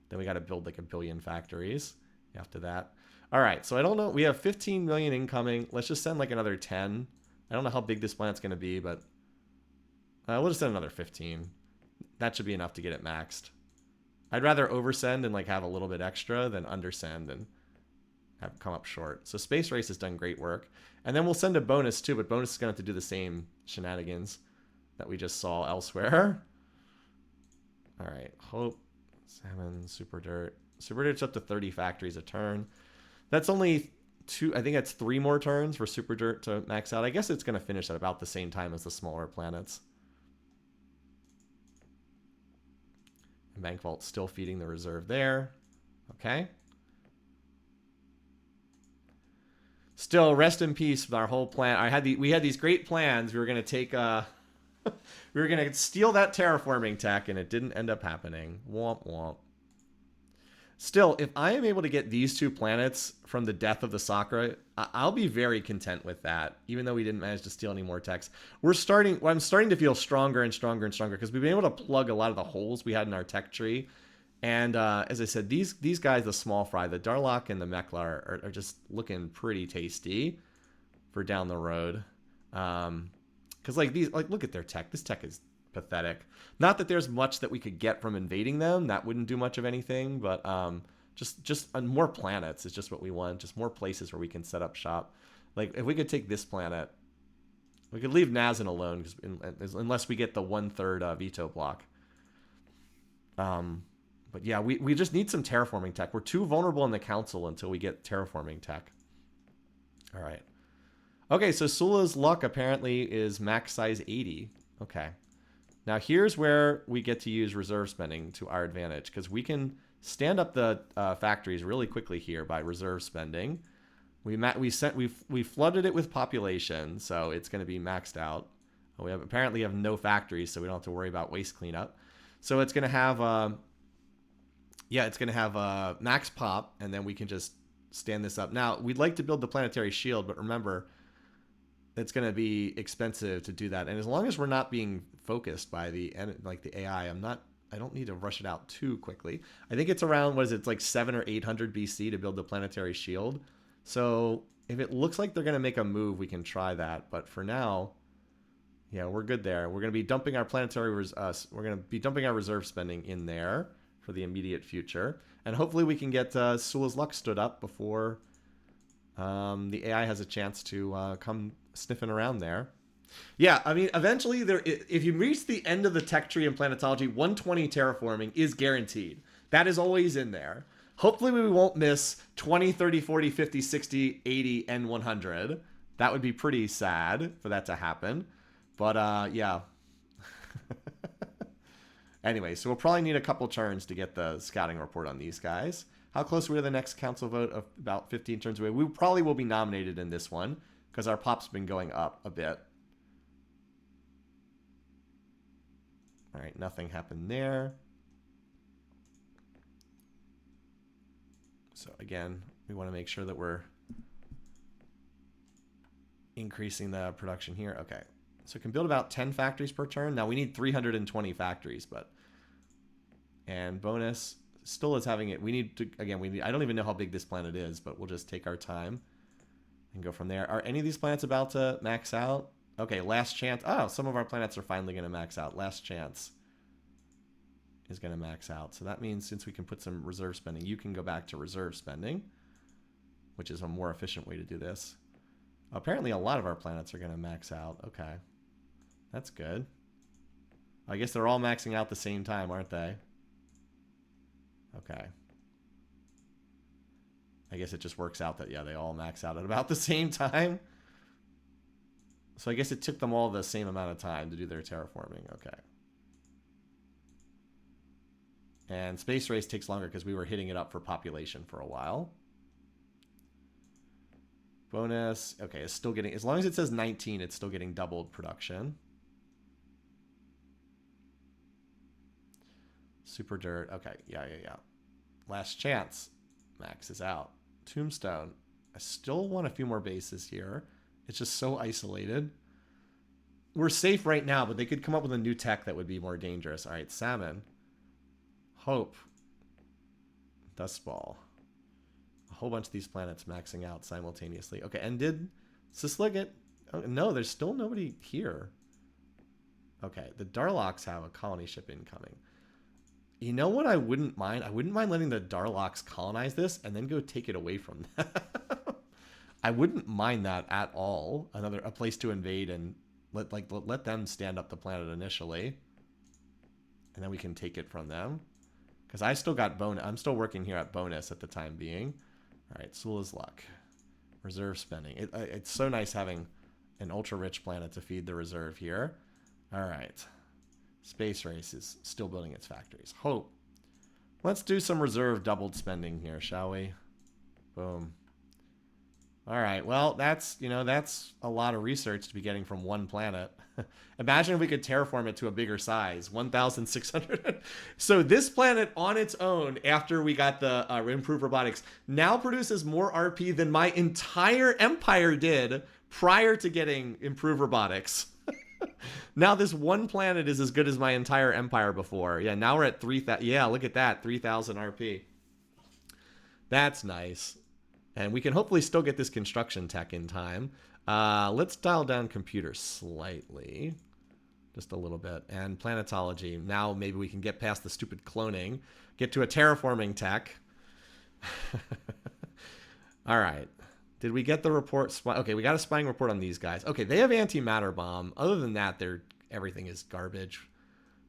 Then we got to build like 1 billion factories after that. All right. So I don't know. We have 15 million incoming. Let's just send like another 10. I don't know how big this planet's going to be, but we'll just send another 15. That should be enough to get it maxed. I'd rather oversend and like have a little bit extra than undersend and have come up short. So Space Race has done great work. And then we'll send a bonus too, but bonus is going to have to do the same shenanigans that we just saw elsewhere. All right, Hope, Salmon, Super Dirt. Super Dirt's up to 30 factories a turn. That's only 2, I think that's 3 more turns for Super Dirt to max out. I guess it's going to finish at about the same time as the smaller planets. And Bank Vault's still feeding the reserve there. Okay. Still, rest in peace with our whole plan. We had these great plans. We were going to take we were going to steal that terraforming tech, and it didn't end up happening. Womp womp. Still, if I am able to get these 2 planets from the death of the Sakra, I'll be very content with that, even though we didn't manage to steal any more techs. I'm starting to feel stronger and stronger and stronger because we've been able to plug a lot of the holes we had in our tech tree. And as I said, these guys, the small fry, the Darlock and the Meklar, are just looking pretty tasty for down the road. Because look at their tech. This tech is pathetic. Not that there's much that we could get from invading them. That wouldn't do much of anything. But just more planets is just what we want. Just more places where we can set up shop. Like if we could take this planet, we could leave Nazin alone unless we get the 1/3 veto block. But yeah, we just need some terraforming tech. We're too vulnerable in the council until we get terraforming tech. All right. Okay, so Sula's luck apparently is max size 80. Okay. Now here's where we get to use reserve spending to our advantage because we can stand up the factories really quickly here by reserve spending. We flooded it with population, so it's going to be maxed out. We apparently have no factories, so we don't have to worry about waste cleanup. So it's going to have it's going to have max pop, and then we can just stand this up. Now, we'd like to build the planetary shield, but remember, it's going to be expensive to do that. And as long as we're not being focused by the AI, I don't need to rush it out too quickly. I think it's around, it's like 700 or 800 BC to build the planetary shield. So if it looks like they're going to make a move, we can try that. But for now, yeah, we're good there. We're going to be dumping our reserve spending in there for the immediate future. And hopefully we can get Sula's luck stood up before the AI has a chance to come sniffing around there. Yeah, I mean, eventually, if you reach the end of the tech tree in planetology, 120 terraforming is guaranteed. That is always in there. Hopefully we won't miss 20, 30, 40, 50, 60, 80, and 100. That would be pretty sad for that to happen. But yeah. Anyway, so we'll probably need a couple turns to get the scouting report on these guys. How close are we to the next council vote? Of about 15 turns away. We probably will be nominated in this one because our pop's been going up a bit. All right, nothing happened there. So again, we want to make sure that we're increasing the production here. Okay. So it can build about 10 factories per turn. Now we need 320 factories, and bonus still is having it. We need to, again, I don't even know how big this planet is, but we'll just take our time. And go from there. Are any of these planets about to max out? Okay, last chance. Oh, some of our planets are finally going to max out. Last chance is going to max out. So that means since we can put some reserve spending, you can go back to reserve spending, which is a more efficient way to do this. Apparently a lot of our planets are going to max out. Okay. That's good. I guess they're all maxing out the same time, aren't they? Okay. I guess it just works out that, yeah, they all max out at about the same time. So I guess it took them all the same amount of time to do their terraforming. Okay. And Space Race takes longer because we were hitting it up for population for a while. Bonus. Okay, it's still getting, as long as it says 19, it's still getting doubled production. Super Dirt. Okay, yeah. Last chance. Max is out. Tombstone. I still want a few more bases here. It's just so isolated. We're safe right now, but they could come up with a new tech that would be more dangerous. All right, Salmon. Hope. Dust Ball. A whole bunch of these planets maxing out simultaneously. Okay, and did Sisligit... Oh, no, there's still nobody here. Okay, the Darlocks have a colony ship incoming. You know what I wouldn't mind? I wouldn't mind letting the Darlocks colonize this and then go take it away from them. I wouldn't mind that at all. A place to invade and let them stand up the planet initially. And then we can take it from them. Because I still got bonus. I'm still working here at bonus at the time being. All right, Sula's Luck. Reserve spending. It's so nice having an ultra-rich planet to feed the reserve here. All right. Space Race is still building its factories. Hope. Let's do some reserve doubled spending here, shall we? Boom. All right. Well, that's a lot of research to be getting from one planet. Imagine if we could terraform it to a bigger size, 1,600. So this planet on its own, after we got the improved robotics, now produces more RP than my entire empire did prior to getting improved robotics. Now this one planet is as good as my entire empire before. Yeah, now we're at 3,000. Yeah, look at that, 3,000 RP. That's nice. And we can hopefully still get this construction tech in time. Let's dial down computers slightly. Just a little bit. And planetology. Now maybe we can get past the stupid cloning. Get to a terraforming tech. All right. Did we get the report? Okay, we got a spying report on these guys. Okay, they have antimatter bomb. Other than that, everything is garbage.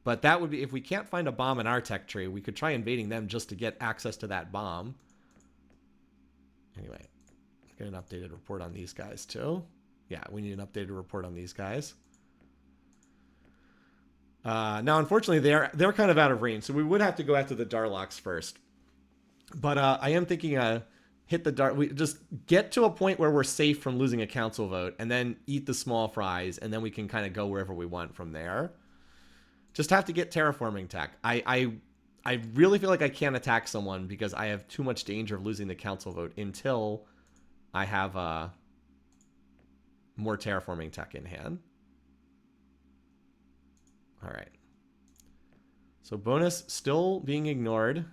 But that would be, if we can't find a bomb in our tech tree, we could try invading them just to get access to that bomb. Anyway, get an updated report on these guys too. Yeah, we need an updated report on these guys. Now, unfortunately, they're kind of out of range, so we would have to go after the Darlocks first. But I am thinking hit the we just get to a point where we're safe from losing a council vote, and then eat the small fries, and then we can kind of go wherever we want from there. Just have to get terraforming tech. I really feel like I can't attack someone because I have too much danger of losing the council vote until I have more terraforming tech in hand. All right. So bonus still being ignored.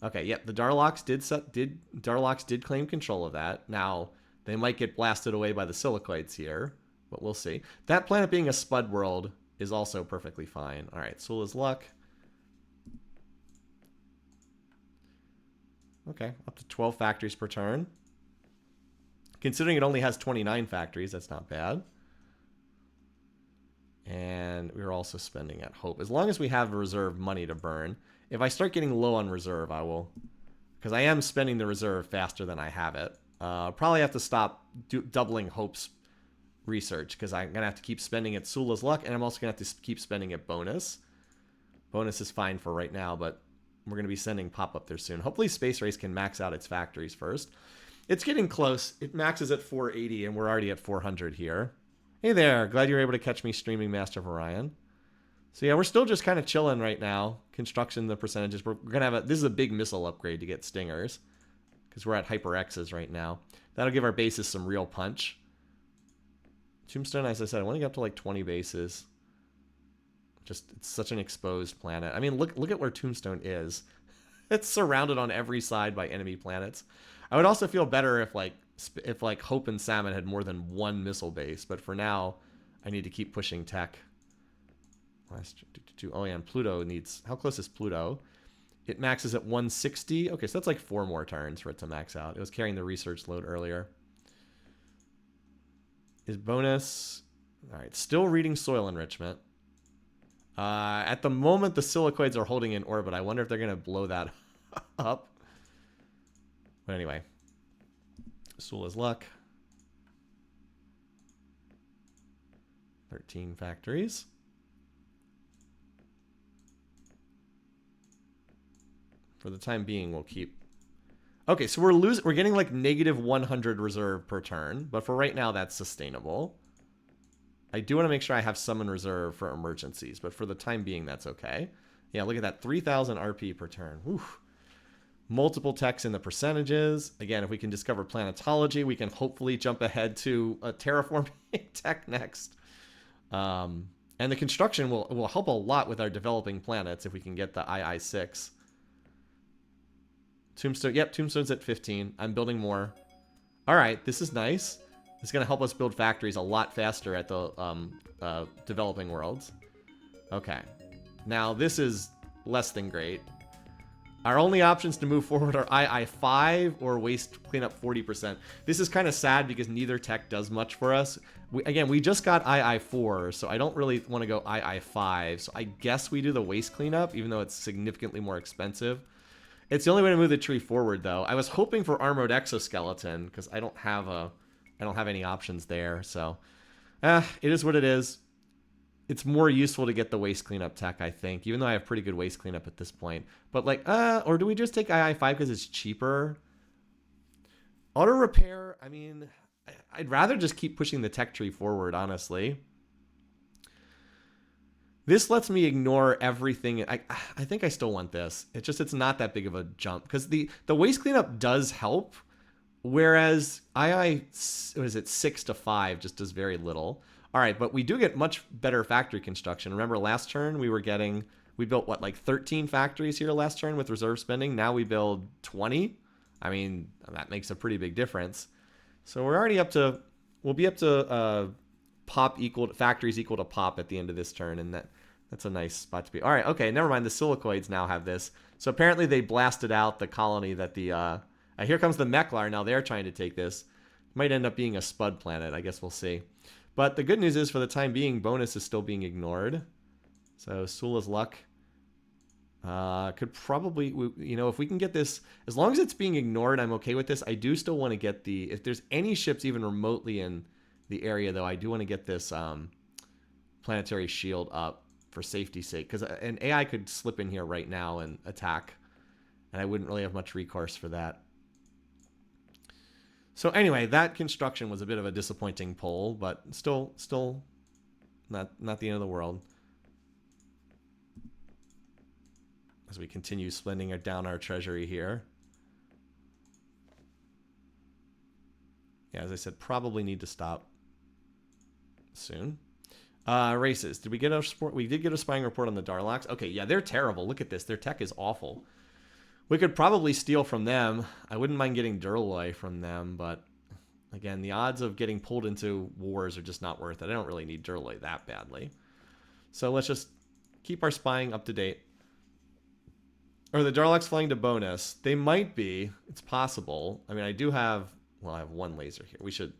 Okay, yep, the Darlocks did claim control of that. Now, they might get blasted away by the silicoids here, but we'll see. That planet being a spud world is also perfectly fine. All right, Sula's Luck. Okay, up to 12 factories per turn. Considering it only has 29 factories, that's not bad. And we're also spending at Hope. As long as we have reserve money to burn. If I start getting low on reserve, I will. Because I am spending the reserve faster than I have it. Probably have to stop doubling Hope's research. Because I'm going to have to keep spending at Sula's Luck. And I'm also going to have to keep spending at Bonus. Bonus is fine for right now, but we're going to be sending pop-up there soon. Hopefully Space Race can max out its factories first. It's getting close. It maxes at 480, and we're already at 400 here. Hey there. Glad you were able to catch me streaming Master of Orion. So yeah, we're still just kind of chilling right now. Construction, the percentages. We're going to have this is a big missile upgrade to get Stingers. Because we're at Hyper X's right now. That'll give our bases some real punch. Tombstone, as I said, I want to get up to like 20 bases. Just, it's such an exposed planet. I mean, look at where Tombstone is. It's surrounded on every side by enemy planets. I would also feel better if, like, if like Hope and Salmon had more than one missile base. But for now, I need to keep pushing tech. Oh yeah, and Pluto needs... How close is Pluto? It maxes at 160. Okay, so that's like 4 more turns for it to max out. It was carrying the research load earlier. Is bonus... All right, still reading soil enrichment. At the moment, the silicoids are holding in orbit. I wonder if they're going to blow that up. But anyway. Sula's luck. 13 factories. For the time being, we'll keep... Okay, so we're getting like negative 100 reserve per turn. But for right now, that's sustainable. I do want to make sure I have some in reserve for emergencies, but for the time being, that's okay. Yeah, look at that, 3,000 RP per turn. Whew. Multiple techs in the percentages. Again, if we can discover planetology, we can hopefully jump ahead to a terraforming tech next. And the construction will help a lot with our developing planets if we can get the II-6. Tombstone, yep, Tombstone's at 15. I'm building more. All right, this is nice. It's going to help us build factories a lot faster at the developing worlds. Okay. Now, this is less than great. Our only options to move forward are II-5 or waste cleanup 40%. This is kind of sad because neither tech does much for us. We just got II-4, so I don't really want to go II-5. So I guess we do the waste cleanup, even though it's significantly more expensive. It's the only way to move the tree forward, though. I was hoping for armored exoskeleton because I don't have any options there, so it is what it is. It's more useful to get the waste cleanup tech, I think, even though I have pretty good waste cleanup at this point. But like, or do we just take II-5 because it's cheaper? Auto repair, I mean, I'd rather just keep pushing the tech tree forward, honestly. This lets me ignore everything. I think I still want this. It's not that big of a jump because the waste cleanup does help. Whereas was it 6 to 5 just does very little. All right, but we do get much better factory construction. Remember last turn we built what, like 13 factories here last turn with reserve spending. Now we build 20. I mean, that makes a pretty big difference. So we're already we'll be up to factories equal to pop at the end of this turn, and that's a nice spot to be. All right, okay, never mind. The silicoids now have this. So apparently they blasted out the colony that the here comes the Meklar. Now they're trying to take this. Might end up being a Spud planet. I guess we'll see. But the good news is, for the time being, bonus is still being ignored. So Sula's luck could probably, if we can get this, as long as it's being ignored, I'm okay with this. I do still want to get if there's any ships even remotely in the area, though, I do want to get this planetary shield up for safety's sake. Because an AI could slip in here right now and attack. And I wouldn't really have much recourse for that. So anyway, that construction was a bit of a disappointing pull, but still not the end of the world. As we continue spending down our treasury here. Yeah, as I said, probably need to stop soon. Races. Did we get a sport? We did get a spying report on the Darlocks. Okay, yeah, they're terrible. Look at this. Their tech is awful. We could probably steal from them. I wouldn't mind getting Durloy from them, but again, the odds of getting pulled into wars are just not worth it. I don't really need Durloy that badly. So let's just keep our spying up to date. Are the Darlocks flying to bonus? They might be. It's possible. I mean, I have one laser here. We should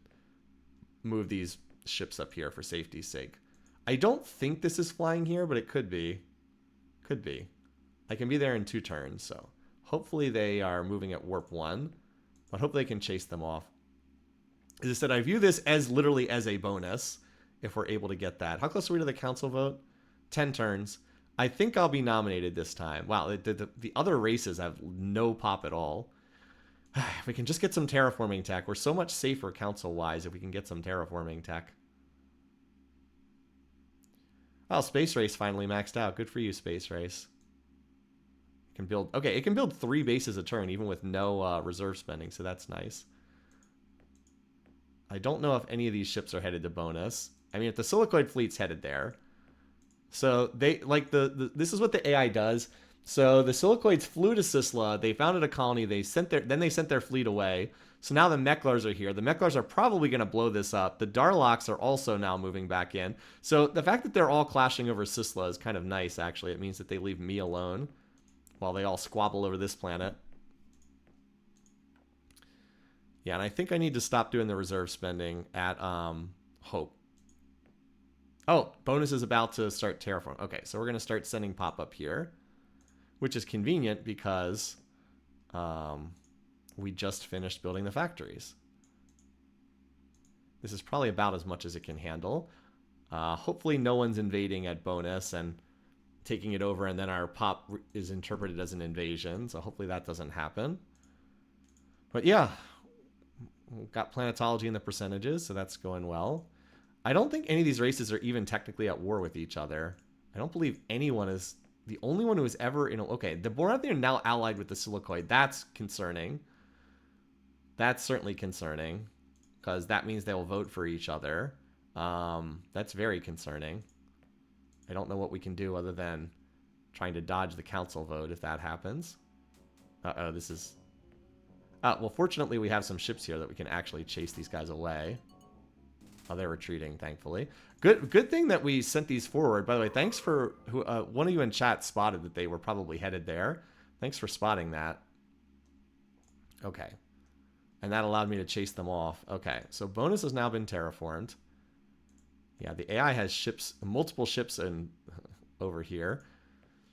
move these ships up here for safety's sake. I don't think this is flying here, but it could be. Could be. I can be there in 2 turns, so hopefully they are moving at warp 1, but hopefully they can chase them off. As I said, I view this as literally as a bonus if we're able to get that. How close are we to the council vote? 10 turns. I think I'll be nominated this time. Wow, the other races have no pop at all. If we can just get some terraforming tech, we're so much safer council-wise if we can get some terraforming tech. Oh, Space Race finally maxed out. Good for you, Space Race. It can build 3 bases a turn, even with no reserve spending, so that's nice. I don't know if any of these ships are headed to bonus. I mean, if the Silicoid fleet's headed there. So they, like, this is what the AI does. So the Silicoids flew to Sisla. They founded a colony. Then they sent their fleet away. So now the Mechlars are here. The Mechlars are probably going to blow this up. The Darloks are also now moving back in. So the fact that they're all clashing over Sisla is kind of nice, actually. It means that they leave me alone while they all squabble over this planet. Yeah, and I think I need to stop doing the reserve spending at Hope. Oh, bonus is about to start terraform. Okay, so we're going to start sending pop-up here, which is convenient because we just finished building the factories. This is probably about as much as it can handle. Hopefully no one's invading at bonus and taking it over, and then our pop is interpreted as an invasion, so hopefully that doesn't happen. But yeah, we've got planetology in the percentages, so that's going well. I don't think any of these races are even technically at war with each other. I don't believe anyone is. The only one who is ever in a... Okay, the Borathy are now allied with the Silicoid. That's concerning. That's certainly concerning, because that means they will vote for each other. That's very concerning. I don't know what we can do other than trying to dodge the council vote if that happens. Uh-oh, this is... well, fortunately, we have some ships here that we can actually chase these guys away. Oh, they're retreating, thankfully. Good thing that we sent these forward. By the way, thanks for... one of you in chat spotted that they were probably headed there. Thanks for spotting that. Okay. And that allowed me to chase them off. Okay, so bonus has now been terraformed. Yeah, the AI has ships, multiple ships over here.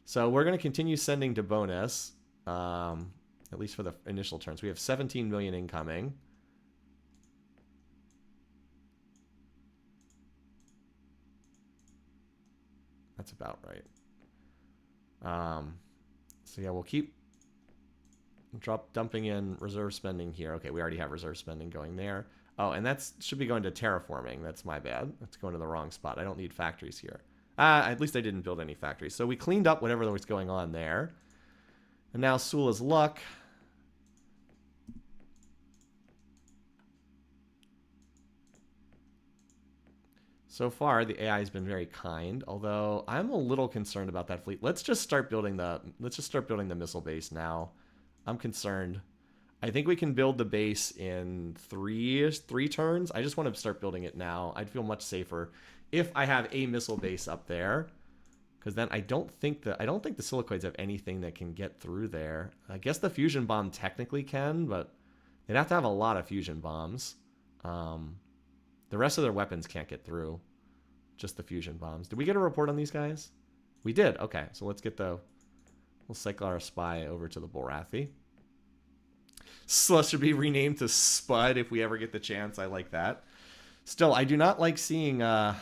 So we're going to continue sending to bonus, at least for the initial turns. We have 17 million incoming. That's about right. So yeah, we'll keep dumping in reserve spending here. Okay, we already have reserve spending going there. Oh, and that should be going to terraforming. That's my bad. That's going to the wrong spot. I don't need factories here. At least I didn't build any factories. So we cleaned up whatever was going on there. And now Sula's luck. So far, the AI has been very kind, although I'm a little concerned about that fleet. Let's just start building the missile base now. I'm concerned. I think we can build the base in three turns. I just want to start building it now. I'd feel much safer if I have a missile base up there, because then I don't think the Silicoids have anything that can get through there. I guess the fusion bomb technically can, but they'd have to have a lot of fusion bombs. The rest of their weapons can't get through. Just the fusion bombs. Did we get a report on these guys? We did. Okay, so let's get we'll cycle our spy over to the Borathy. Slush should be renamed to Spud if we ever get the chance. I like that. Still, I do not like seeing... I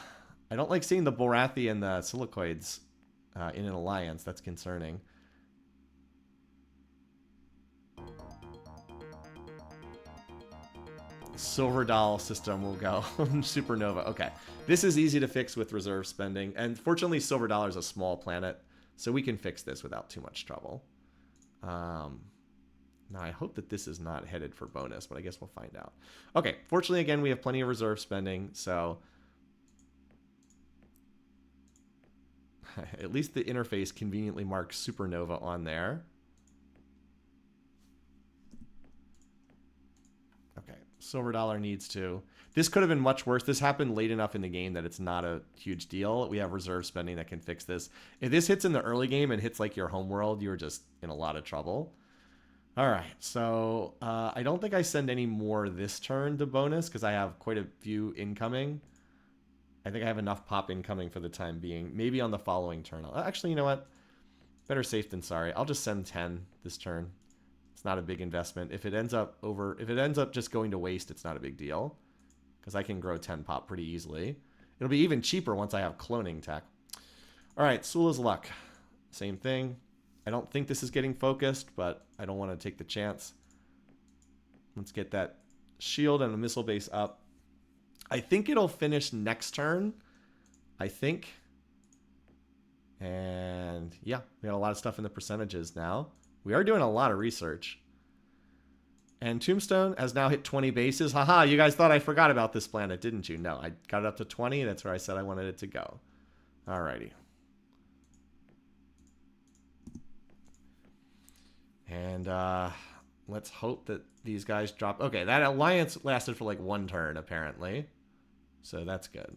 don't like seeing the Borathy and the Silicoids in an alliance. That's concerning. Silver Doll system will go. Supernova. Okay. This is easy to fix with reserve spending. And fortunately, Silver Dollar is a small planet, so we can fix this without too much trouble. Now, I hope that this is not headed for bonus, but I guess we'll find out. Okay. Fortunately, again, we have plenty of reserve spending, so... At least the interface conveniently marks Supernova on there. Okay, Silver Dollar needs to... This could have been much worse. This happened late enough in the game that it's not a huge deal. We have reserve spending that can fix this. If this hits in the early game and hits like your homeworld, you're just in a lot of trouble. All right, so I don't think I send any more this turn to bonus because I have quite a few incoming. I think I have enough pop incoming for the time being. Maybe on the following turn. Actually, you know what? Better safe than sorry. I'll just send 10 this turn. It's not a big investment. If it ends up just going to waste, it's not a big deal. Because I can grow 10 pop pretty easily. It'll be even cheaper once I have cloning tech. Alright, Sula's luck. Same thing. I don't think this is getting focused, but I don't want to take the chance. Let's get that shield and the missile base up. I think it'll finish next turn. I think. And yeah, we got a lot of stuff in the percentages now. We are doing a lot of research. And Tombstone has now hit 20 bases. Haha, you guys thought I forgot about this planet, didn't you? No, I got it up to 20. That's where I said I wanted it to go. Alrighty. And let's hope that these guys drop. Okay, that alliance lasted for like 1 turn, apparently. So that's good.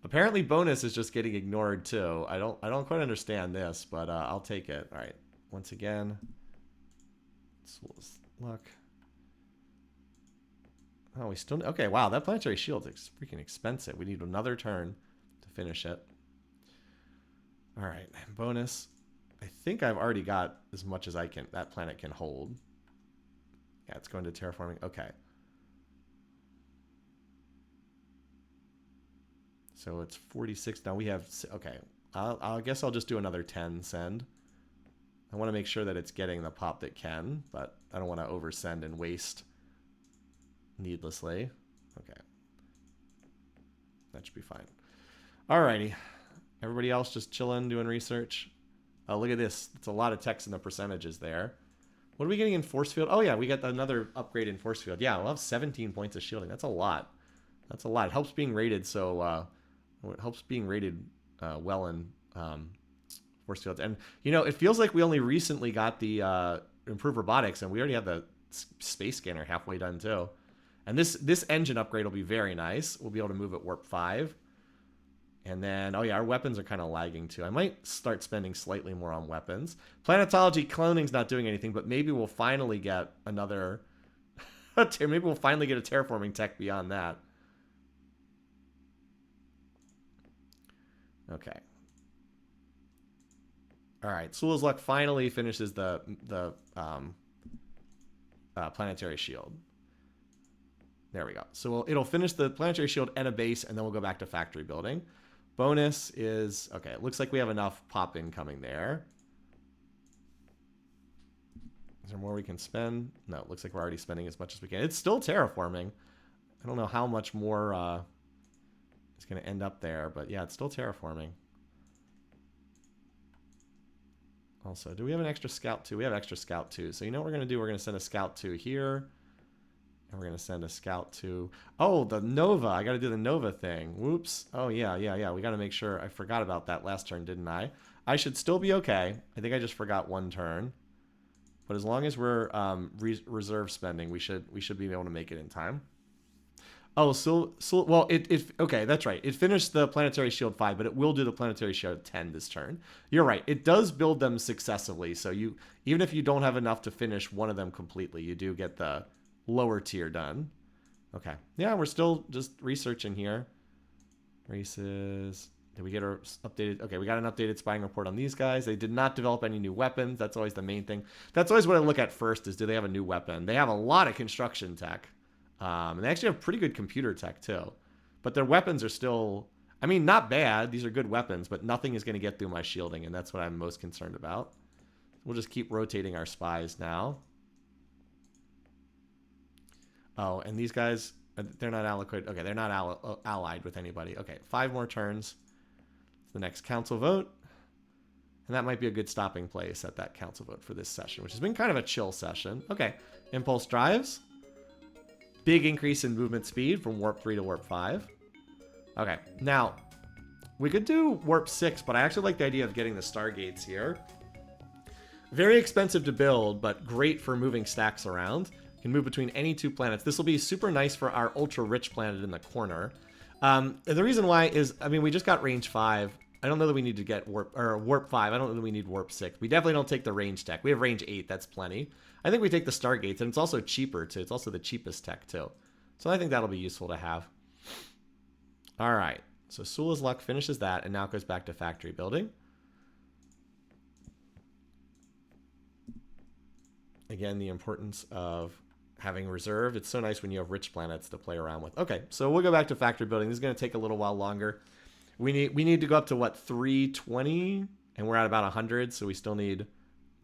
Apparently bonus is just getting ignored too. I don't quite understand this, but I'll take it. All right. Once again. Luck. Oh, we still... Okay, wow. That Planetary Shield is freaking expensive. We need another turn to finish it. All right. Bonus. I think I've already got as much as that planet can hold. Yeah, it's going to terraforming. Okay. So it's 46. Now we have... Okay. I guess I'll just do another 10 send. I want to make sure that it's getting the pop that can, but I don't want to oversend and waste needlessly. Okay. That should be fine. Alrighty. Everybody else just chilling, doing research. Oh, look at this. It's a lot of text in the percentages there. What are we getting in force field? Oh, yeah, we got another upgrade in force field. Yeah, we'll have 17 points of shielding. That's a lot. That's a lot. It helps being rated so... it helps being rated well in force fields. And, you know, it feels like we only recently got the improved robotics, and we already have the space scanner halfway done, too. And this engine upgrade will be very nice. We'll be able to move at warp 5. And then, oh yeah, our weapons are kind of lagging too. I might start spending slightly more on weapons. Planetology cloning's not doing anything, but maybe we'll finally get another... maybe we'll finally get a terraforming tech beyond that. Okay. All right, Sula's Luck finally finishes the Planetary Shield. There we go. So it'll finish the Planetary Shield and a base, and then we'll go back to factory building. Bonus is... Okay, it looks like we have enough pop incoming there. Is there more we can spend? No, it looks like we're already spending as much as we can. It's still terraforming. I don't know how much more is going to end up there, but yeah, it's still terraforming. Also, do we have an extra scout 2? We have extra scout 2. So you know what we're going to do? We're going to send a scout 2 here. And we're going to send a scout to... Oh, the Nova. I got to do the Nova thing. Whoops. Oh, yeah. We got to make sure. I forgot about that last turn, didn't I? I should still be okay. I think I just forgot 1 turn. But as long as we're reserve spending, we should be able to make it in time. Oh, well, okay, that's right. It finished the Planetary Shield 5, but it will do the Planetary Shield 10 this turn. You're right. It does build them successively. So even if you don't have enough to finish one of them completely, you do get the lower tier done. Okay. Yeah, we're still just researching here. Races. Did we get our updated? Okay, we got an updated spying report on these guys. They did not develop any new weapons. That's always the main thing. That's always what I look at first is, do they have a new weapon? They have a lot of construction tech. And they actually have pretty good computer tech too. But their weapons are still, I mean, not bad. These are good weapons, but nothing is going to get through my shielding, and that's what I'm most concerned about. We'll just keep rotating our spies now. Oh, and these guys, they're not allocated. Okay, they're not allied with anybody. Okay, 5 more turns. The next council vote. And that might be a good stopping place at that council vote for this session, which has been kind of a chill session. Okay, impulse drives. Big increase in movement speed from warp 3 to warp 5. Okay, now, we could do warp 6, but I actually like the idea of getting the stargates here. Very expensive to build, but great for moving stacks around. You can move between any 2 planets. This will be super nice for our ultra-rich planet in the corner. The reason why is, I mean, we just got range 5. I don't know that we need to get warp 5. I don't know that we need warp 6. We definitely don't take the range tech. We have range 8. That's plenty. I think we take the stargates, and it's also cheaper too. It's also the cheapest tech too. So I think that'll be useful to have. All right. So Sula's Luck finishes that, and now it goes back to factory building. Again, the importance of having reserve. It's so nice when you have rich planets to play around with. Okay, so we'll go back to factory building. This is going to take a little while longer. We need to go up to, what, 320? And we're at about 100, so we still need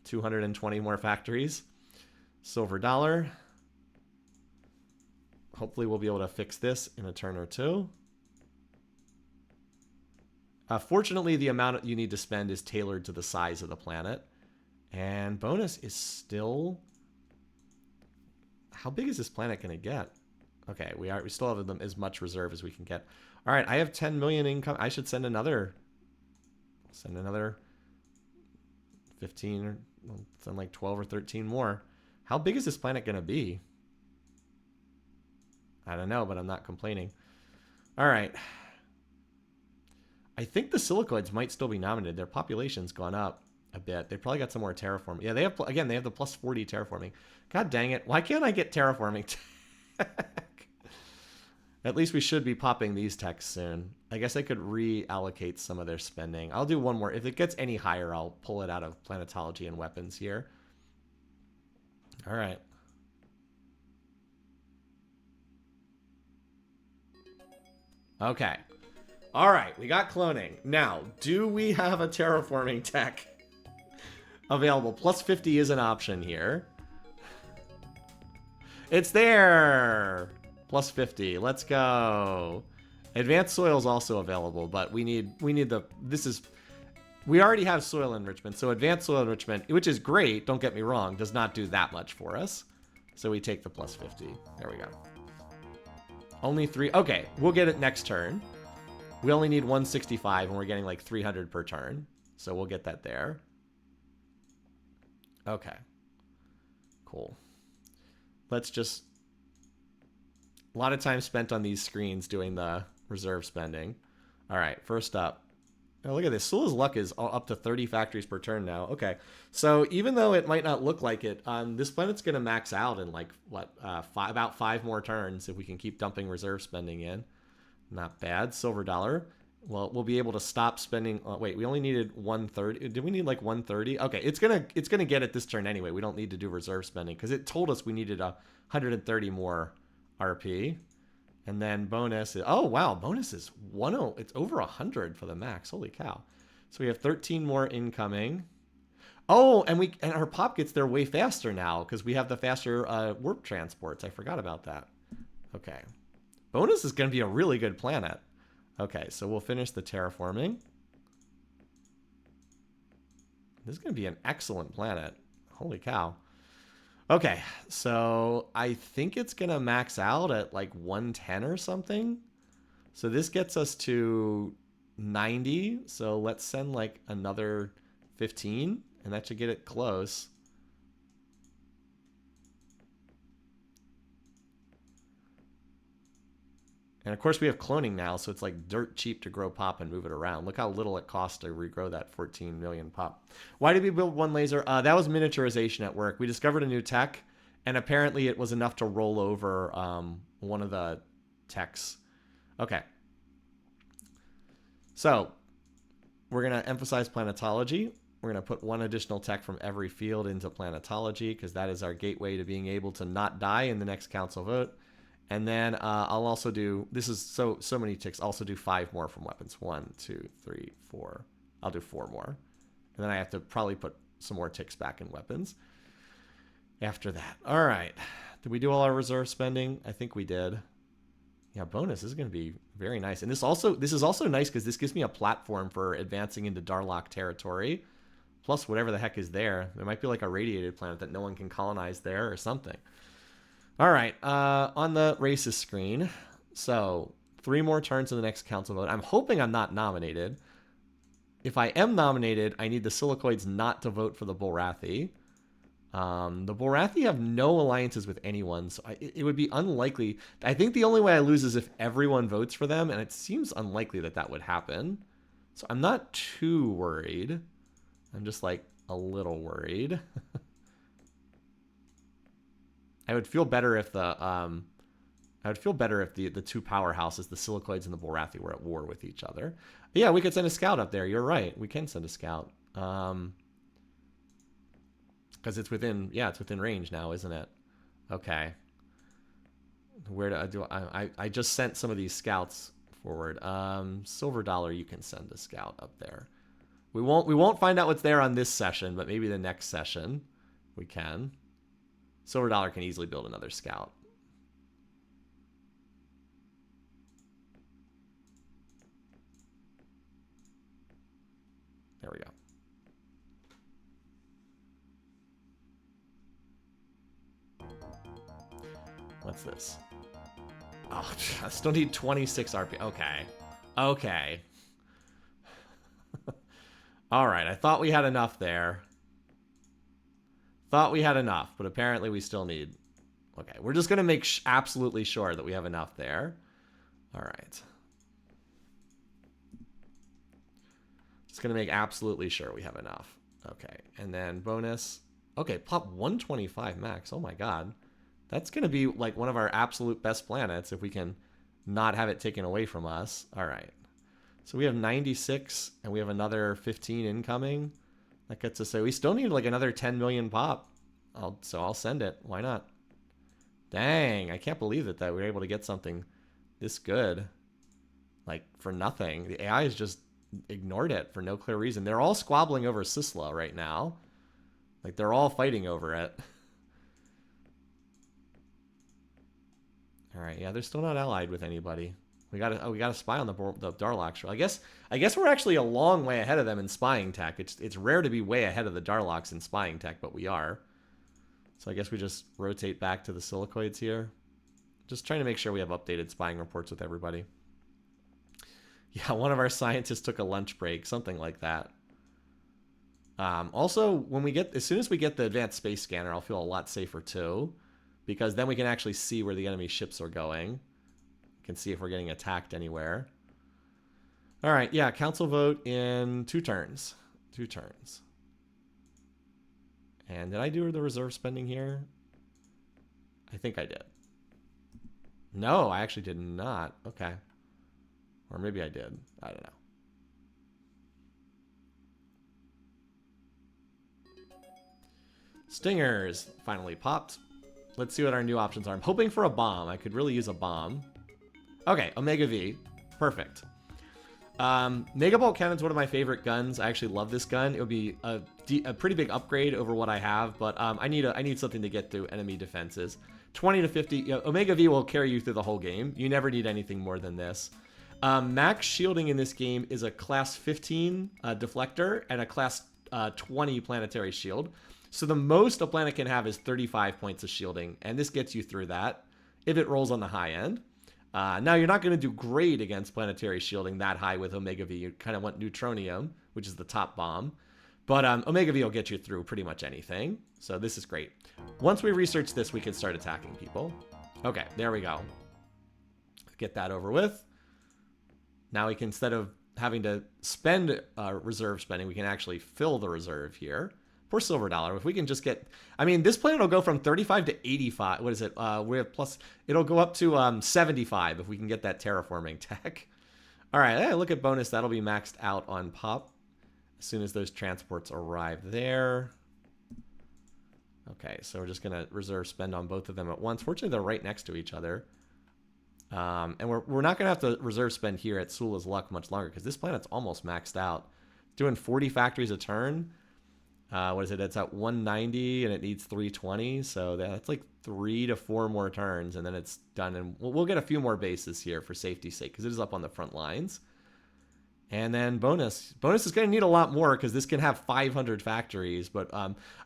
220 more factories. Silver dollar. Hopefully we'll be able to fix this in a turn or 2. Fortunately, the amount you need to spend is tailored to the size of the planet. And bonus is still... How big is this planet going to get? Okay, we still have them as much reserve as we can get. All right, I have 10 million income. I should send another Send another 15 or send like 12 or 13 more. How big is this planet going to be? I don't know, but I'm not complaining. All right. I think the silicoids might still be nominated. Their population's gone up a bit. They probably got some more terraforming. Yeah, they have, again, they have the plus 40 terraforming. God dang it. Why can't I get terraforming tech? At least we should be popping these techs soon. I guess I could reallocate some of their spending. I'll do one more. If it gets any higher, I'll pull it out of planetology and weapons here. All right. Okay. All right, we got cloning. Now, do we have a terraforming tech available? Plus 50 is an option here. It's there! Plus 50. Let's go. Advanced soil is also available, but we need the... We already have soil enrichment, so advanced soil enrichment, which is great, don't get me wrong, does not do that much for us. So we take the plus 50. There we go. Only 3. Okay, we'll get it next turn. We only need 165, and we're getting like 300 per turn. So we'll get that there. Okay. Cool. Let's just... A lot of time spent on these screens doing the reserve spending. All right, first up. Oh, look at this. Sula's luck is up to 30 factories per turn now. Okay. So even though it might not look like it, this planet's going to max out in like, what, about 5 more turns if we can keep dumping reserve spending in. Not bad. Silver dollar. Well, we'll be able to stop spending. Wait, we only needed 130. Did we need like 130? Okay, it's gonna get it this turn anyway. We don't need to do reserve spending because it told us we needed 130 more RP. And then bonus is, oh wow, bonus is 10. It's over 100 for the max. Holy cow! So we have 13 more incoming. Oh, and our pop gets there way faster now because we have the faster warp transports. I forgot about that. Okay. Bonus is going to be a really good planet. Okay, so we'll finish the terraforming. This is going to be an excellent planet. Holy cow. Okay, so I think it's going to max out at like 110 or something. So this gets us to 90. So let's send like another 15, and that should get it close. And of course we have cloning now, so it's like dirt cheap to grow pop and move it around. Look how little it costs to regrow that 14 million pop. Why did we build one laser? That was miniaturization at work. We discovered a new tech, and apparently it was enough to roll over one of the techs. Okay. So we're going to emphasize planetology. We're going to put one additional tech from every field into planetology because that is our gateway to being able to not die in the next council vote. And then I'll also do, this is so many ticks, also do 5 more from weapons. 1, 2, 3, 4. I'll do 4 more. And then I have to probably put some more ticks back in weapons after that. All right. Did we do all our reserve spending? I think we did. Yeah, bonus. This is going to be very nice. And this is also nice because this gives me a platform for advancing into Darlock territory. Plus whatever the heck is there. There might be like a radiated planet that no one can colonize there or something. All right, on the races screen, so 3 more turns in the next council vote. I'm hoping I'm not nominated. If I am nominated, I need the silicoids not to vote for the Borathy. The Borathy have no alliances with anyone, so it would be unlikely. I think the only way I lose is if everyone votes for them, and it seems unlikely that that would happen. So I'm not too worried. I'm just like a little worried. I would feel better if the the 2 powerhouses, the silicoids and the Borathy, were at war with each other. But yeah, we could send a scout up there. You're right. We can send a scout. Because it's within range now, isn't it? Okay. Where do I do? I just sent some of these scouts forward. Silver dollar, you can send a scout up there. We won't find out what's there on this session, but maybe the next session we can. Silver dollar can easily build another scout. There we go. What's this? Oh, I still need 26 RP. Okay. Okay. All right, I thought we had enough there. Thought we had enough, but apparently we still need... Okay, we're just going to make absolutely sure that we have enough there. All right. Just going to make absolutely sure we have enough. Okay, and then bonus. Okay, pop 125 max. Oh my god. That's going to be like one of our absolute best planets if we can not have it taken away from us. All right. So we have 96 and we have another 15 incoming. That gets us, so we still need like another 10 million pop. So I'll send it. Why not? Dang, I can't believe that we were able to get something this good. Like for nothing. The AI has just ignored it for no clear reason. They're all squabbling over Sisla right now. Like they're all fighting over it. All right, yeah, they're still not allied with anybody. We got to spy on the Darlock. I guess we're actually a long way ahead of them in spying tech. It's rare to be way ahead of the Darlocks in spying tech, but we are. So I guess we just rotate back to the silicoids here. Just trying to make sure we have updated spying reports with everybody. Yeah, one of our scientists took a lunch break, something like that. Also, as soon as we get the advanced space scanner, I'll feel a lot safer too, because then we can actually see where the enemy ships are going. We can see if we're getting attacked anywhere. All right, yeah, council vote in 2 turns. 2 turns. And did I do the reserve spending here? I think I did. No, I actually did not. Okay. Or maybe I did. I don't know. Stingers finally popped. Let's see what our new options are. I'm hoping for a bomb. I could really use a bomb. Okay, Omega V. Perfect. Mega Bolt Cannon's one of my favorite guns. I actually love this gun. It would be a pretty big upgrade over what I have, but I need something to get through enemy defenses. 20 to 50. You know, Omega V will carry you through the whole game. You never need anything more than this. Max shielding in this game is a class 15 deflector and a class 20 planetary shield. So the most a planet can have is 35 points of shielding, and this gets you through that if it rolls on the high end. Now, you're not going to do great against planetary shielding that high with Omega V. You kind of want Neutronium, which is the top bomb. But Omega V will get you through pretty much anything. So this is great. Once we research this, we can start attacking people. Okay, there we go. Get that over with. Now we can, instead of having to spend reserve spending, we can actually fill the reserve here. For Silver Dollar, if we can just get, I mean, this planet will go from 35 to 85. What is it? We have plus, it'll go up to 75 if we can get that terraforming tech. All right, hey, look at bonus. That'll be maxed out on pop as soon as those transports arrive there. Okay, so we're just going to reserve spend on both of them at once. Fortunately, they're right next to each other. And we're not going to have to reserve spend here at Sula's Luck much longer because this planet's almost maxed out. Doing 40 factories a turn. What is it? It's at 190 and it needs 320. So that's like 3 to 4 more turns and then it's done. And we'll get a few more bases here for safety's sake because it is up on the front lines. And then bonus. Bonus is going to need a lot more because this can have 500 factories. But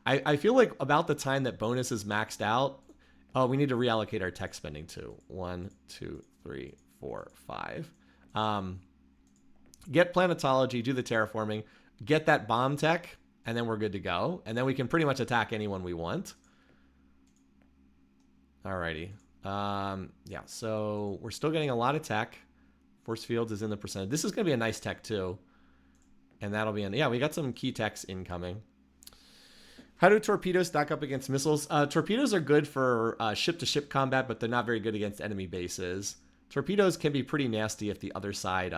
I feel like about the time that bonus is maxed out, we need to reallocate our tech spending to 1, 2, 3, 4, 5. Get planetology, do the terraforming, get that bomb tech. And then we're good to go. And then we can pretty much attack anyone we want. Alrighty. Yeah, so we're still getting a lot of tech. Force fields is in the percentage. This is going to be a nice tech too. And that'll be in. Yeah, we got some key techs incoming. How do torpedoes stack up against missiles? Torpedoes are good for ship-to-ship combat, but they're not very good against enemy bases. Torpedoes can be pretty nasty if the other side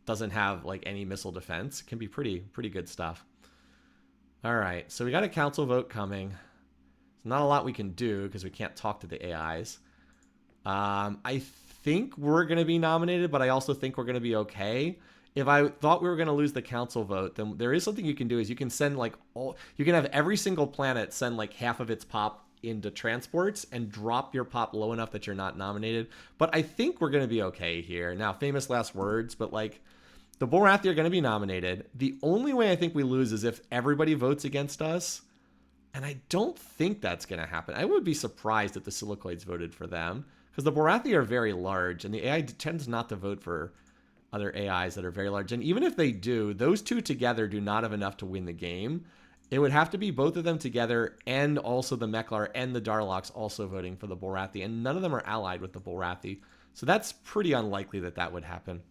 doesn't have like any missile defense. It can be pretty good stuff. All right, so we got a council vote coming. There's not a lot we can do because we can't talk to the AIs. I think we're going to be nominated, but I also think we're going to be okay. If I thought we were going to lose the council vote, then there is something you can do is you can send like you can have every single planet send like half of its pop into transports and drop your pop low enough that you're not nominated. But I think we're going to be okay here. Now, famous last words, but like the Borathy are going to be nominated. The only way I think we lose is if everybody votes against us. And I don't think that's going to happen. I would be surprised if the silicoids voted for them because the Borathy are very large and the AI tends not to vote for other AIs that are very large. And even if they do, those two together do not have enough to win the game. It would have to be both of them together and also the Meklar and the Darloks also voting for the Borathy. And none of them are allied with the Borathy. So that's pretty unlikely that that would happen.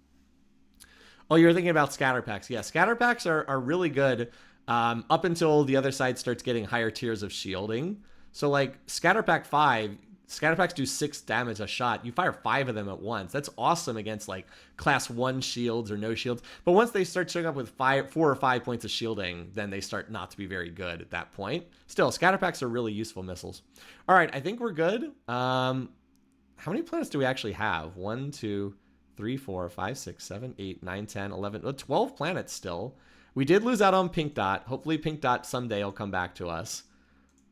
Oh, you're thinking about scatter packs. Yeah, scatter packs are really good up until the other side starts getting higher tiers of shielding. So like scatter pack 5, scatter packs do 6 damage a shot. You fire 5 of them at once. That's awesome against like class 1 shields or no shields. But once they start showing up with 4 or 5 points of shielding, then they start not to be very good at that point. Still, scatter packs are really useful missiles. All right, I think we're good. How many planets do we actually have? 1, 2, 3, 4, 5, 6, 7, 8, 9, 10, 11, 12 planets still. We did lose out on Pink Dot. Hopefully Pink Dot someday will come back to us.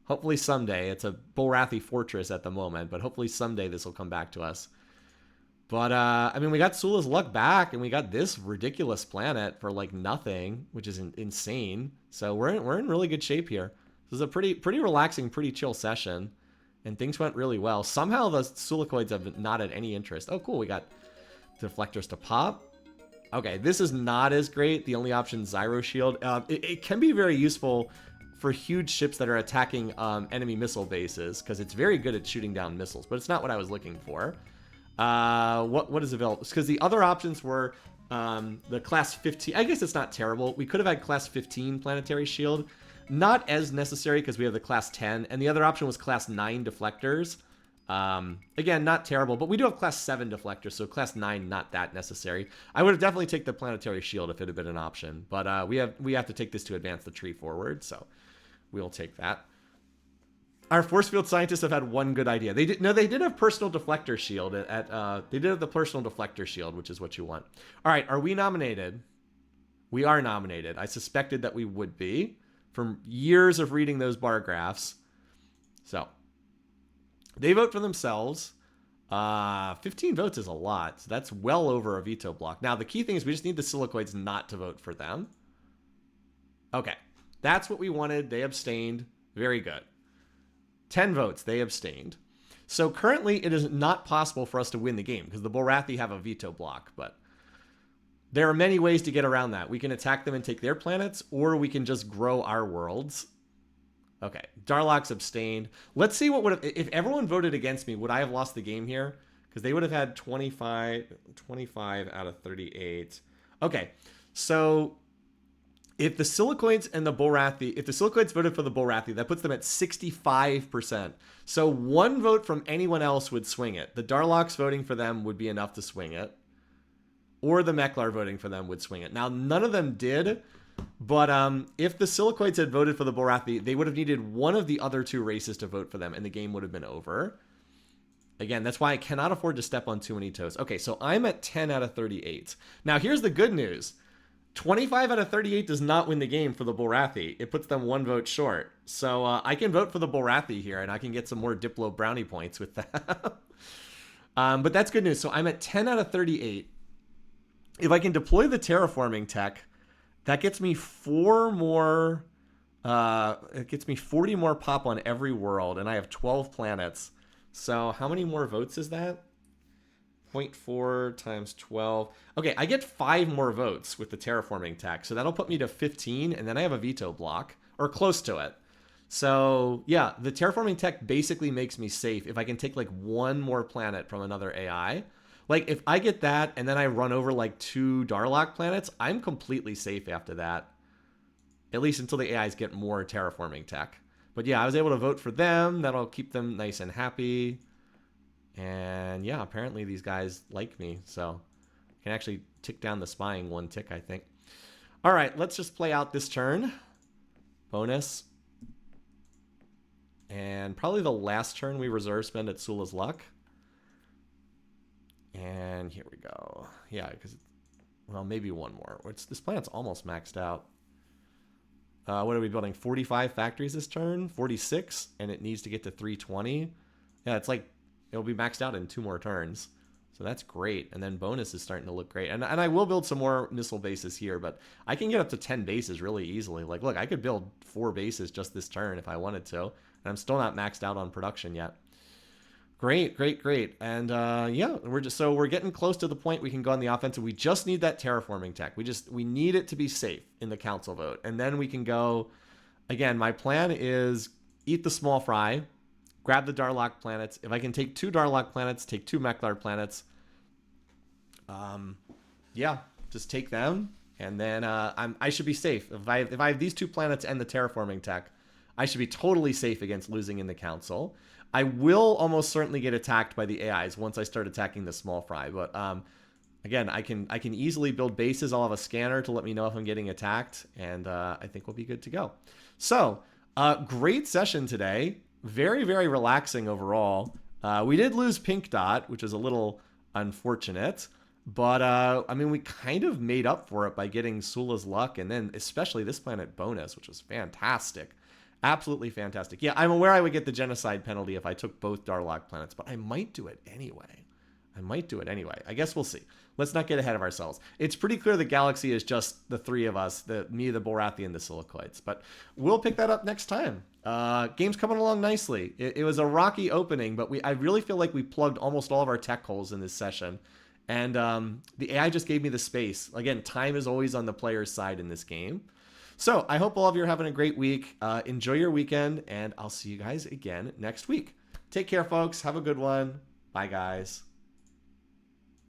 Hopefully someday. It's a Borathy fortress at the moment, but hopefully someday this will come back to us. But, I mean, we got Sula's luck back, and we got this ridiculous planet for, like, nothing, which is insane. So we're in really good shape here. This is a pretty relaxing, pretty chill session, and things went really well. Somehow the Sulacoids have not had any interest. Oh, cool. We got deflectors to pop. Okay, this is not as great. The only option is Zyro Shield. It can be very useful for huge ships that are attacking enemy missile bases, because it's very good at shooting down missiles, but it's not what I was looking for. What is available? Because the other options were the class 15. I guess it's not terrible. We could have had class 15 Planetary Shield. Not as necessary because we have the class 10, and the other option was class 9 deflectors. Again, not terrible, but we do have class 7 deflectors, so class 9 not that necessary. I would have definitely taken the Planetary Shield if it had been an option, but we have to take this to advance the tree forward, so we'll take that. Our force field scientists have had one good idea. They did have personal deflector shield they did have the personal deflector shield, which is what you want. All right, are we nominated? We are nominated. I suspected that we would be from years of reading those bar graphs. So they vote for themselves. 15 votes is a lot. So that's well over a veto block. Now, the key thing is we just need the Silicoids not to vote for them. Okay. That's what we wanted. They abstained. Very good. 10 votes. They abstained. So currently, it is not possible for us to win the game because the Borathy have a veto block. But there are many ways to get around that. We can attack them and take their planets, or we can just grow our worlds. Okay, Darloks abstained. Let's see what would have... If everyone voted against me, would I have lost the game here? Because they would have had 25 out of 38. Okay, so if the Silicoids and the Borathy... If the Silicoids voted for the Borathy, that puts them at 65%. So one vote from anyone else would swing it. The Darloks voting for them would be enough to swing it. Or the Meklar voting for them would swing it. Now, none of them did... But if the Silicoids had voted for the Borathy, they would have needed one of the other two races to vote for them, and the game would have been over. Again, that's why I cannot afford to step on too many toes. Okay, so I'm at 10 out of 38. Now, here's the good news. 25 out of 38 does not win the game for the Borathy. It puts them one vote short. So I can vote for the Borathy here, and I can get some more Diplo brownie points with that. But that's good news. So I'm at 10 out of 38. If I can deploy the terraforming tech... That gets me 4 more, it gets me 40 more pop on every world, and I have 12 planets. So how many more votes is that? 0.4 times 12. Okay, I get 5 more votes with the terraforming tech, so that'll put me to 15, and then I have a veto block, or close to it. So yeah, the terraforming tech basically makes me safe if I can take like one more planet from another AI. Like, if I get that, and then I run over, like, 2 Darlok planets, I'm completely safe after that. At least until the AIs get more terraforming tech. But yeah, I was able to vote for them. That'll keep them nice and happy. And yeah, apparently these guys like me. So I can actually tick down the spying 1 tick, I think. All right, let's just play out this turn. Bonus. And probably the last turn we reserve spend at Sula's Luck. And here we go. Yeah, because, well, maybe one more. This planet's almost maxed out. What are we building? 45 factories this turn? 46? And it needs to get to 320? Yeah, it's like, it'll be maxed out in 2 more turns. So that's great. And then bonus is starting to look great. And I will build some more missile bases here, but I can get up to 10 bases really easily. Like, look, I could build 4 bases just this turn if I wanted to. And I'm still not maxed out on production yet. Great, great, great. And yeah, we're getting close to the point we can go on the offensive. We just need that terraforming tech. We need it to be safe in the council vote. And then we can go again. My plan is eat the small fry, grab the Darlock planets. If I can take 2 Darlock planets, take 2 Meklar planets. Yeah, just take them, and then I should be safe. If I have these 2 planets and the terraforming tech, I should be totally safe against losing in the council. I will almost certainly get attacked by the AIs once I start attacking the small fry. But again, I can easily build bases. I'll have a scanner to let me know if I'm getting attacked, and I think we'll be good to go. So great session today. Very, very relaxing overall. We did lose Pink Dot, which is a little unfortunate. But, I mean, we kind of made up for it by getting Sula's Luck, and then especially this planet bonus, which was fantastic. Absolutely fantastic. Yeah, I'm aware I would get the genocide penalty if I took both Darlock planets, but I might do it anyway. I guess we'll see. Let's not get ahead of ourselves. It's pretty clear the galaxy is just the 3 of us, me, the Borathy, and the Silicoids. But we'll pick that up next time. Game's coming along nicely. It was a rocky opening, but I really feel like we plugged almost all of our tech holes in this session. And the AI just gave me the space. Again, time is always on the player's side in this game. So I hope all of you are having a great week. Enjoy your weekend, and I'll see you guys again next week. Take care, folks. Have a good one. Bye, guys.